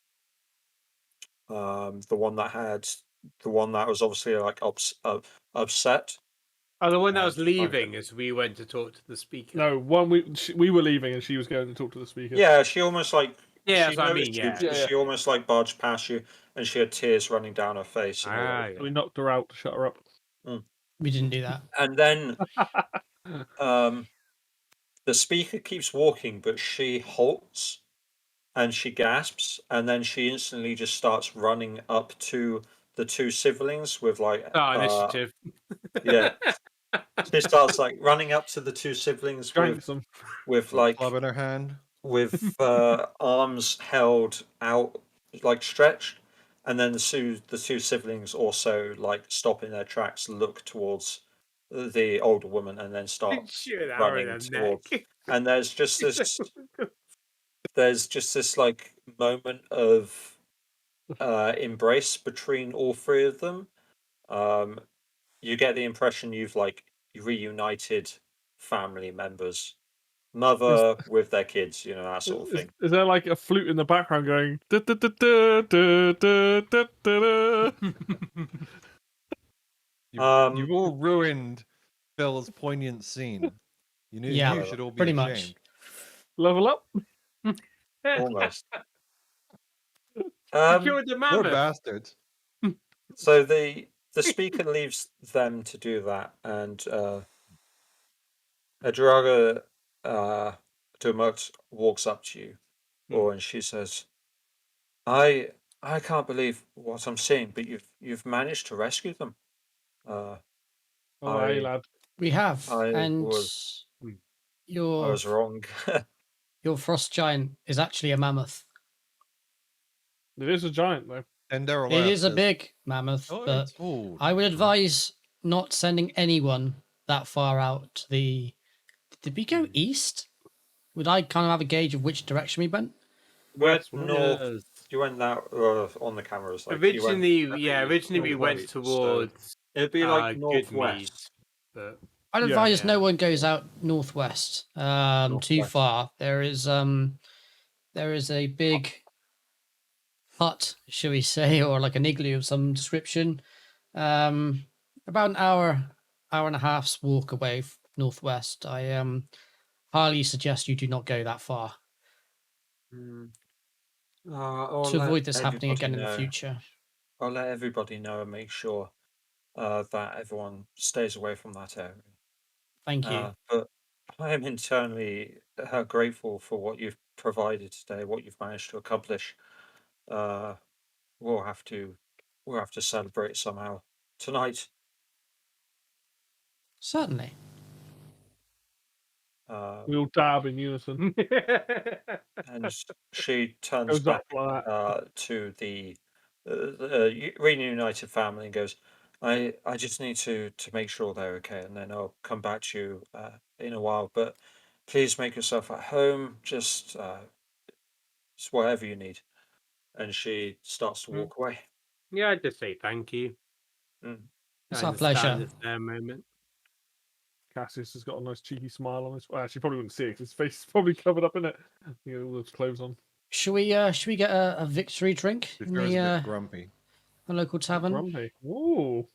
A: The one that was obviously like upset.
C: Oh, the one that was
A: fine.
C: leaving as we went to talk to the speaker.
D: No, we were leaving and she was going to talk to the speaker.
A: Yeah, she almost like
C: Yeah,
A: she
C: that's what I
A: noticed
C: mean,
A: you,
C: yeah.
A: she almost like barged past you, and she had tears running down her face. And all that.
C: Yeah.
D: So we knocked her out to shut her up.
E: We didn't do that.
A: And then the speaker keeps walking, but she halts and she gasps, and then she instantly just starts running up to the two siblings with like
C: initiative.
A: yeah. She starts like running up to the two siblings
D: Drank some.
A: with like
B: club in her hand.
A: with arms held out, like stretched, and then the two siblings also like stop in their tracks, look towards the older woman, and then start
C: Shoot an arrow in
A: running
C: her
A: towards.
C: neck.
A: And there's just this like moment of embrace between all three of them. You get the impression you've like reunited family members, mother with their kids, you know, that sort of thing.
D: Is there like a flute in the background going? Da, da, da, da, da, da, da, da, da?
B: You've all ruined Phil's poignant scene.
E: Yeah,
B: You should all be
E: pretty
B: ashamed.
E: much.
D: Level up.
A: Almost.
C: Killed the
B: We're
C: mammoth.
B: bastards.
A: So the speaker leaves them to do that, and Adraga Dumut walks up to you, and she says, "I can't believe what I'm seeing, but you've managed to rescue them."
D: Oh, hey, lad.
E: We have, and
A: I
E: your
A: was wrong.
E: your frost giant is actually a mammoth.
D: It is a giant, though.
B: And Daryl
E: It is a
B: says,
E: big mammoth,
B: "Oh,
E: but
B: it's old."
E: I would advise not sending anyone that far out to the. Did we go east? Would I kind of have a gauge of which direction we went?
A: Went
D: Yes,
A: north. You went that on the cameras. Like,
C: Originally,
A: originally
C: we went towards
A: it'd be like
C: Goodmead,
A: northwest.
C: but
E: I'd advise no
C: Yeah.
E: one goes out northwest, too
A: Northwest.
E: far. There is a big hut, shall we say, or like an igloo of some description, about an hour and a half's walk away northwest. I highly suggest you do not go that far to avoid this happening again in the future.
A: I'll let everybody know and make sure that everyone stays away from that area.
E: Thank you.
A: But I am internally grateful for what you've provided today, what you've managed to accomplish. We'll have to celebrate somehow tonight.
E: Certainly.
D: We all dab in unison.
A: And she turns
D: Goes
A: back
D: up like that.
A: to the reunited family and goes, I just need to make sure they're okay, and then I'll come back to you in a while. But please make yourself at home, just whatever you need. And she starts to walk away.
C: Yeah, I'd just say thank you.
E: It's
C: I
E: our
C: understand
E: pleasure.
C: It's their moment.
D: Cassius has got a nice cheeky smile on his. Well, actually, probably wouldn't see it 'cause his face is probably covered up in it. He got all those clothes on.
E: Should we get a victory drink in
B: Zufira's a bit
E: the
B: grumpy.
E: local tavern?
D: Grumpy. Ooh.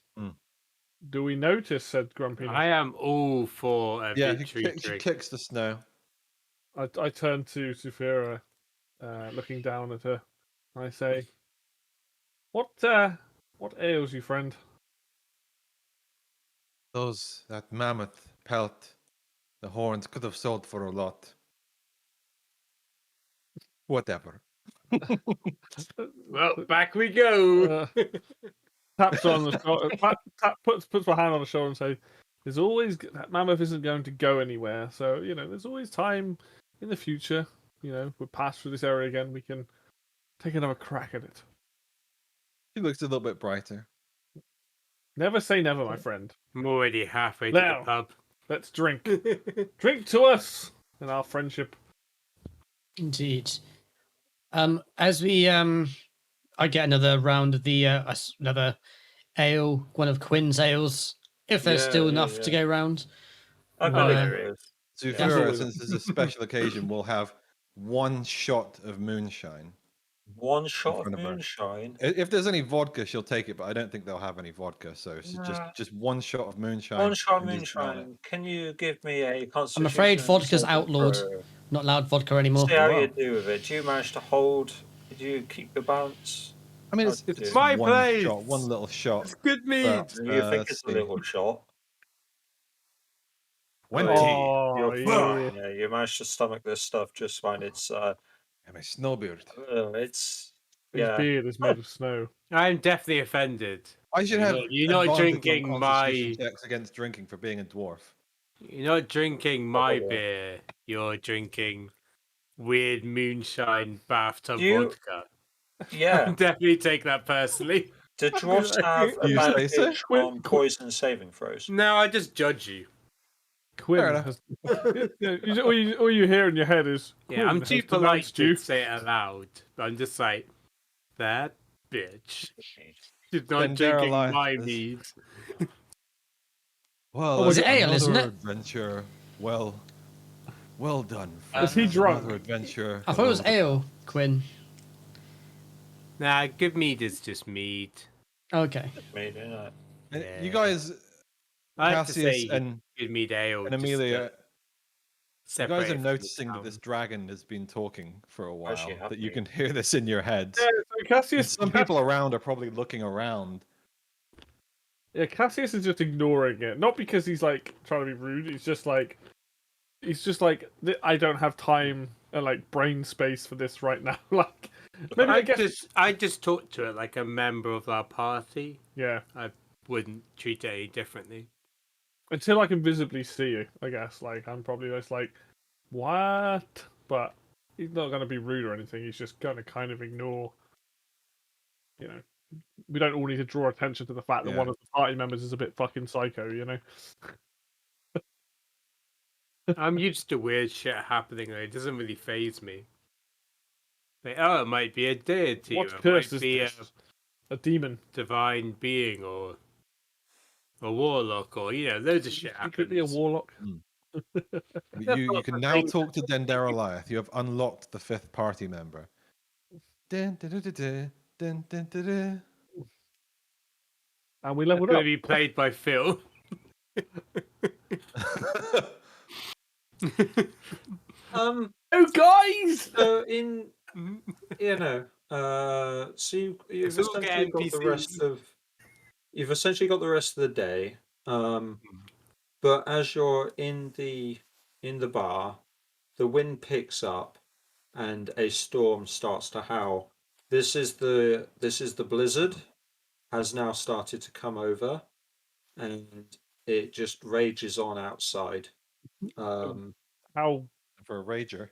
D: Do we notice? Said Grumpy.
C: I am all for a
B: Yeah,
C: victory
B: she
C: drink.
B: kicks the snow.
D: I turn to Zufira, looking down at her. I say, "What ails you, friend?"
B: That mammoth pelt, the horns could have sold for a lot. Whatever.
C: Well, back we go.
D: Taps on the shoulder, puts my hand on the shoulder and says, "There's always that mammoth isn't going to go anywhere. So there's always time in the future. We'll pass through this area again. We can take another crack at it.
B: She looks a little bit brighter.
D: Never say never, my friend.
C: I'm already halfway to
D: Now.
C: the pub.
D: Let's drink. Drink to us and our friendship."
E: Indeed. As we I get another round of the another ale, one of Quinn's ales, if there's still enough to go round.
A: I
E: Oh,
A: believe
E: yeah.
A: there is.
B: Zufira, since it's a special occasion, will have one shot of moonshine.
A: One shot of
B: front of her.
A: moonshine.
B: If there's any vodka, she'll take it, but I don't think they'll have any vodka. So it's just one shot of moonshine.
A: One shot of
B: and just down it.
A: moonshine. Can you give me a constitution?
E: I'm afraid vodka's
A: saving
E: outlawed.
A: throw?
E: Not allowed vodka anymore.
A: See how
B: Wow.
A: you do with it. Do you manage to hold? Do you keep your balance?
B: I mean,
A: It's
B: it's
C: my
B: one
C: place.
B: shot, one little shot.
C: It's good mead.
B: But,
A: You think it's a
B: see.
A: little shot?
B: When
D: Oh,
A: You're
D: yeah.
A: fine. Yeah, you managed to stomach this stuff just fine. It's
B: and my snowbeard.
A: it's
D: His
A: yeah.
D: beard is made of snow.
C: I'm definitely offended.
B: I should
C: You're
B: have
C: not- you're not
B: advantage on
C: drinking
B: constitution
C: my-
B: checks against drinking for being a dwarf.
C: You're not drinking my
A: Probably.
C: beer. You're drinking weird moonshine bathtub
A: Do you-
C: vodka.
A: Yeah.
C: Definitely take that personally.
A: Do dwarfs have
B: You say so?
A: advantage on poison saving throws?
C: No, I just judge you.
D: Quinn
B: enough.
D: has. All you hear in your head is.
C: Yeah, I'm
D: Quinn
C: too
D: has
C: polite
D: denounced
C: to
D: you.
C: say it aloud. But I'm just like, that bitch. She's not
B: Then
C: drinking
B: Darrell
C: my
B: is-
C: mead.
B: Well,
D: Oh,
E: is it ale,
B: another
E: isn't it?
B: Adventure. Well done.
D: Is he drunk?
B: Another adventure.
E: I thought it was
B: well
E: ale, Quinn.
C: Nah, good mead is just mead.
E: Okay.
A: Me, you know.
B: done.
C: Yeah.
B: You guys,
C: I have to
B: Cassius
C: say,
B: and
C: good mead ale.
B: and Amelia, you
C: Separate
B: guys are
C: from the
B: noticing that
C: town.
B: this dragon has been talking for a while.
A: Actually, have
B: That you
A: we?
B: can hear this in your heads.
D: Yeah, so
B: And
D: Cassius.
B: some people around are probably looking around.
D: Yeah, Cassius is just ignoring it. Not because he's like trying to be rude. He's just like, I don't have time and like brain space for this right now. Like, maybe I guess.
C: I just talk to it like a member of our party.
D: Yeah,
C: I wouldn't treat it any differently.
D: until I can visibly see you, I guess. Like, I'm probably just like, what? But he's not going to be rude or anything. He's just going to kind of ignore. You know, we don't all need to draw attention to the fact that
B: Yeah.
D: one of the party members is a bit fucking psycho. You know.
C: I'm used to weird shit happening. Like, it doesn't really phase me. Like, oh, it might be a deity.
D: What
C: Or it
D: curse
C: might
D: is
C: be
D: this? A demon.
C: a divine being or a warlock or, loads of shit
D: It
C: happens.
D: could be a warlock.
B: You can now talk to Dendaraliath. You have unlocked the 5th party member. Dun, dun, dun, dun, dun, dun, dun, dun, dun.
D: And we
C: It's
D: leveled
C: going
D: up.
C: to be played by Phil.
D: Oh, guys!
A: So so you've
C: It's all
A: essentially got the rest
C: NPCs.
A: of the day. But as you're in the bar, the wind picks up and a storm starts to howl. This is the blizzard has now started to come over, and it just rages on outside.
D: How
B: For a rager.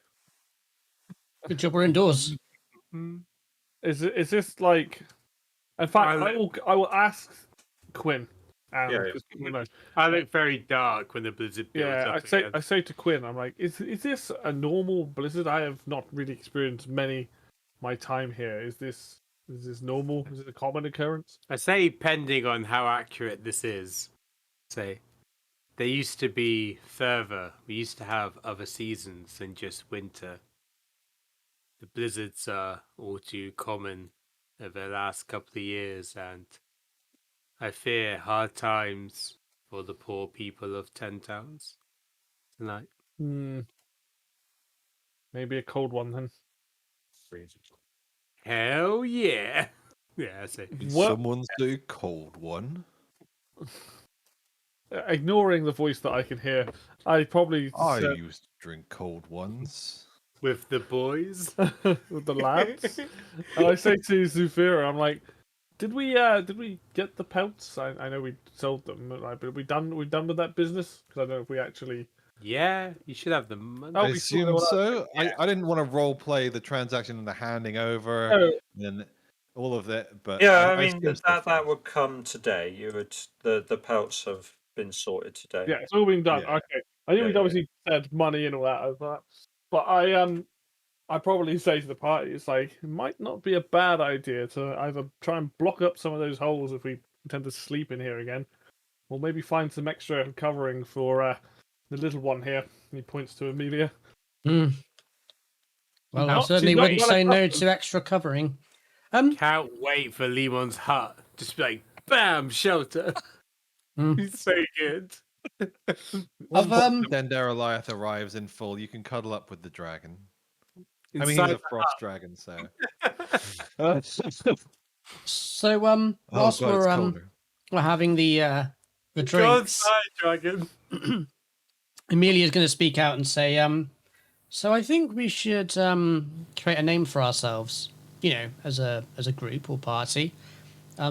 E: Good job we're indoors.
D: is it? Is this like? In fact,
C: I-
D: I will ask Quinn.
A: Yeah,
D: because people know.
C: I look very dark when the blizzard builds
D: Yeah,
C: up
D: I
C: again.
D: say to Quinn, I'm like, is this a normal blizzard? I have not really experienced my time here. Is this normal? Is it a common occurrence?
C: I say, pending on how accurate this is, say, there used to be further. We used to have other seasons than just winter. The blizzards are all too common over the last couple of years, and I fear hard times for the poor people of 10 Towns tonight.
D: Maybe a cold one then.
C: Hell yeah! Yeah, I say.
B: Did
D: What?
B: someone say cold one?
D: Ignoring the voice that I can hear, I probably
B: I
D: said
B: used to drink cold ones.
C: With the boys.
D: with the lads. And I say to Zufira, I'm like, did we get the pelts? I know we sold them, but we've done with that business because I don't know if we actually.
C: Yeah, you should have the money.
D: Oh,
B: I
D: we saw
B: assume
D: all that.
B: so. I didn't want to role play the transaction and the handing over
D: Oh,
B: and all of that, but
A: Yeah, I mean
B: assume so.
A: that would come today. You would the pelts have been sorted today.
D: yeah, it's all been done.
B: Yeah.
D: Okay, I knew
A: Yeah,
D: we'd
A: yeah.
D: obviously said money and all that over that, but I probably say to the party, it's like it might not be a bad idea to either try and block up some of those holes if we intend to sleep in here again, or maybe find some extra covering for the little one here. And he points to Amelia.
E: Well, I
D: Not
E: certainly
D: too
E: wouldn't
D: well
E: say no
D: accustomed.
E: to extra covering.
C: Can't wait for Lemon's hut. Just be like, bam, shelter. He's so good.
E: Of
B: Dendaraliath arrives in full. You can cuddle up with the dragon. I mean, he's
C: Inside
B: a frost dragon, so.
E: so
B: Oh,
E: whilst
B: God, it's colder.
E: we're having the
C: God's
E: drinks,
C: eye dragon.
E: Amelia's going to speak out and say, so I think we should create a name for ourselves, as a group or party.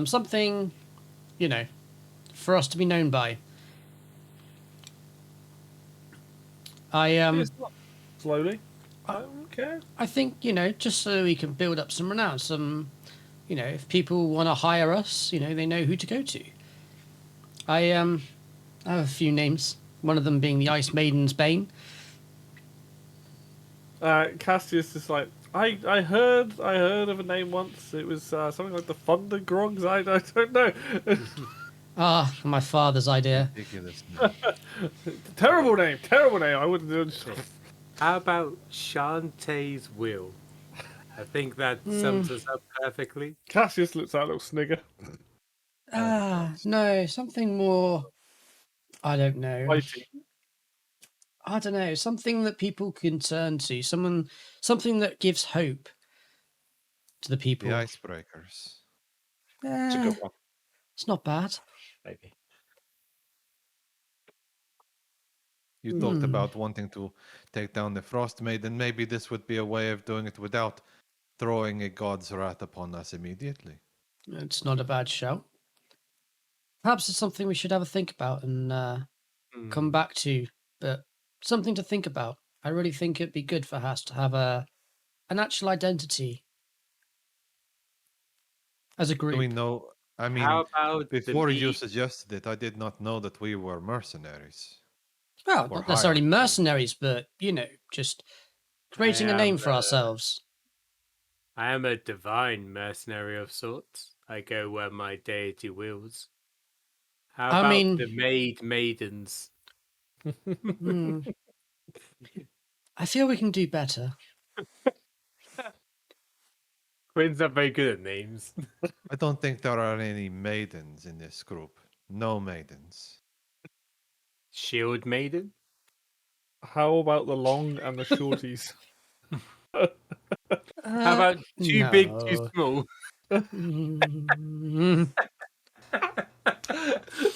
E: Something, for us to be known by.
D: Slowly. I don't care.
E: I think, just so we can build up some renown, if people want to hire us, they know who to go to. I have a few names, one of them being the Ice Maiden's Bane.
D: Cassius is like, I heard of a name once. It was something like the Thunder Grogs. I don't know.
E: My father's idea.
B: Ridiculous.
D: Terrible name. I wouldn't do it.
C: How about Shantae's Will? I think that sums us up perfectly.
D: Cassius looks like a little snigger.
E: No, something more. I don't know.
D: Fighting.
E: I don't know. Something that people can turn to. Something that gives hope to the people.
B: The icebreakers.
A: It's a good one.
E: It's not bad.
A: Maybe.
B: You talked about wanting to take down the Frostmaiden. Maybe this would be a way of doing it without throwing a god's wrath upon us immediately.
E: It's not a bad shout. Perhaps it's something we should have a think about and come back to. But something to think about. I really think it'd be good for Haas to have an actual identity as a group.
B: Do we know? I mean,
C: How about
B: before you suggested it, I did not know that we were mercenaries.
E: Well,
B: or
E: not necessarily
B: hired.
E: mercenaries, but, just creating a name for ourselves.
C: I am a divine mercenary of sorts. I go where my deity wills. How about the maidens?
E: I feel we can do better.
C: Quinn's not very good at names.
B: I don't think there are any maidens in this group. No maidens.
C: Shield maiden?
D: How about the long and the shorties?
C: How about too big, too small?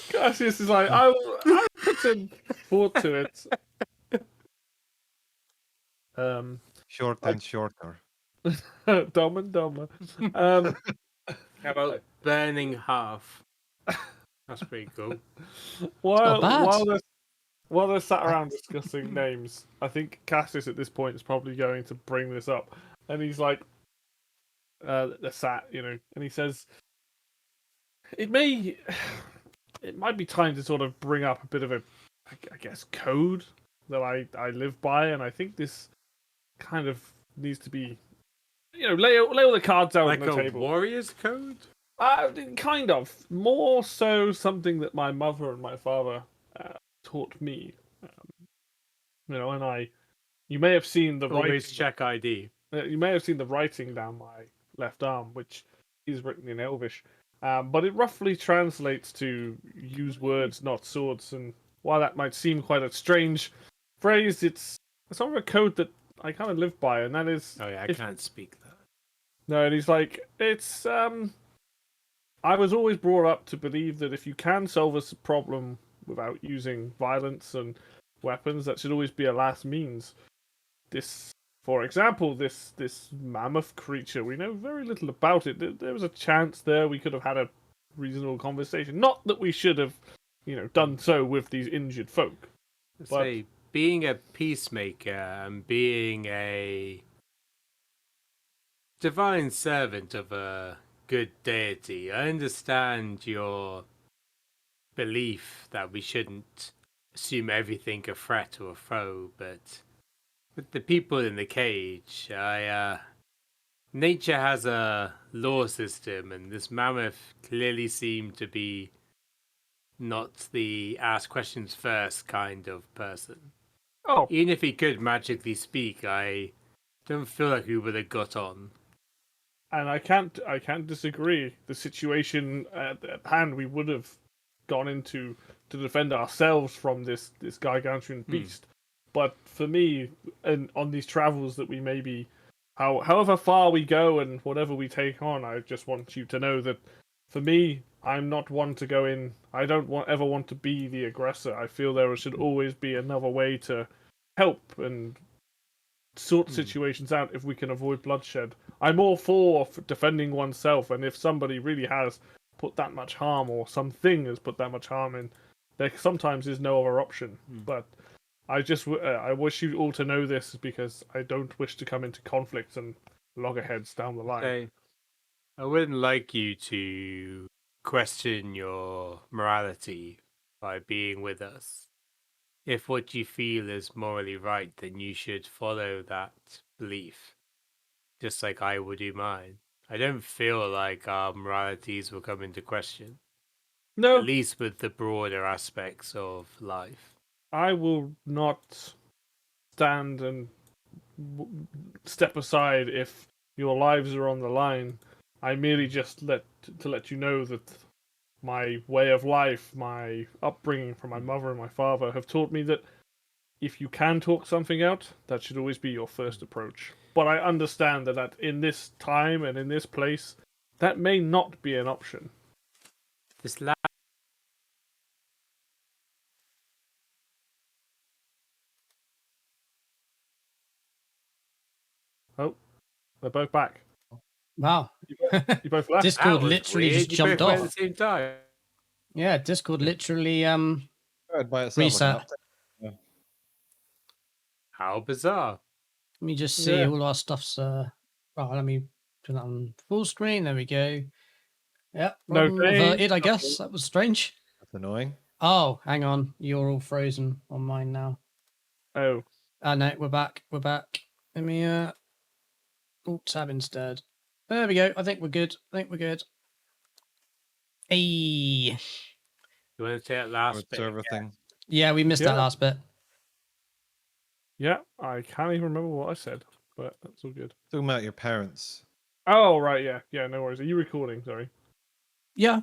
D: Cassius is like, I'll put some thought to it.
B: Short and shorter.
D: Dumb and dumber. How
C: about burning half? That's pretty cool.
D: While they're sat around discussing names, I think Cassius at this point is probably going to bring this up, and he's like, they're sat, and he says, it might be time to sort of bring up a bit of a, I guess, code that I live by, and I think this kind of needs to be, lay all the cards out
C: like
D: on the
C: a
D: table.
C: warrior's code?
D: Kind of. More so something that my mother and my father taught me. And you may have seen the
C: Always
D: writing.
C: check ID.
D: You may have seen the writing down my left arm, which is written in Elvish. But it roughly translates to use words, not swords. And while that might seem quite a strange phrase, it's sort of a code that I kind of live by, and that is...
C: Oh yeah, I can't speak that.
D: No, and he's like, it's... I was always brought up to believe that if you can solve a problem without using violence and weapons, that should always be a last means. For example, this mammoth creature, we know very little about it. There was a chance there we could have had a reasonable conversation. Not that we should have, done so with these injured folk.
C: Say, being a peacemaker and being a divine servant of a good deity, I understand your belief that we shouldn't assume everything a threat or a foe, but with the people in the cage, nature has a law system, and this mammoth clearly seemed to be not the ask questions first kind of person.
D: Oh,
C: Even if he could magically speak, I don't feel like we would have got on.
D: and I can't disagree. The situation at hand, we would have gone into to defend ourselves from this gargantuan beast. But for me, and on these travels that we may be, however far we go and whatever we take on, I just want you to know that for me, I'm not one to go in. I don't ever want to be the aggressor. I feel there should always be another way to help and sort situations out if we can avoid bloodshed. I'm all for defending oneself, and if somebody really has put that much harm, or something has put that much harm in, there sometimes is no other option. But I wish you all to know this, because I don't wish to come into conflict and loggerheads down the line.
C: Okay. I wouldn't like you to question your morality by being with us. If what you feel is morally right, then you should follow that belief, just like I would do mine. I don't feel like our moralities will come into question,
D: No,
C: at least with the broader aspects of life.
D: I will not stand and step aside if your lives are on the line. I merely just let you know that my way of life, my upbringing from my mother and my father have taught me that if you can talk something out, that should always be your first approach. But I understand that in this time and in this place, that may not be an option.
C: This last
D: Oh, they're both back.
E: Wow.
D: You both left.
E: Discord literally just
C: You
E: jumped
C: both went at
E: off.
C: the same time.
E: Yeah, Discord literally
B: Right by itself,
E: reset.
B: like an update.
C: How bizarre.
E: Let me just see
D: Yeah.
E: all our stuff's right, let me turn that on full screen. There we go. Yep.
D: No
E: Problem
D: change.
E: averted, I guess. That was strange.
B: That's annoying.
E: Oh, hang on. You're all frozen on mine now.
D: Oh,
E: No, we're back. We're back. Let me tab instead. There we go. I think we're good. Hey.
C: You want to say that last
B: With
C: bit?
B: server thing.
E: Yeah, we missed that
D: Yeah.
E: last bit.
D: yeah. I can't even remember what I said, but that's all good.
B: Talking about your parents.
D: Oh, right. Yeah. Yeah. No worries. Are you recording? Sorry.
E: Yeah.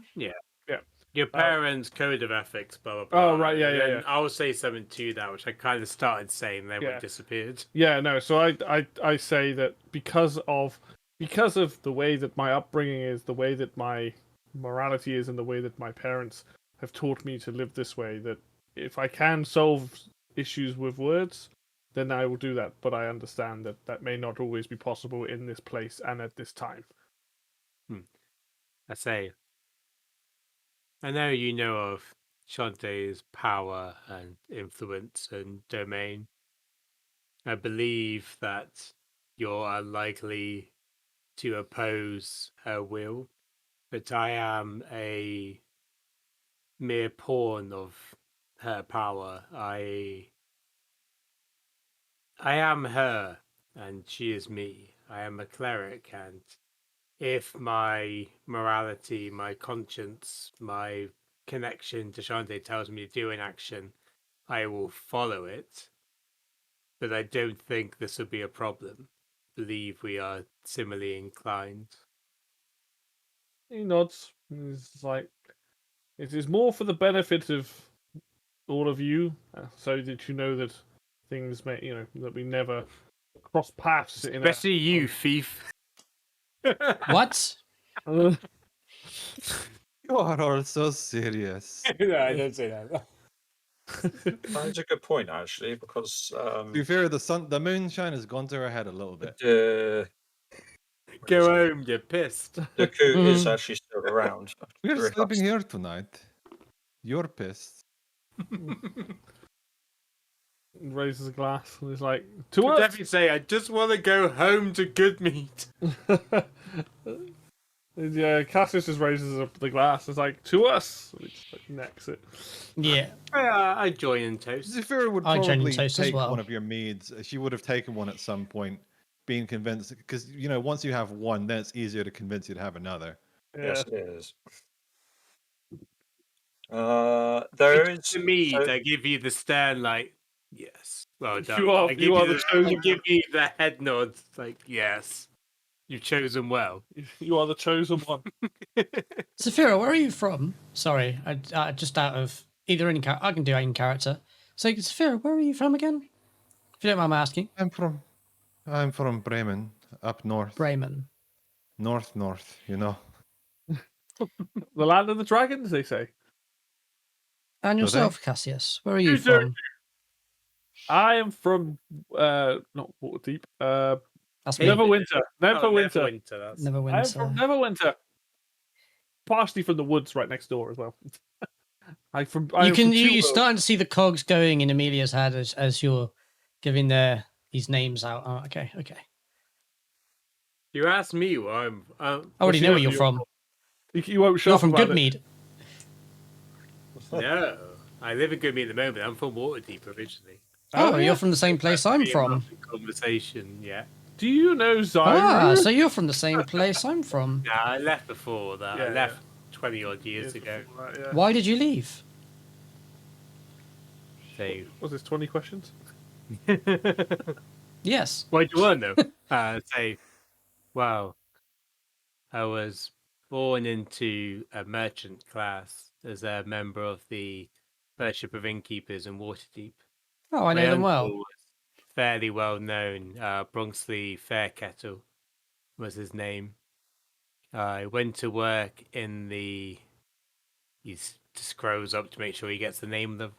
C: Your parents' code of ethics, blah blah blah.
D: Oh, right, yeah,
C: and
D: yeah,
C: then
D: yeah.
C: I'll say something to that, which I kind of started saying, then
D: Yeah.
C: it disappeared.
D: Yeah, no. So I say that because of the way that my upbringing is, the way that my morality is, and the way that my parents have taught me to live this way, that if I can solve issues with words, then I will do that. But I understand that that may not always be possible in this place and at this time.
C: I say, I know you know of Shantae's power and influence and domain. I believe that you're unlikely to oppose her will, but I am a mere pawn of her power. I am her, and she is me. I am a cleric, and if my morality, my conscience, my connection to Shante tells me to do an action, I will follow it. But I don't think this will be a problem. Believe we are similarly inclined.
D: He nods. He's like, it is more for the benefit of all of you, so that you know that things may, that we never cross paths.
C: Especially you, thief.
E: What?
B: You are all so serious.
C: No, I don't say that.
A: That's a good point, actually, because
B: To be fair, the moonshine has gone to her head a little bit.
A: the
C: Go home, you're pissed.
A: the coup is actually still around.
B: We're
A: Very
B: sleeping
A: fast.
B: here tonight. You're pissed.
D: Raises a glass and is like, to
C: I'd
D: us.
C: definitely say, I just want to go home to good meat.
D: Yeah, Cassius just raises up the glass. It's like, to us. And he just like, necks it.
E: Yeah.
C: I join in toast.
B: Zafira would
E: I genuinely
B: probably
E: toast as
B: take
E: well.
B: one of your meads. She would have taken one at some point, being convinced. Because, once you have one, then it's easier to convince you to have another.
D: Yeah.
A: Yes, it is. There is
C: To me,
A: so-
C: I give you the stern, like, yes. Well done.
D: You are-
C: I give
D: you are the
C: I
D: chosen
C: give you the head nod, like, yes. You've chosen well.
D: You are the chosen one.
E: Saphira, where are you from? Sorry, I just out of either in I can do it in character. So Saphira, where are you from again? If you don't mind me asking.
B: I'm from Bremen, up north.
E: Bremen.
B: North,
D: The land of the dragons, they say.
E: And
B: Do
E: yourself, Cassius, where are you
D: You do.
E: from?
D: I am from not Waterdeep.
E: That's me.
D: Neverwinter. Neverwinter.
C: Neverwinter. That's...
D: I am
E: Neverwinter.
D: from Neverwinter. Partially from the woods right next door as well. I'm from
E: You're
D: Two
E: starting to see the cogs going in Amelia's head as you're giving these names out. Oh, okay.
C: You asked me where I'm.
E: I already know where you're from.
D: You won't shut
E: You're
D: up
E: from
D: about it.
E: Goodmead.
C: No, I live in Goodmead at the moment. I'm from Waterdeep originally.
E: Oh,
D: yeah?
E: you're from the same place I'm from.
C: Conversation, yeah.
D: Do you know Zyra?
E: Ah, so you're from the same place I'm from.
C: Nah, I left before that. I
D: Yeah,
C: left 20 odd years ago.
D: before that, yeah.
E: Why did you leave?
C: So,
D: Was this 20 questions?
E: Yes.
C: what do you want though? Well, I was born into a merchant class as a member of the Fellowship of Innkeepers in Waterdeep.
E: Oh, I know
C: My
E: them well.
C: uncle was fairly well known. Bronxley Fairkettle was his name. I went to work in the. He scrolls up to make sure he gets the name of the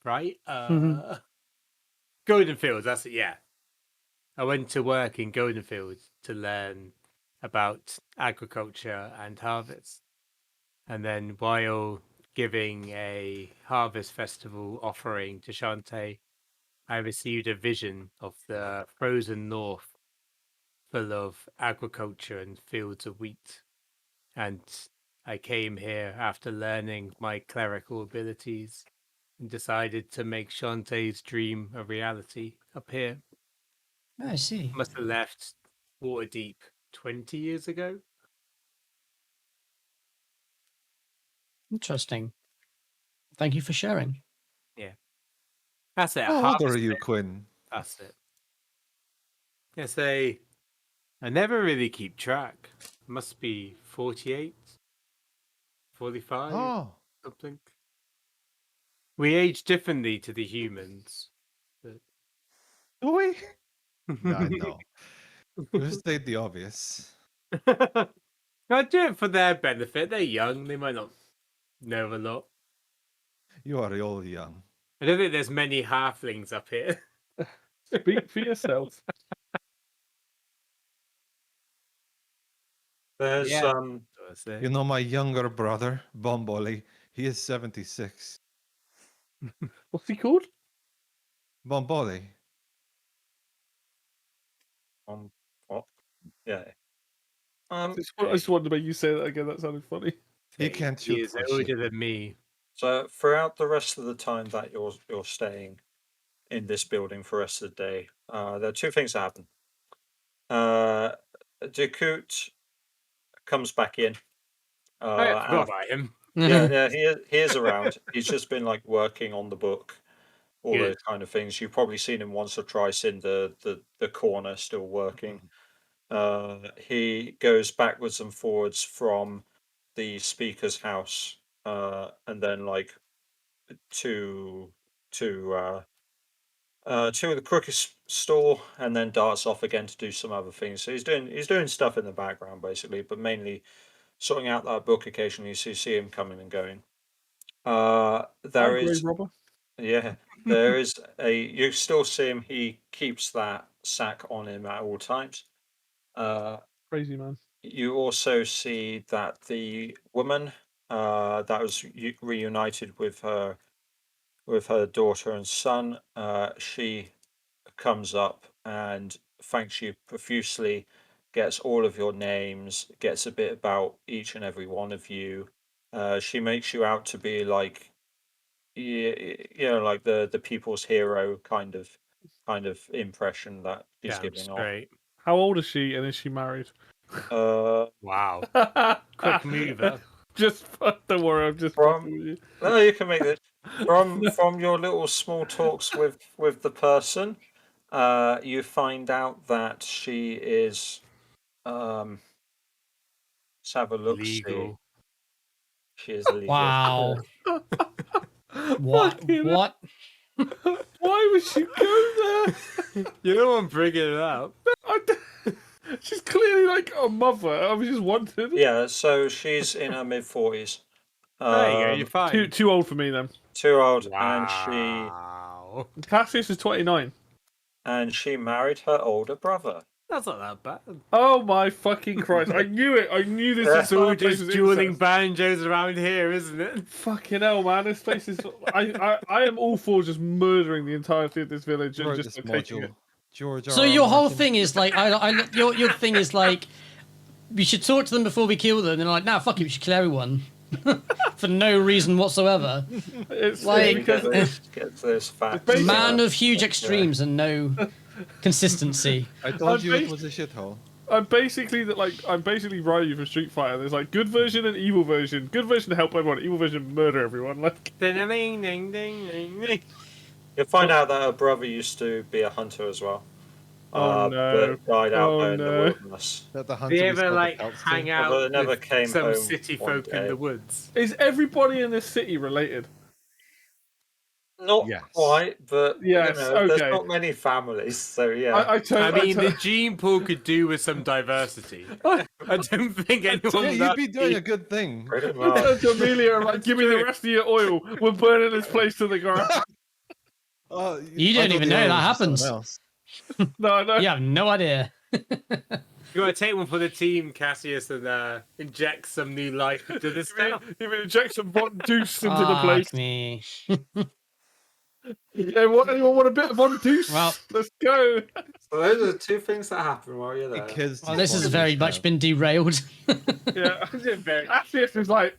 C: right. Goldenfields. That's it. Yeah. I went to work in Goldenfields to learn about agriculture and harvest, and then while giving a harvest festival offering to Shantae, I received a vision of the frozen north full of agriculture and fields of wheat. And I came here after learning my clerical abilities and decided to make Shantae's dream a reality up here.
E: I see.
C: Must have left Waterdeep 20 years ago.
E: Interesting. Thank you for sharing.
C: That's it.
B: How old are
C: harvest
B: you,
C: day.
B: Quinn?
C: That's it. Yes, I never really keep track. Must be 48, 45,
B: Oh,
C: something. We age differently to the humans.
B: do we? Yeah, I know. You state the obvious.
C: I do it for their benefit. They're young. They might not know a lot.
B: You are all young.
C: I don't think there's many halflings up here.
D: Speak for yourself.
A: There's
C: Yeah.
B: You know my younger brother, Bomboli. He is 76.
D: What's he called?
B: Bomboli.
A: what? Yeah.
D: I just wanted to make you say that again. That sounded funny.
B: He can't
C: He
B: shoot
C: is
B: for
C: older
B: shit.
C: than me.
A: So throughout the rest of the time that you're staying in this building for the rest of the day, there are two things that happen. Dakut comes back in.
C: I forgot about him.
A: Yeah, he is around. He's just been like working on the book, all
C: Good.
A: those kind of things. You've probably seen him once or twice in the corner, still working. He goes backwards and forwards from the speaker's house, and then like to the crooked store, and then darts off again to do some other things. So he's doing stuff in the background basically, but mainly sorting out that book occasionally. So you see him coming and going. There
D: Hi,
A: is
D: Grave Robber.
A: yeah, there is you still see him. He keeps that sack on him at all times.
D: Crazy man.
A: You also see that the woman that was reunited with her daughter and son, she comes up and thanks you profusely, gets all of your names, gets a bit about each and every one of you. She makes you out to be like, like the people's hero kind of impression that she's
C: Damn
A: giving off.
C: straight.
D: How old is she and is she married?
C: Wow. Quick mover.
D: Just don't worry, I'm just
A: From-
D: fucking with you.
A: No, you can make it from your little small talks with the person. You find out that she is. Let's have a look. See,
C: Legal.
A: she is illegal.
E: Wow. What?
D: Fucking-
E: What?
D: Why would she go there?
C: You don't want to bring it up.
D: I d- She's clearly like a mother. I was just wondering.
A: Yeah, so she's in her mid-40s.
C: There you go. You're fine.
D: Too old for me then.
A: Too old,
C: Wow.
D: Cassius is 29.
A: and she married her older brother.
C: That's not that bad.
D: Oh my fucking Christ! I knew it. I knew this.
A: Yeah.
C: It's all
D: entire place
C: just
D: was
C: dueling
D: incest.
C: banjos around here, isn't it?
D: Fucking hell, man! This place is. I am all for just murdering the entirety of this village and
B: Wrote
D: just
B: this
D: taking
B: module.
D: it.
B: George
E: So
B: R. R.
E: your whole
B: Martin.
E: thing is like, your thing is like, we should talk to them before we kill them. And they're like, nah, fuck it, we should kill everyone. For no reason whatsoever.
D: It's
E: Like-
D: because
A: Get this fact.
D: Basically-
E: Man of huge extremes and no consistency.
B: I told you it
D: bas-
B: was a shithole.
D: I'm basically Ryu from Street Fighter. There's like good version and evil version. Good version to help everyone. Evil version murder everyone. Like
C: Ding, ding, ding, ding, ding.
A: You'll find out that her brother used to be a hunter as well.
D: Oh, no.
A: But died out
D: Oh,
A: there in the
D: no.
A: wilderness.
B: That the
C: Do
B: hunter
C: you
B: we
C: ever
B: sold the
C: like
B: pelts
C: hang
B: to.
C: out
A: Although it never
C: with
A: came
C: some
A: home
C: city
A: one
C: folk in
A: day.
C: the woods?
D: is everybody in this city related?
A: Not
B: Yes.
A: quite, but
D: Yes,
A: there's
D: okay.
A: not many families, so yeah.
C: I mean, the gene pool could do with some diversity. I don't think anyone
B: Yeah,
C: would
B: you'd be doing a good thing.
A: Pretty
D: I
A: much.
D: turned to Amelia and like, give me the rest of your oil. We're burning this place to the ground.
B: Oh,
E: You
B: I
E: don't
B: thought
E: even
B: the
E: know
B: oil
E: that
B: was for
E: happens.
B: someone else.
D: No.
E: You have no idea.
C: You want to take one for the team, Cassius, and inject some new life into this town?
D: Even inject some Von Deuce into the place.
E: Fuck me.
D: Anyone want a bit of Von Deuce?
E: Well-
D: Let's go.
A: So those are two things that happen while you're there.
B: Because
E: Well, this has very much been derailed.
D: Yeah. Cassius is like,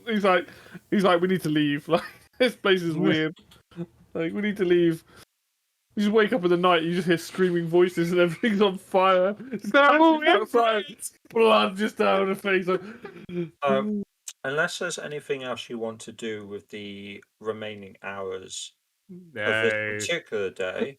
D: He's like, we need to leave. Like, this place is weird. Like, we need to leave. You just wake up in the night, you just hear screaming voices and everything's on fire.
C: No,
D: outside, blood just down her face. Like,
A: Unless there's anything else you want to do with the remaining hours of
C: No.
A: this particular day,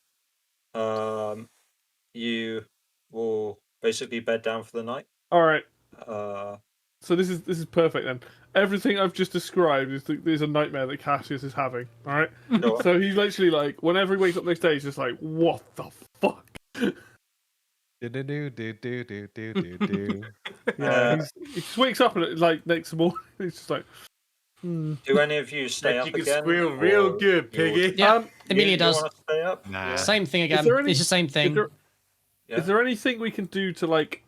A: you will basically bed down for the night.
D: all right.
A: Uh,
D: So this is perfect then. Everything I've just described is a nightmare that Cassius is having. All right.
A: sure.
D: So he's literally like, whenever he wakes up next day, he's just like, what the fuck?
B: Do.
D: He just wakes up and like next morning, he's just like,
A: Do any of you stay
C: Bet
A: up
C: you can
A: again?
C: squeal real
A: or
C: good,
A: you'll-
C: piggy.
E: Yeah, Amelia
A: you
E: does.
A: want to stay up?
B: Nah.
E: Same thing again.
D: there any-
E: It's the same
D: is
E: thing.
D: there,
A: Yeah.
D: is there anything we can do to like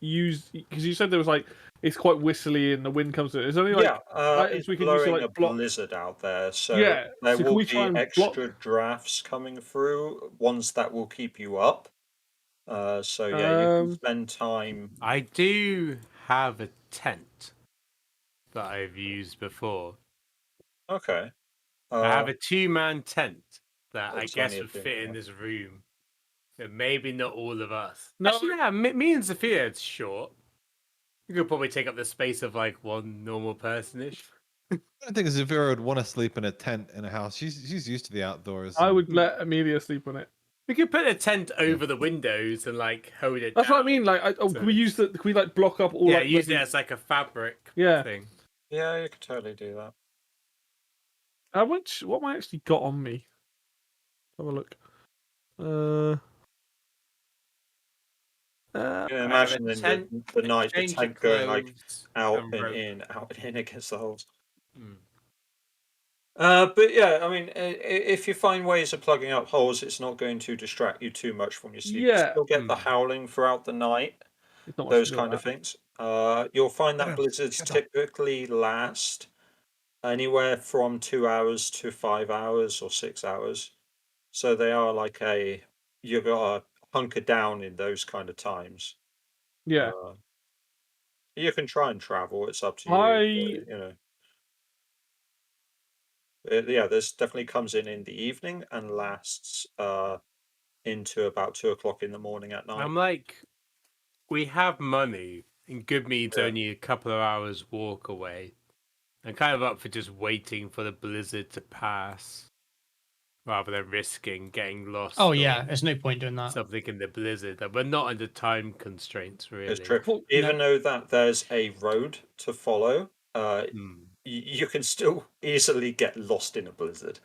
D: use? Because you said there was like it's quite whistly and the wind comes to it. Is there any like
A: Yeah,
D: items
A: it's
D: we can use to,
A: blowing
D: like,
A: a
D: block-
A: blizzard out there, so
D: Yeah,
A: there
D: so can
A: will
D: we
A: be
D: try and
A: extra
D: block-
A: drafts coming through, ones that will keep you up. So yeah, you can spend time.
C: I do have a tent that I've used before.
A: Okay.
C: I have a 2-man tent that I
A: That's
C: guess
A: only a
C: would
A: bit,
C: fit in
A: yeah.
C: this room. But maybe not all of us.
D: No.
C: Actually, yeah, me and Sophia, it's short. You could probably take up the space of like one normal person-ish.
B: I don't think Zafira would want to sleep in a tent in a house. She's used to the outdoors.
D: I would let Amelia sleep on it.
C: We could put a tent over the windows and like hold it
D: That's
C: down.
D: what I mean. Like, can we use the? Can we like block up all?
C: Yeah,
D: like,
C: use it
D: maybe-
C: as like a fabric
D: Yeah.
C: thing.
A: Yeah, you could totally do that.
D: How much? What have I actually got on me? Have a look.
A: You can
C: I have
A: imagine
C: a
A: in
C: tent,
A: the night, the
C: change of
A: tent going like
C: clothes,
A: out
C: and
A: and
C: rope.
A: in, out and in against the holes.
C: Hmm.
A: But yeah, I mean, if you find ways of plugging up holes, it's not going to distract you too much from your sleep. You
D: Yeah.
A: still get the howling throughout the night,
D: It's not much
A: those
D: to do
A: kind
D: with
A: of
D: that.
A: things. You'll find that
B: Shut up,
A: blizzards
B: shut up.
A: typically last anywhere from 2 hours to 5 hours or 6 hours. So they are like you gotta hunker down in those kind of times.
D: Yeah.
A: You can try and travel. It's up to you.
D: I-
A: but, yeah, this definitely comes in the evening and lasts into about 2 o'clock in the morning at night.
C: I'm like, we have money, and Goodmead's
A: Yeah.
C: only a couple of hours walk away. I'm kind of up for just waiting for the blizzard to pass, rather than risking getting lost.
E: Oh
C: or
E: yeah, there's no point doing that.
C: something in the blizzard. That we're not under time constraints, really.
A: It's true.
D: Well,
A: Even though that there's a road to follow,
C: Hmm.
A: you can still easily get lost in a blizzard.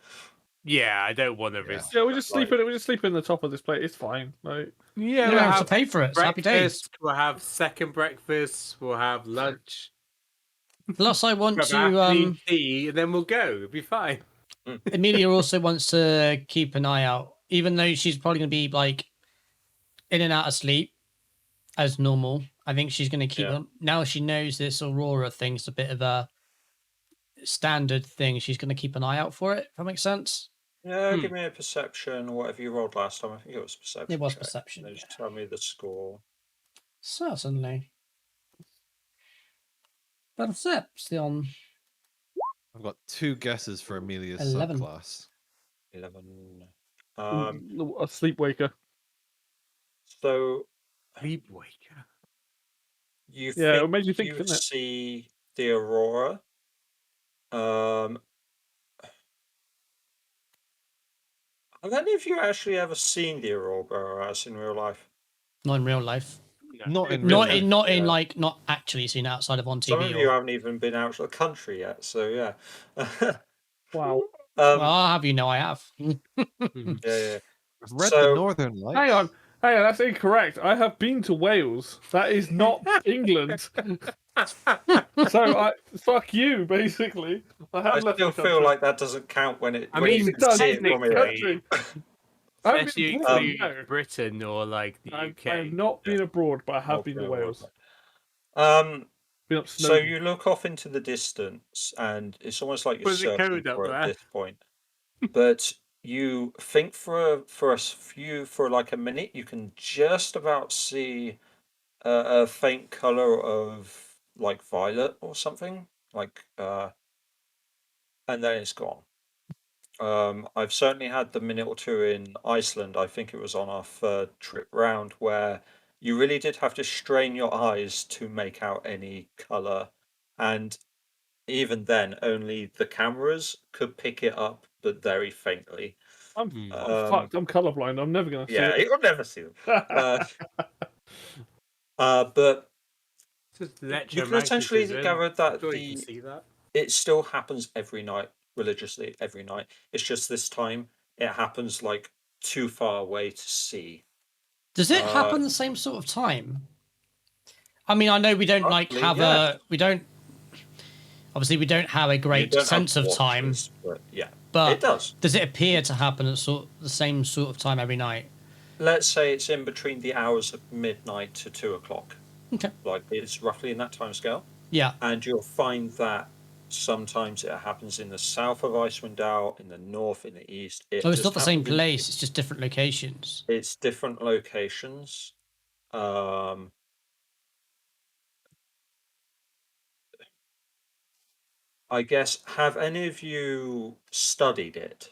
C: Yeah, I don't want to
B: Yeah.
C: risk.
D: Yeah, we just sleep
A: Right.
D: in it. We just sleep in the top of this plate. It's fine. Like,
C: Yeah,
E: You
C: we'll
E: don't have to
C: have
E: pay for it. It's happy days.
C: breakfast. We'll have second breakfast. We'll have lunch.
E: Plus, I want
C: We'll have
E: to.
C: afternoon tea, and then we'll go. It'll be fine.
E: Amelia also wants to keep an eye out, even though she's probably going to be like in and out of sleep as normal. I think she's going to keep
A: Yeah.
E: now she knows this Aurora thing's a bit of a standard thing. She's going to keep an eye out for it. If that makes sense.
A: Yeah, give me a perception, whatever you rolled last time. I think it was perception.
E: It was
A: check.
E: perception,
A: Then just
E: yeah.
A: tell me the score.
E: Certainly. Perception.
B: I've got 2 guesses for Amelia's
E: 11.
B: subclass.
A: 11.
D: a sleepwaker.
A: So
C: Sleepwaker.
A: you
D: Yeah, it
A: think
D: made you think,
A: you
D: didn't it?
A: see the Aurora. Have any of you actually ever seen the Aurora as in real life?
E: Not in real life.
B: Not in real
E: Not
B: life.
E: in not in
A: Yeah.
E: like not actually seen outside of on
A: Some
E: TV.
A: of you
E: Or,
A: haven't even been out of the country yet, so yeah.
D: Wow.
E: well, I'll have you know I have.
A: Yeah.
B: I've read
A: So-
B: the Northern Lights.
D: Hang on, that's incorrect. I have been to Wales. That is not England. So fuck you, basically. I have
A: I
D: left
A: still
D: the
A: feel
D: country.
A: like that doesn't count when it.
C: I
A: when
C: mean,
A: you
D: It does.
A: see it from here.
C: technically-
D: Country. I've
C: Unless
D: been
C: you
D: abroad,
C: include
D: no.
C: Britain or like the UK.
D: I have not been abroad, but I have
A: Not
D: been to
A: real
D: Wales.
A: world.
D: Been up
A: So
D: Snowdon.
A: you look off into the distance, and it's almost like you're
C: Put the
A: searching
C: code up
A: for it at
C: there.
A: this point. But you think for like a minute, you can just about see a faint color of like violet or something, like and then it's gone. I've certainly had the minute or two in Iceland. I think it was on our third trip round where you really did have to strain your eyes to make out any color, and even then, only the cameras could pick it up, but very faintly.
D: I'm
A: Um,
D: fucked. I'm colorblind. I'm never gonna see
A: Yeah,
D: it.
A: you'll never see them. But
C: Just
A: you can essentially
C: electromagnetism.
A: gather that
C: Sure you can see that.
A: it still happens every night, religiously every night. It's just this time it happens like too far away to see.
E: Does it happen the same sort of time? I mean, I know we don't like
A: Roughly,
E: have
A: yeah.
E: we don't. Obviously, we don't have a
A: You
E: great
A: don't have
E: sense of time,
A: watches, but yeah,
E: but
A: it does.
E: does it appear to happen at the same sort of time every night?
A: Let's say it's in between the hours of midnight to 2 o'clock.
E: Okay.
A: Like it's roughly in that time scale.
E: Yeah.
A: And you'll find that sometimes it happens in the south of Icewind Dale, in the north, in the east.
E: Oh, it's
A: just
E: not the same
A: happens in-
E: place. It's just different locations.
A: It's different locations. I guess, have any of you studied it?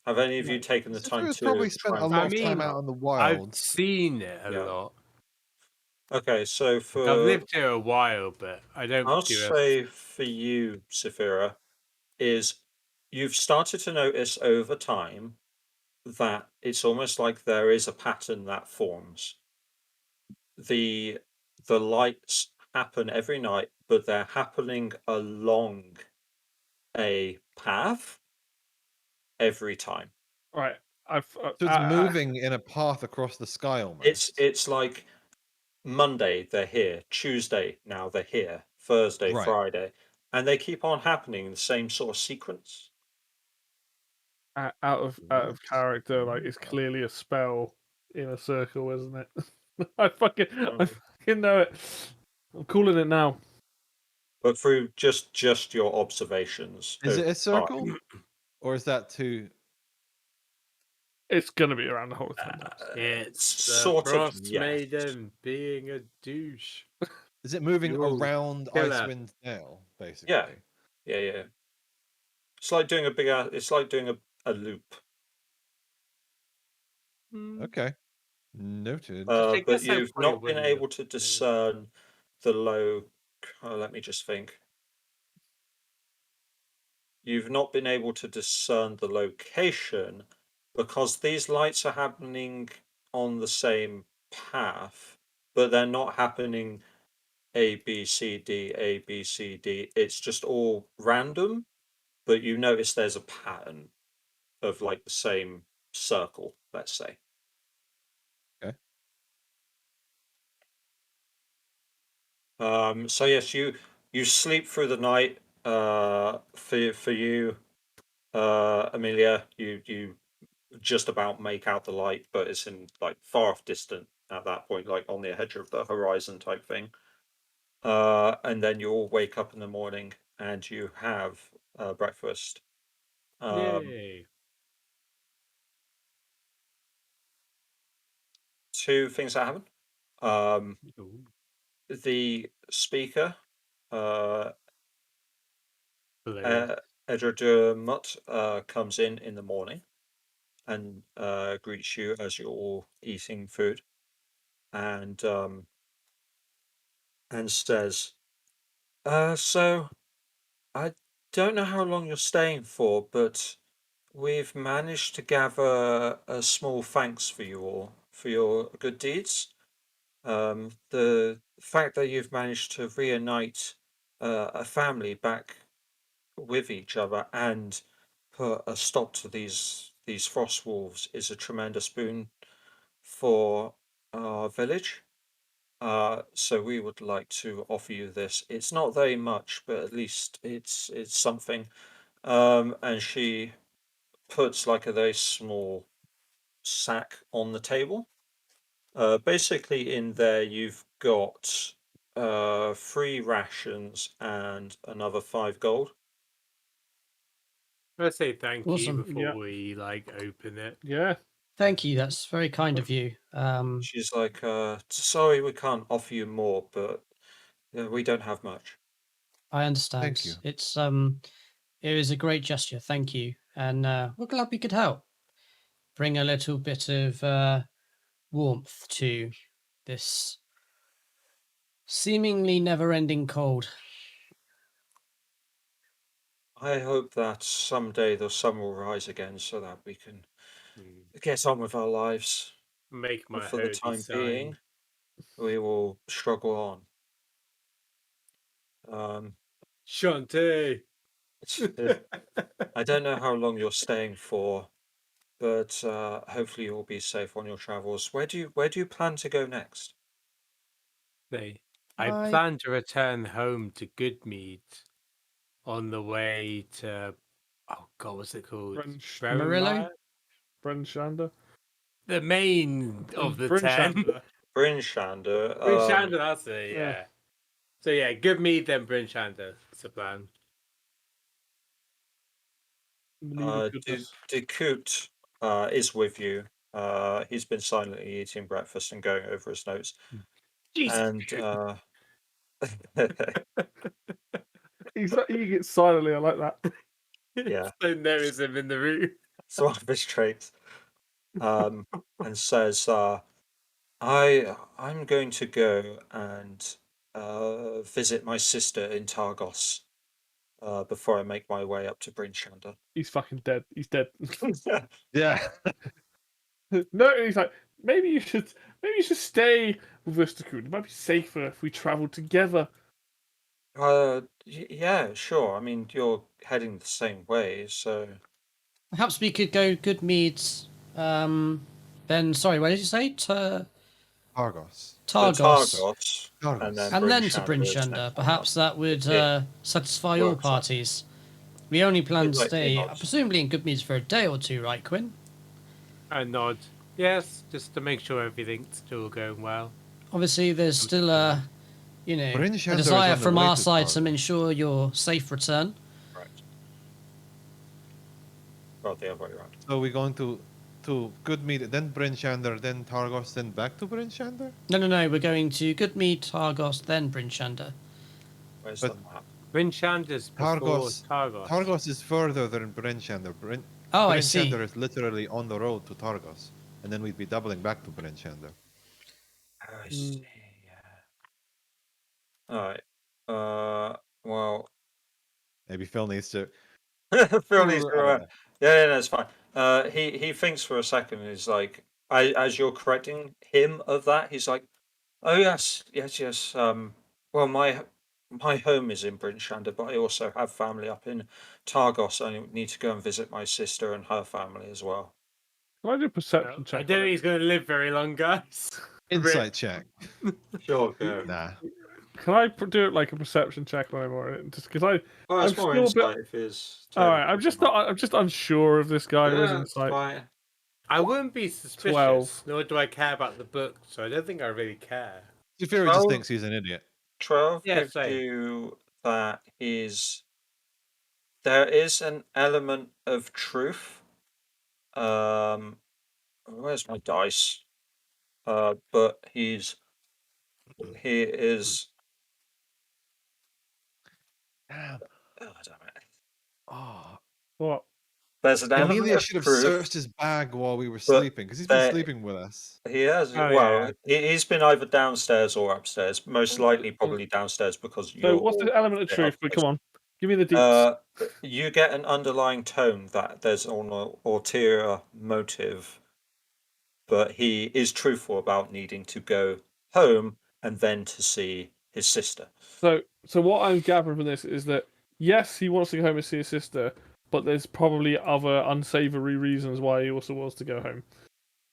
A: Have any of you taken the time
B: Cynthia's
A: to
B: probably spent
A: try
B: a
A: and
B: lot of
C: I
B: time
C: mean,
B: out in the
C: I've
B: wilds.
C: seen it a
A: Yeah.
C: lot.
A: Okay, so for
C: I've lived here a while, but I don't
A: I'll
C: do it.
A: say for you, Saphira, is you've started to notice over time that it's almost like there is a pattern that forms. The lights happen every night, but they're happening along a path every time.
D: Right.
B: So it's moving in a path across the sky almost.
A: It's like Monday they're here, Tuesday now they're here, Thursday,
B: Right.
A: Friday, and they keep on happening in the same sort of sequence.
D: out of character. Like it's clearly a spell in a circle, isn't it? I fucking know it. I'm calling it now.
A: But through just your observations.
B: Is it
A: over
B: a circle?
A: time,
B: Or is that too...
D: It's gonna be around the whole time.
C: It's the
A: sort of, yes.
C: Frostmaiden being a douche.
B: Is it moving
C: You'll
B: around
C: kill her.
B: Icewind Dale, basically?
A: Yeah. It's like doing a loop.
B: Okay. Noted.
C: I
A: But
C: guess I
A: you've
C: probably
A: not been
C: wouldn't
A: able
C: have
A: to
C: known.
A: discern the low. Let me just think. You've not been able to discern the location because these lights are happening on the same path, but they're not happening A, B, C, D, A, B, C, D. It's just all random, but you notice there's a pattern. of like the same circle, let's say.
B: Okay.
A: So yes, you sleep through the night. For you, Amelia, you just about make out the light, but it's in like far off distant at that point, like on the edge of the horizon type thing. And then you all wake up in the morning and you have breakfast.
C: Yay.
A: Two things that happen. Um,
C: Ooh.
A: the speaker, uh,
C: Hilarious.
A: Edredmut, comes in the morning and greets you as you're all eating food, and says, "So I don't know how long you're staying for, but we've managed to gather a small thanks for you all for your good deeds. The fact that you've managed to reunite a family back with each other and put a stop to these frost wolves is a tremendous boon for our village. So we would like to offer you this. It's not very much, but at least it's something." And she puts like a very small sack on the table. Basically, in there you've got 3 rations and another 5 gold.
C: Let's say thank you
E: Awesome.
C: before
D: Yeah.
C: we like open it.
D: Yeah.
E: Thank you. That's very kind of you.
A: She's like, "Sorry, we can't offer you more, but we don't have much."
E: I understand.
B: you.
E: It's it was a great gesture. Thank you, and we're glad we could help bring a little bit of warmth to this seemingly never-ending cold.
A: I hope that someday the sun will rise again so that we can get on with our lives.
C: Make
A: But
C: my
A: for the
C: hoodie
A: time
C: sign.
A: being, we will struggle on.
C: Shantae.
A: I don't know how long you're staying for, but hopefully you'll be safe on your travels. Where do you plan to go next?
C: I
E: I-
C: plan to return home to Goodmead on the way to oh god, what's it called?
E: Amarillo?
D: Brenshander.
C: The main of the 10.
D: Brenshander.
A: Bryn Shander.
C: Bryn Shander, that's it,
D: yeah.
C: yeah. So yeah, Goodmead then Bryn Shander. That's the plan.
D: Goodness.
A: Dekut is with you. He's been silently eating breakfast and going over his notes.
C: Jesus.
A: And
D: He gets silently. I like that.
A: yeah,
C: So notice him in the room.
A: it's one of his traits. And says, I'm going to go and visit my sister in Targos before I make my way up to Bryn Shander."
D: He's fucking dead. He's dead.
B: Yeah.
D: No, he's like, maybe you should stay with us, Dakun. It might be safer if we travel together.
A: Yeah, sure. I mean, you're heading the same way, so
E: Perhaps we could go Goodmead. Then sorry, where did you say?
B: Argos.
A: to
E: Targos.
A: Targos, and
B: Targos.
A: then
E: And
A: Bryn
E: then to
A: Shander is
E: Brinchender.
A: next.
E: Perhaps that would
A: Yeah.
E: satisfy all
A: Works out.
E: parties. We only plan to
A: Like
E: stay,
A: nods.
E: presumably in Goodmead for a day or two, right, Quinn?
C: I nod. Yes, just to make sure everything's still going well.
E: Obviously, there's still a
B: Brinchender is
E: desire
B: on the
E: from
B: way
E: our
B: to
E: side to
B: Targos.
E: ensure your safe return.
A: Right. Well, the other way around.
B: So we're going to Goodmead, then Brinchander, then Targos, then back to Brinchander?
E: No. We're going to Goodmead, Targos, then Brinchender.
A: Where's
B: But-
A: the map?
C: Bryn Shander's before
B: Targos.
C: Targos.
B: Targos is further than Brinchander.
E: Oh, I see.
B: Brinchander is literally on the road to Targos. And then we'd be doubling back to Brinchander.
A: Oh, I see. Yeah. All right. Well,
B: Maybe Phil needs to.
A: Phil needs to
B: I don't
A: remember.
B: know.
A: Yeah, no, it's fine. He thinks for a second. And he's like, as you're correcting him of that, he's like, "Oh yes. Well, my home is in Bryn Shander, but I also have family up in Targos. I need to go and visit my sister and her family as well.
D: Can I do a perception
C: I
D: check?
C: don't
D: on
C: think
D: it?
C: he's going to live very long, guys.
B: Insight check.
A: Sure, go.
B: Nah.
D: Can I do it like a perception check on him, or just because I?
A: Oh, it's
D: I'm
A: more
D: still a bit-
A: insight if it's.
D: All right, I'm just not. I'm just unsure of this guy. With
A: Yeah,
D: his
A: it's
D: insight.
A: fine.
C: I wouldn't be suspicious,
D: 12.
C: nor do I care about the book, so I don't think I really care.
B: Zufira
A: Well-
B: just thinks he's an idiot.
A: 12
C: Yeah,
A: gives
C: same.
A: you that there is an element of truth. Where's my dice? But he is.
B: Damn.
A: Oh, damn it.
B: Oh.
D: What?
A: There's an element
B: Amelia
A: of
B: should have
A: truth.
B: searched his bag while we were sleeping, because he's been
A: there-
B: sleeping with us.
A: He has.
C: Oh,
A: well,
C: yeah.
A: he's been either downstairs or upstairs. Most likely, probably downstairs because
D: So
A: you're.
D: what's the element of
A: Yeah,
D: truth? But come on, give me the deets.
A: You get an underlying tone that there's an ulterior motive, but he is truthful about needing to go home and then to see his sister.
D: So what I'm gathering from this is that yes, he wants to go home and see his sister, but there's probably other unsavory reasons why he also wants to go home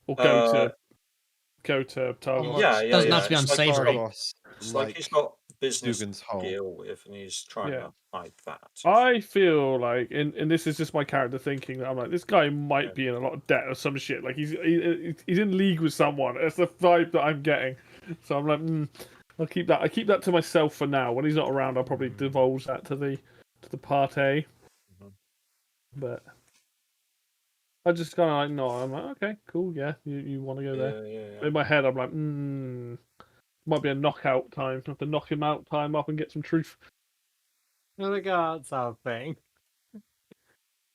D: or go to Targos.
A: Yeah,
E: Doesn't have to be
A: It's like he's
E: unsavory.
A: got- It's like he's got business
B: Dugan's
A: to
B: Hole.
A: deal with, and he's trying
D: Yeah.
A: to hide that.
D: I feel like, and this is just my character thinking, that I'm like, this guy might
A: Yeah.
D: be in a lot of debt or some shit. Like he's in league with someone. That's the vibe that I'm getting. So I'm like, I keep that to myself for now. When he's not around, I'll probably divulge that to the party.
A: Mhm.
D: But I just kind of like, no, I'm like, okay, cool, yeah, you want to go there.
A: Yeah.
D: In my head, I'm like, might be a knockout time. Have to knock him out, tie him up, and get some truth.
C: Oh my god, that's our thing.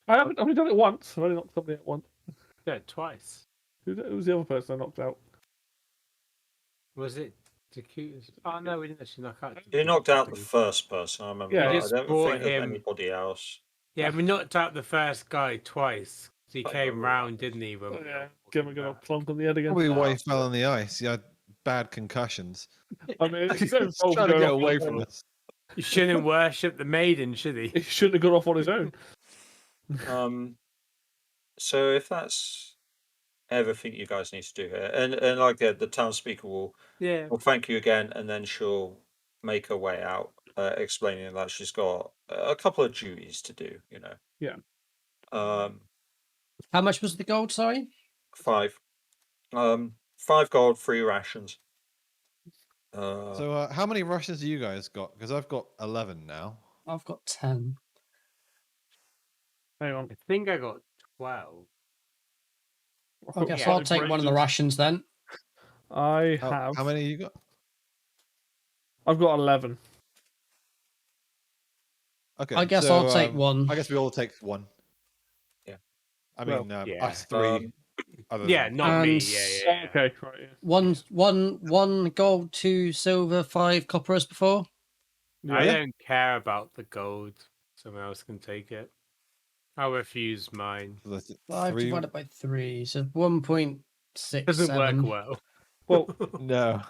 D: I've only done it once. I've only knocked somebody out once.
C: Yeah, twice.
D: Who was the other person I knocked out?
C: Was it Dakota? Oh no, we didn't actually knock out.
A: You knocked out the
C: Dakota.
A: first person, I remember.
D: Yeah,
A: that.
C: you
A: I
C: just
A: don't
C: brought
A: think of
C: him-
A: anybody else.
C: Yeah, we knocked out the first guy twice. He
A: I
C: came
A: remember
C: round, didn't he? When
D: Oh,
C: we-
D: yeah, give him a clunk on the head again.
B: Probably why he
A: that's
B: fell
A: good.
B: on the ice. He had bad concussions.
D: I mean,
B: He's
D: he's
B: trying to get away from us.
C: He shouldn't worship the maiden, should he?
D: He shouldn't have gone off on his own.
A: So if that's everything you guys need to do here, and like the townspeaker will
C: Yeah.
A: thank you again, and then she'll make her way out, explaining that she's got a couple of duties to do.
D: Yeah.
E: How much was the gold? Sorry.
A: 5. 5 gold, 3 rations.
B: So how many Russians do you guys got? Because I've got 11 now.
E: I've got 10.
D: Hang on.
C: I think I got 12.
E: I guess
C: Yeah,
E: I'll take one of the Russians then.
D: I
B: How,
D: have.
B: how many you got?
D: I've got 11.
B: Okay.
E: I guess
B: so,
E: I'll take one.
B: I guess we all take one.
A: Yeah.
B: I
D: Well,
B: mean,
C: yeah.
B: us three. other
C: Yeah,
B: than-
C: not me.
E: And-
C: Yeah.
D: Okay, right. Yeah.
E: One gold, 2 silver, 5 copper as before.
C: I
B: Yeah.
C: don't care about the gold. Someone else can take it. I'll refuse mine.
B: So that's it,
E: 5
B: three.
E: divided by 3, so 1.67.
C: Doesn't work well.
D: Well,
B: No,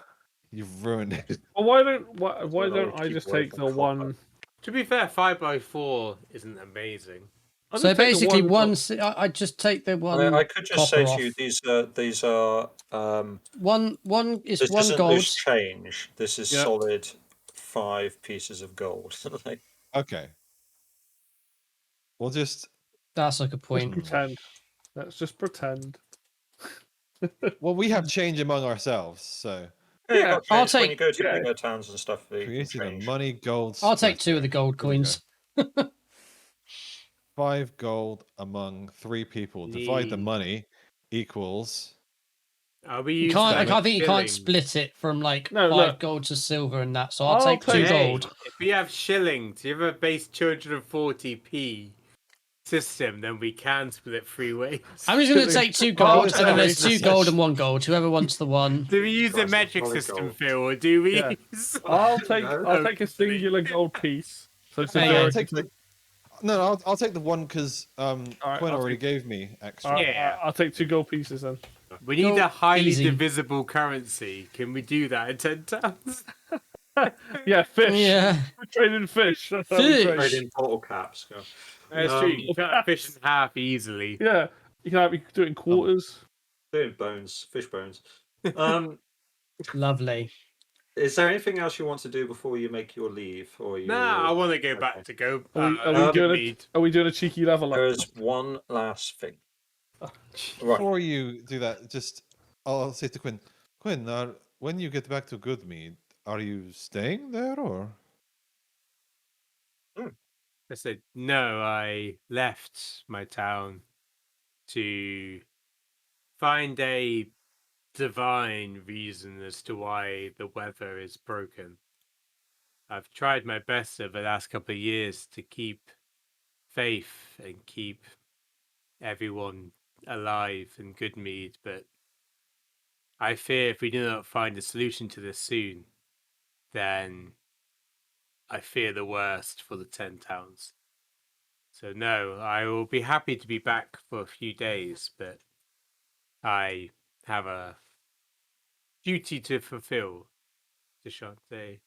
B: you've ruined it.
D: well, why don't
A: Well,
D: I
A: keep
D: just
A: away
D: take
A: from
D: the
A: copper.
D: one?
C: To be fair, 5x4 isn't amazing.
D: I'll
E: So
D: just take the
E: basically,
D: one.
E: I just take the one.
A: I could just say
E: copper
A: to you,
E: off.
A: these are
E: One is
A: this
E: 1
A: isn't
E: gold.
A: loose change. This is
D: Yeah.
A: solid 5 pieces of gold. Like,
B: Okay. We'll just.
E: That's like a
D: Just
E: point.
D: pretend. Let's just pretend.
B: Well, we have change among ourselves, so
A: yeah, you
D: Yeah,
A: got
E: I'll
A: change when you
E: take-
A: go to
D: yeah.
A: bigger towns and stuff. You can
B: creating a
A: change.
B: money gold.
E: I'll take 2
B: splitter.
E: of the gold
B: Here we go.
E: coins.
B: 5 gold among 3 people. Divide the
C: Nee.
B: money equals.
C: Are we
E: You
C: using
E: can't.
B: like
E: I think you can't
C: shillings?
E: split it from like
D: No,
E: 5
D: look.
E: gold to silver and that. So I'll
D: I'll
E: take 2
D: take-
C: Hey,
E: gold.
C: if we have shillings, you have a base 240p system, then we can split it 3 ways.
E: I'm just going to take 2 gold, and then there's
B: sorry.
E: 2 gold and 1 gold. Whoever wants the one.
C: Do we use a
A: Christ,
C: metric
A: solid
C: system,
A: gold.
C: Phil, or do we
D: Yeah.
C: use...
D: I'll take
A: No.
D: a singular gold piece. So
E: Hang on.
B: I'll
D: Severa
B: take
D: can
B: the. No, I'll take the one because Quinn
D: I'll
B: already
D: take-
B: gave me extra.
D: Alright,
C: Yeah.
D: I'll take 2 gold pieces then.
C: We need
E: Go
C: a highly
E: easy.
C: divisible currency. Can we do that in 10 towns?
D: Yeah, fish.
E: Yeah.
D: Trading fish. That's how we
E: Fish.
D: trade.
A: Trading bottle caps. Go.
C: That's true. You cut fish in half easily.
D: Yeah, you can do it in quarters.
A: Doing bones, fish bones. Um,
E: Lovely.
A: is there anything else you want to do before you make your leave, or you?
C: Nah, I want to go
A: Okay.
C: back to go.
D: Are we doing a cheeky level up?
A: There is one last thing. Right.
B: Before you do that, I'll say to Quinn, when you get back to Goodmead, are you staying there or?
C: I said, no, I left my town to find a divine reason as to why the weather is broken. I've tried my best over the last couple of years to keep faith and keep everyone alive in Goodmead, but I fear if we do not find a solution to this soon, then I fear the worst for the 10 towns. So no, I will be happy to be back for a few days, but I have a duty to fulfill, Deshante.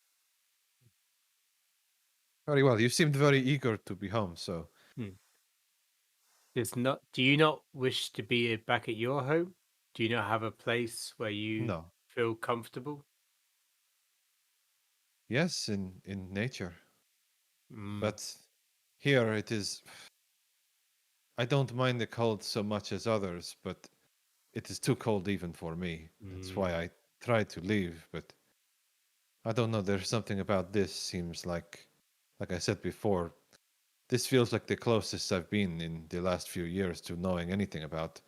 B: Very well. You seemed very eager to be home, so
C: Do you not wish to be back at your home? Do you not have a place where you
B: no.
C: feel comfortable?
B: Yes, in nature.
C: Mm.
B: But here it is. I don't mind the cold so much as others, but it is too cold even for me. That's why I tried to leave, but I don't know. There's something about this seems like I said before, this feels like the closest I've been in the last few years to knowing anything about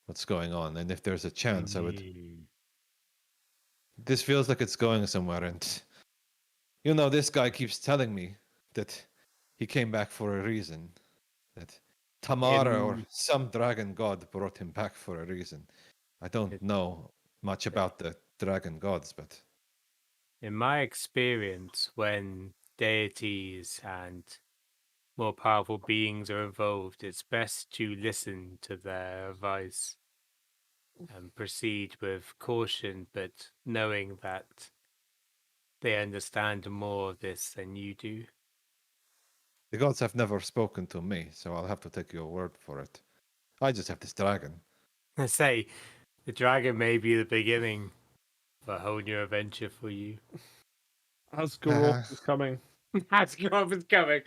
B: what's going on. And if there's a chance, I would. This feels like it's going somewhere, and this guy keeps telling me that he came back for a reason. That Tamara or some dragon god brought him back for a reason. I don't know much about the dragon gods, but
C: In my experience, when deities and more powerful beings are involved, it's best to listen to their advice and proceed with caution, but knowing that they understand more of this than you do.
B: the gods have never spoken to me, so I'll have to take your word for it. I just have this dragon.
C: I say, the dragon may be the beginning of a whole new adventure for you.
D: Asgaroth is coming.
C: Asgaroth is coming.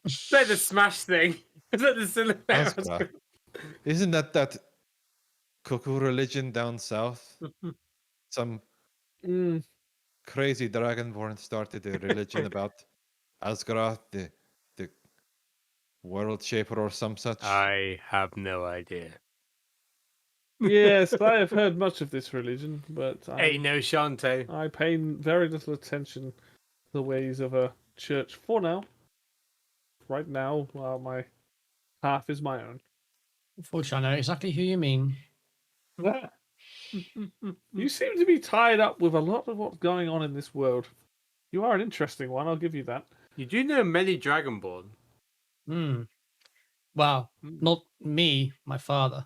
C: It's like the Smash thing. It's like the silhouette.
B: Asgard. Isn't that cuckoo religion down south? Some crazy dragonborn started a religion about Asgard, the Worldshaper or some such.
C: I have no idea.
D: Yes, I have heard much of this religion, but
C: Hey, no Shanto.
D: I pay very little attention to the ways of a church for now. Right now, my half is my own.
E: Unfortunately, I know exactly who you mean.
D: You seem to be tied up with a lot of what's going on in this world. You are an interesting one, I'll give you that.
C: You do know many Dragonborn.
E: Well, not me, my father.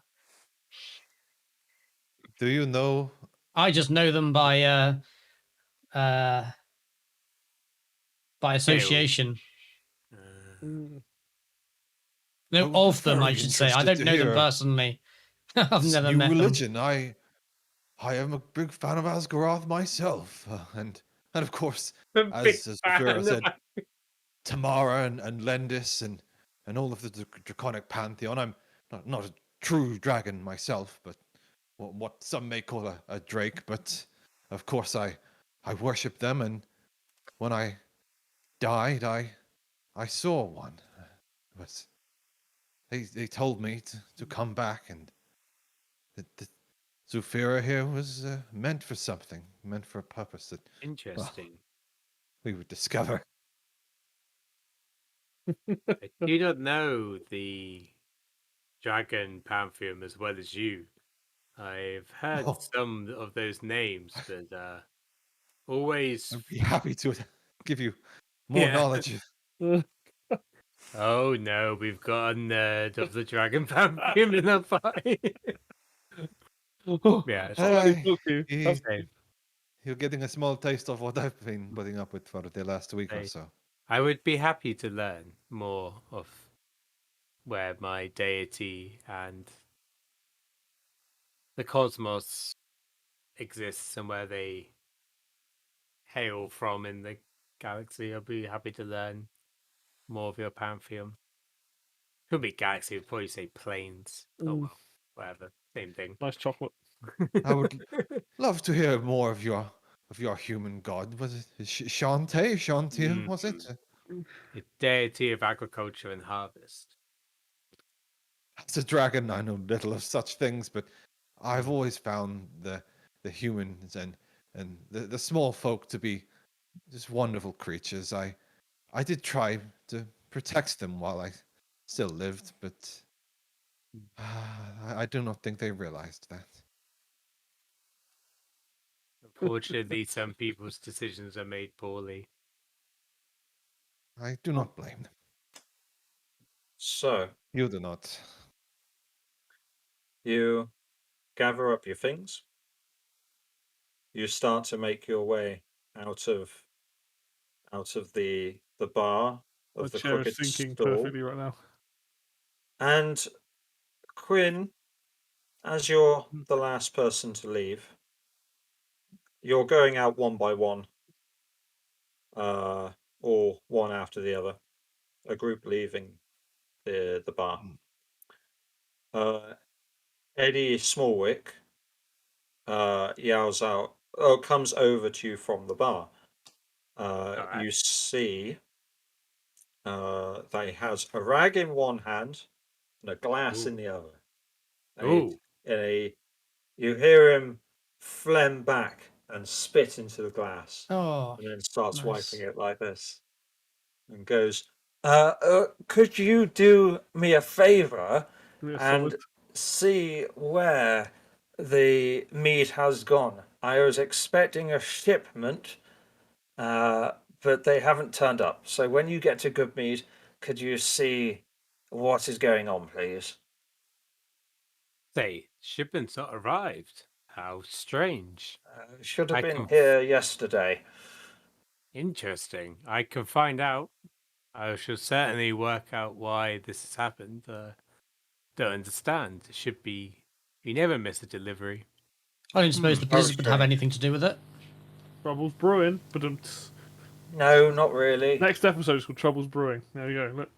B: Do you know?
E: I just know them by association. No, of them, I should say. I don't know them personally. I've never met
B: religion.
E: them.
B: I am a big fan of Asgaroth myself, and of course,
C: Big
B: as Vera
C: fan.
B: said, Tamara and Lendis and all of the draconic pantheon. I'm not a true dragon myself, but what some may call a drake. But of course, I worship them, and when I died, I saw one. But they told me to come back, and that Zufira here was meant for something, meant for a purpose that
C: Interesting.
B: we would discover.
C: I do not know the dragon pantheon as well as you. I've heard some of those names, but always.
B: I'd be happy to give you more knowledge.
C: Oh no, we've got a nerd of the dragon pantheon in our party. Yeah,
B: You're getting a small taste of what I've been putting up with for the last week or so.
C: I would be happy to learn more of where my deity and the cosmos exists and where they hail from in the galaxy. I'd be happy to learn more of your pantheon. Could be galaxy, would probably say planes. Oh
D: Ooh.
C: well, whatever. Same thing.
D: Nice chocolate.
B: I would love to hear more of your human god. Was it Shantae? Was it?
C: The deity of agriculture and harvest.
B: As a dragon, I know little of such things, but I've always found the humans and the small folk to be just wonderful creatures. I did try to protect them while I still lived, but I do not think they realized that.
C: Unfortunately, some people's decisions are made poorly.
B: I do not blame them.
A: So
B: You do not.
A: you gather up your things. You start to make your way out of the bar
D: My
A: of the
D: chair is
A: crooked
D: sinking
A: stall.
D: perfectly right now.
A: And Quinn, as you're the last person to leave, you're going out one by one, or one after the other. A group leaving the bar. Eddie Smallwick yells out, comes over to you from the bar.
C: Alright.
A: You see that he has a rag in one hand and a glass
C: Ooh.
A: in the other.
C: Ooh.
A: You hear him phlegm back and spit into the glass,
E: Oh,
A: and then starts
E: nice.
A: wiping it like this, and goes, "Could you do me a favor
D: Give me a
A: and
D: solid.
A: see where the meat has gone? I was expecting a shipment, but they haven't turned up. So when you get to Goodmead, could you see what is going on, please?"
C: Say, shipment's not arrived. How strange.
A: Should have
C: I
A: been
C: can
A: here yesterday.
C: Interesting. I can find out. I shall certainly work out why this has happened. Don't understand. It should be. You never miss a delivery.
E: I don't suppose the blizzard would have
A: strange.
E: anything to do with it.
D: Troubles brewing, but
A: No, not really.
D: next episode is called Troubles Brewing. There you go. Look.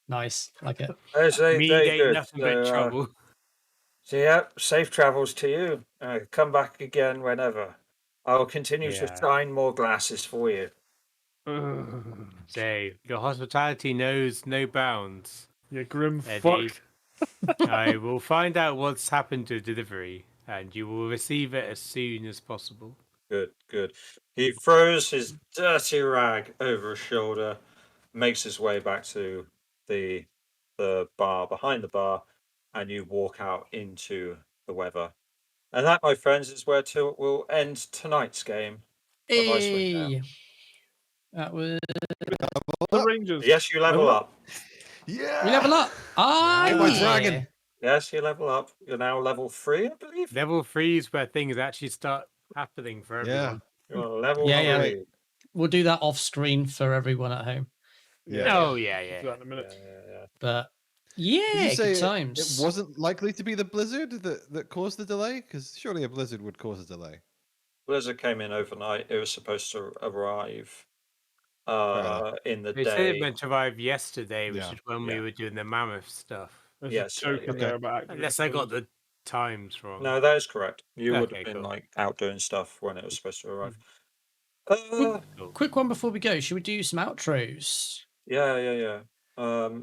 E: Nice, like it.
C: Mead
A: Very
C: ain't
A: good.
C: nothing but trouble.
A: So yeah, safe travels to you. Come back again whenever. I'll continue to
C: Yeah.
A: shine more glasses for you.
C: Say, your hospitality knows no bounds.
D: Yeah, grim
C: Eddie.
D: fuck.
C: I will find out what's happened to delivery, and you will receive it as soon as possible.
A: Good, good. He throws his dirty rag over his shoulder, makes his way back to the bar behind the bar, and you walk out into the weather. And that, my friends, is where we'll end tonight's game of Icewind Dale.
E: Hey, that was
D: The Rangers.
A: Yes, you level up.
B: Yeah.
E: we level up. Ah,
B: Get my
E: yeah.
B: dragon.
A: Yes, you level up. You're now level 3, I believe.
C: Level 3 is where things actually start happening for everyone.
A: You're level
E: Yeah.
A: 3.
E: We'll do that off screen for everyone at home.
B: Yeah.
C: Oh, yeah.
D: Do that in a minute.
E: But
B: Did
E: yeah,
B: you say
E: good times.
B: it wasn't likely to be the blizzard that caused the delay? Because surely a blizzard would cause a delay.
A: Blizzard came in overnight. It was supposed to arrive
B: enough.
A: in the
C: They said it
A: day.
C: meant to arrive yesterday, which
B: Yeah.
C: is when we were doing the mammoth stuff.
D: There's
A: Yes,
D: a joke in
B: okay.
D: there about accurate
C: Unless I got the times wrong.
A: No, that is correct. You would
C: Okay,
A: have been
C: cool.
A: like out doing stuff when it was supposed to arrive.
C: Cool.
E: Quick one before we go. Should we do some outros?
A: Yeah.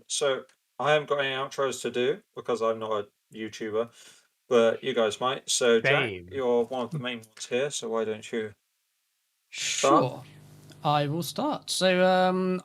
A: So I haven't got any outros to do because I'm not a YouTuber, but you guys might. So Jack,
C: Same.
A: you're one of the main ones here. So why don't you start?
E: Sure. I will start. So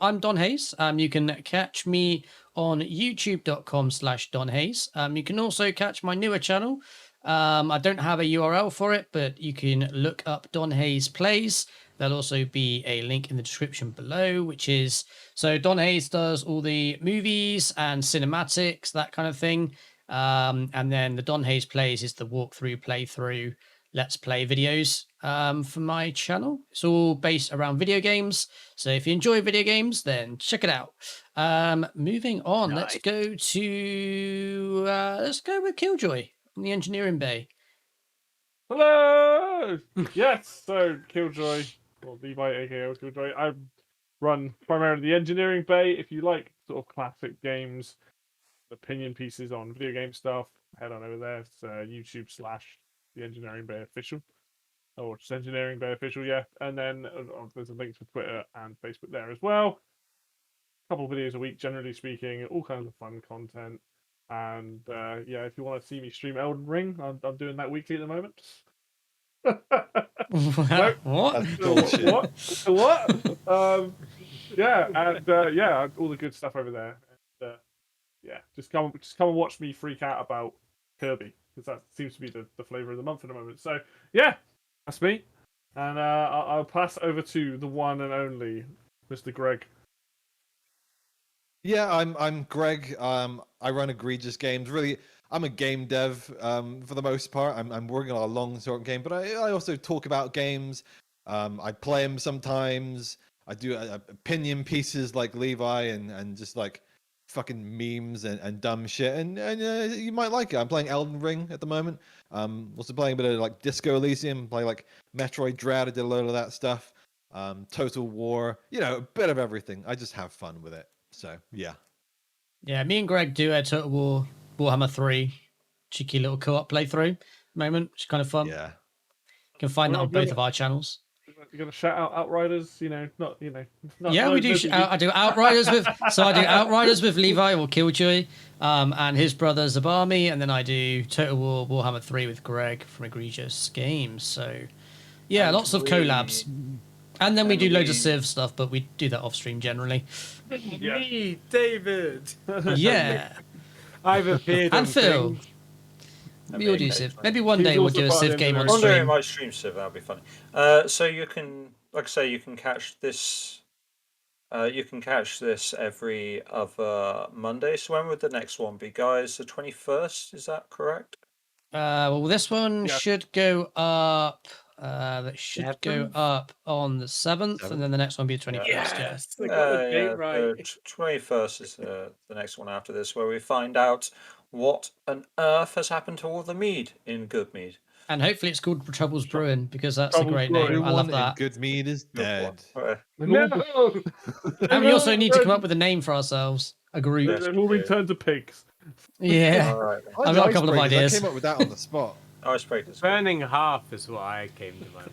E: I'm Don Hayes. You can catch me on youtube.com/Don Hayes. You can also catch my newer channel. I don't have a URL for it, but you can look up Don Hayes Plays. There'll also be a link in the description below, which is so Don Hayes does all the movies and cinematics, that kind of thing. And then the Don Hayes Plays is the walkthrough, playthrough, let's play videos. for my channel. It's all based around video games. So if you enjoy video games, then check it out. Moving on, let's
C: Nice.
E: go with Killjoy in the engineering bay.
D: Hello! Yes, so Killjoy, or Levi aka Killjoy, I run primarily the engineering bay. If you like sort of classic games, opinion pieces on video game stuff, head on over there. It's YouTube / the engineering bay official. Or just engineering bay official, yeah. And then there's a link to Twitter and Facebook there as well. A couple of videos a week, generally speaking, all kinds of fun content. And yeah, if you want to see me stream Elden Ring, I'm doing that weekly at the moment.
E: What?
B: That's bullshit.
D: What? Yeah, and yeah, all the good stuff over there. And, yeah, just come and watch me freak out about Kirby, because that seems to be the flavor of the month at the moment. So yeah, that's me, and I'll pass over to the one and only Mr. Greg.
B: Yeah, I'm Greg. I run Egregious Games. Really, I'm a game dev for the most part. I'm working on a long sort of game, but I also talk about games. I play them sometimes. I do opinion pieces like Levi and just like fucking memes and dumb shit. And you might like it. I'm playing Elden Ring at the moment. Also playing a bit of like Disco Elysium, play like Metroid Dread. I did a load of that stuff. Total War. You know, a bit of everything. I just have fun with it. So yeah.
E: Yeah, me and Greg do a Total War Warhammer 3 cheeky little co-op playthrough moment, which is kind of fun.
B: Yeah.
E: You can find that
D: Well,
E: on both
D: yeah.
E: of our channels.
D: You're gonna shout out Outriders, not.
E: Yeah, we do. I do Outriders with. So I do Outriders with Levi or Killjoy, and his brother Zabami, and then I do Total War Warhammer 3 with Greg from Egregious Games. So yeah,
A: And
E: lots of
A: we-
E: collabs. And then we
A: and
E: do loads of
A: we-
E: Civ stuff, but we do that off stream generally.
D: Yeah.
C: Me, David.
E: Yeah,
C: I've appeared on
E: and Phil.
C: things.
E: We all do Civ. Maybe one
D: He's
E: day we'll
D: also
E: do a
D: part of
E: Civ
D: the
E: game on
D: engineering-
A: One day it
E: stream.
A: might stream Civ, that'd be funny. So you can, like I say, you can catch this. You can catch this every other Monday. So when would the next one be, guys? The 21st, is that correct?
E: Well, this one
D: Yeah.
E: should go up. That should go
C: 7th?
E: up on the 7th, and then the next one will be the 21st. Yeah.
C: Yes, I got the date right.
A: The 21st is the next one after this, where we find out what on earth has happened to all the mead in Goodmead.
E: And hopefully it's called Troubles Brewing, because that's a
D: Troubles
E: great
D: Brewing.
E: name. I love
B: Everyone in
E: that.
B: Good Mead is dead.
D: No!
E: And we also need to come up with a name for ourselves. A group.
A: Yes.
D: They've all been turned to pigs.
E: Yeah.
A: All right,
E: I've got a couple of
B: Icebreakers,
E: ideas.
B: I came up with that on the spot.
A: icebreakers.
C: Burning half is what I came to mind.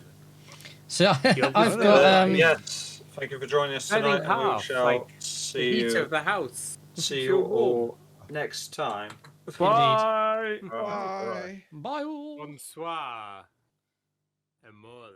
E: So I've
C: You're
E: got
A: Yes, thank you for joining us
C: Burning
A: tonight, and we
C: half,
A: shall
C: like
A: see
C: Heat
A: you.
C: of the house.
A: See
C: Feel
A: you
C: warm.
A: all next time.
D: Bye!
A: Bye.
B: Bye.
E: Bye all.
C: Bonsoir. Amore.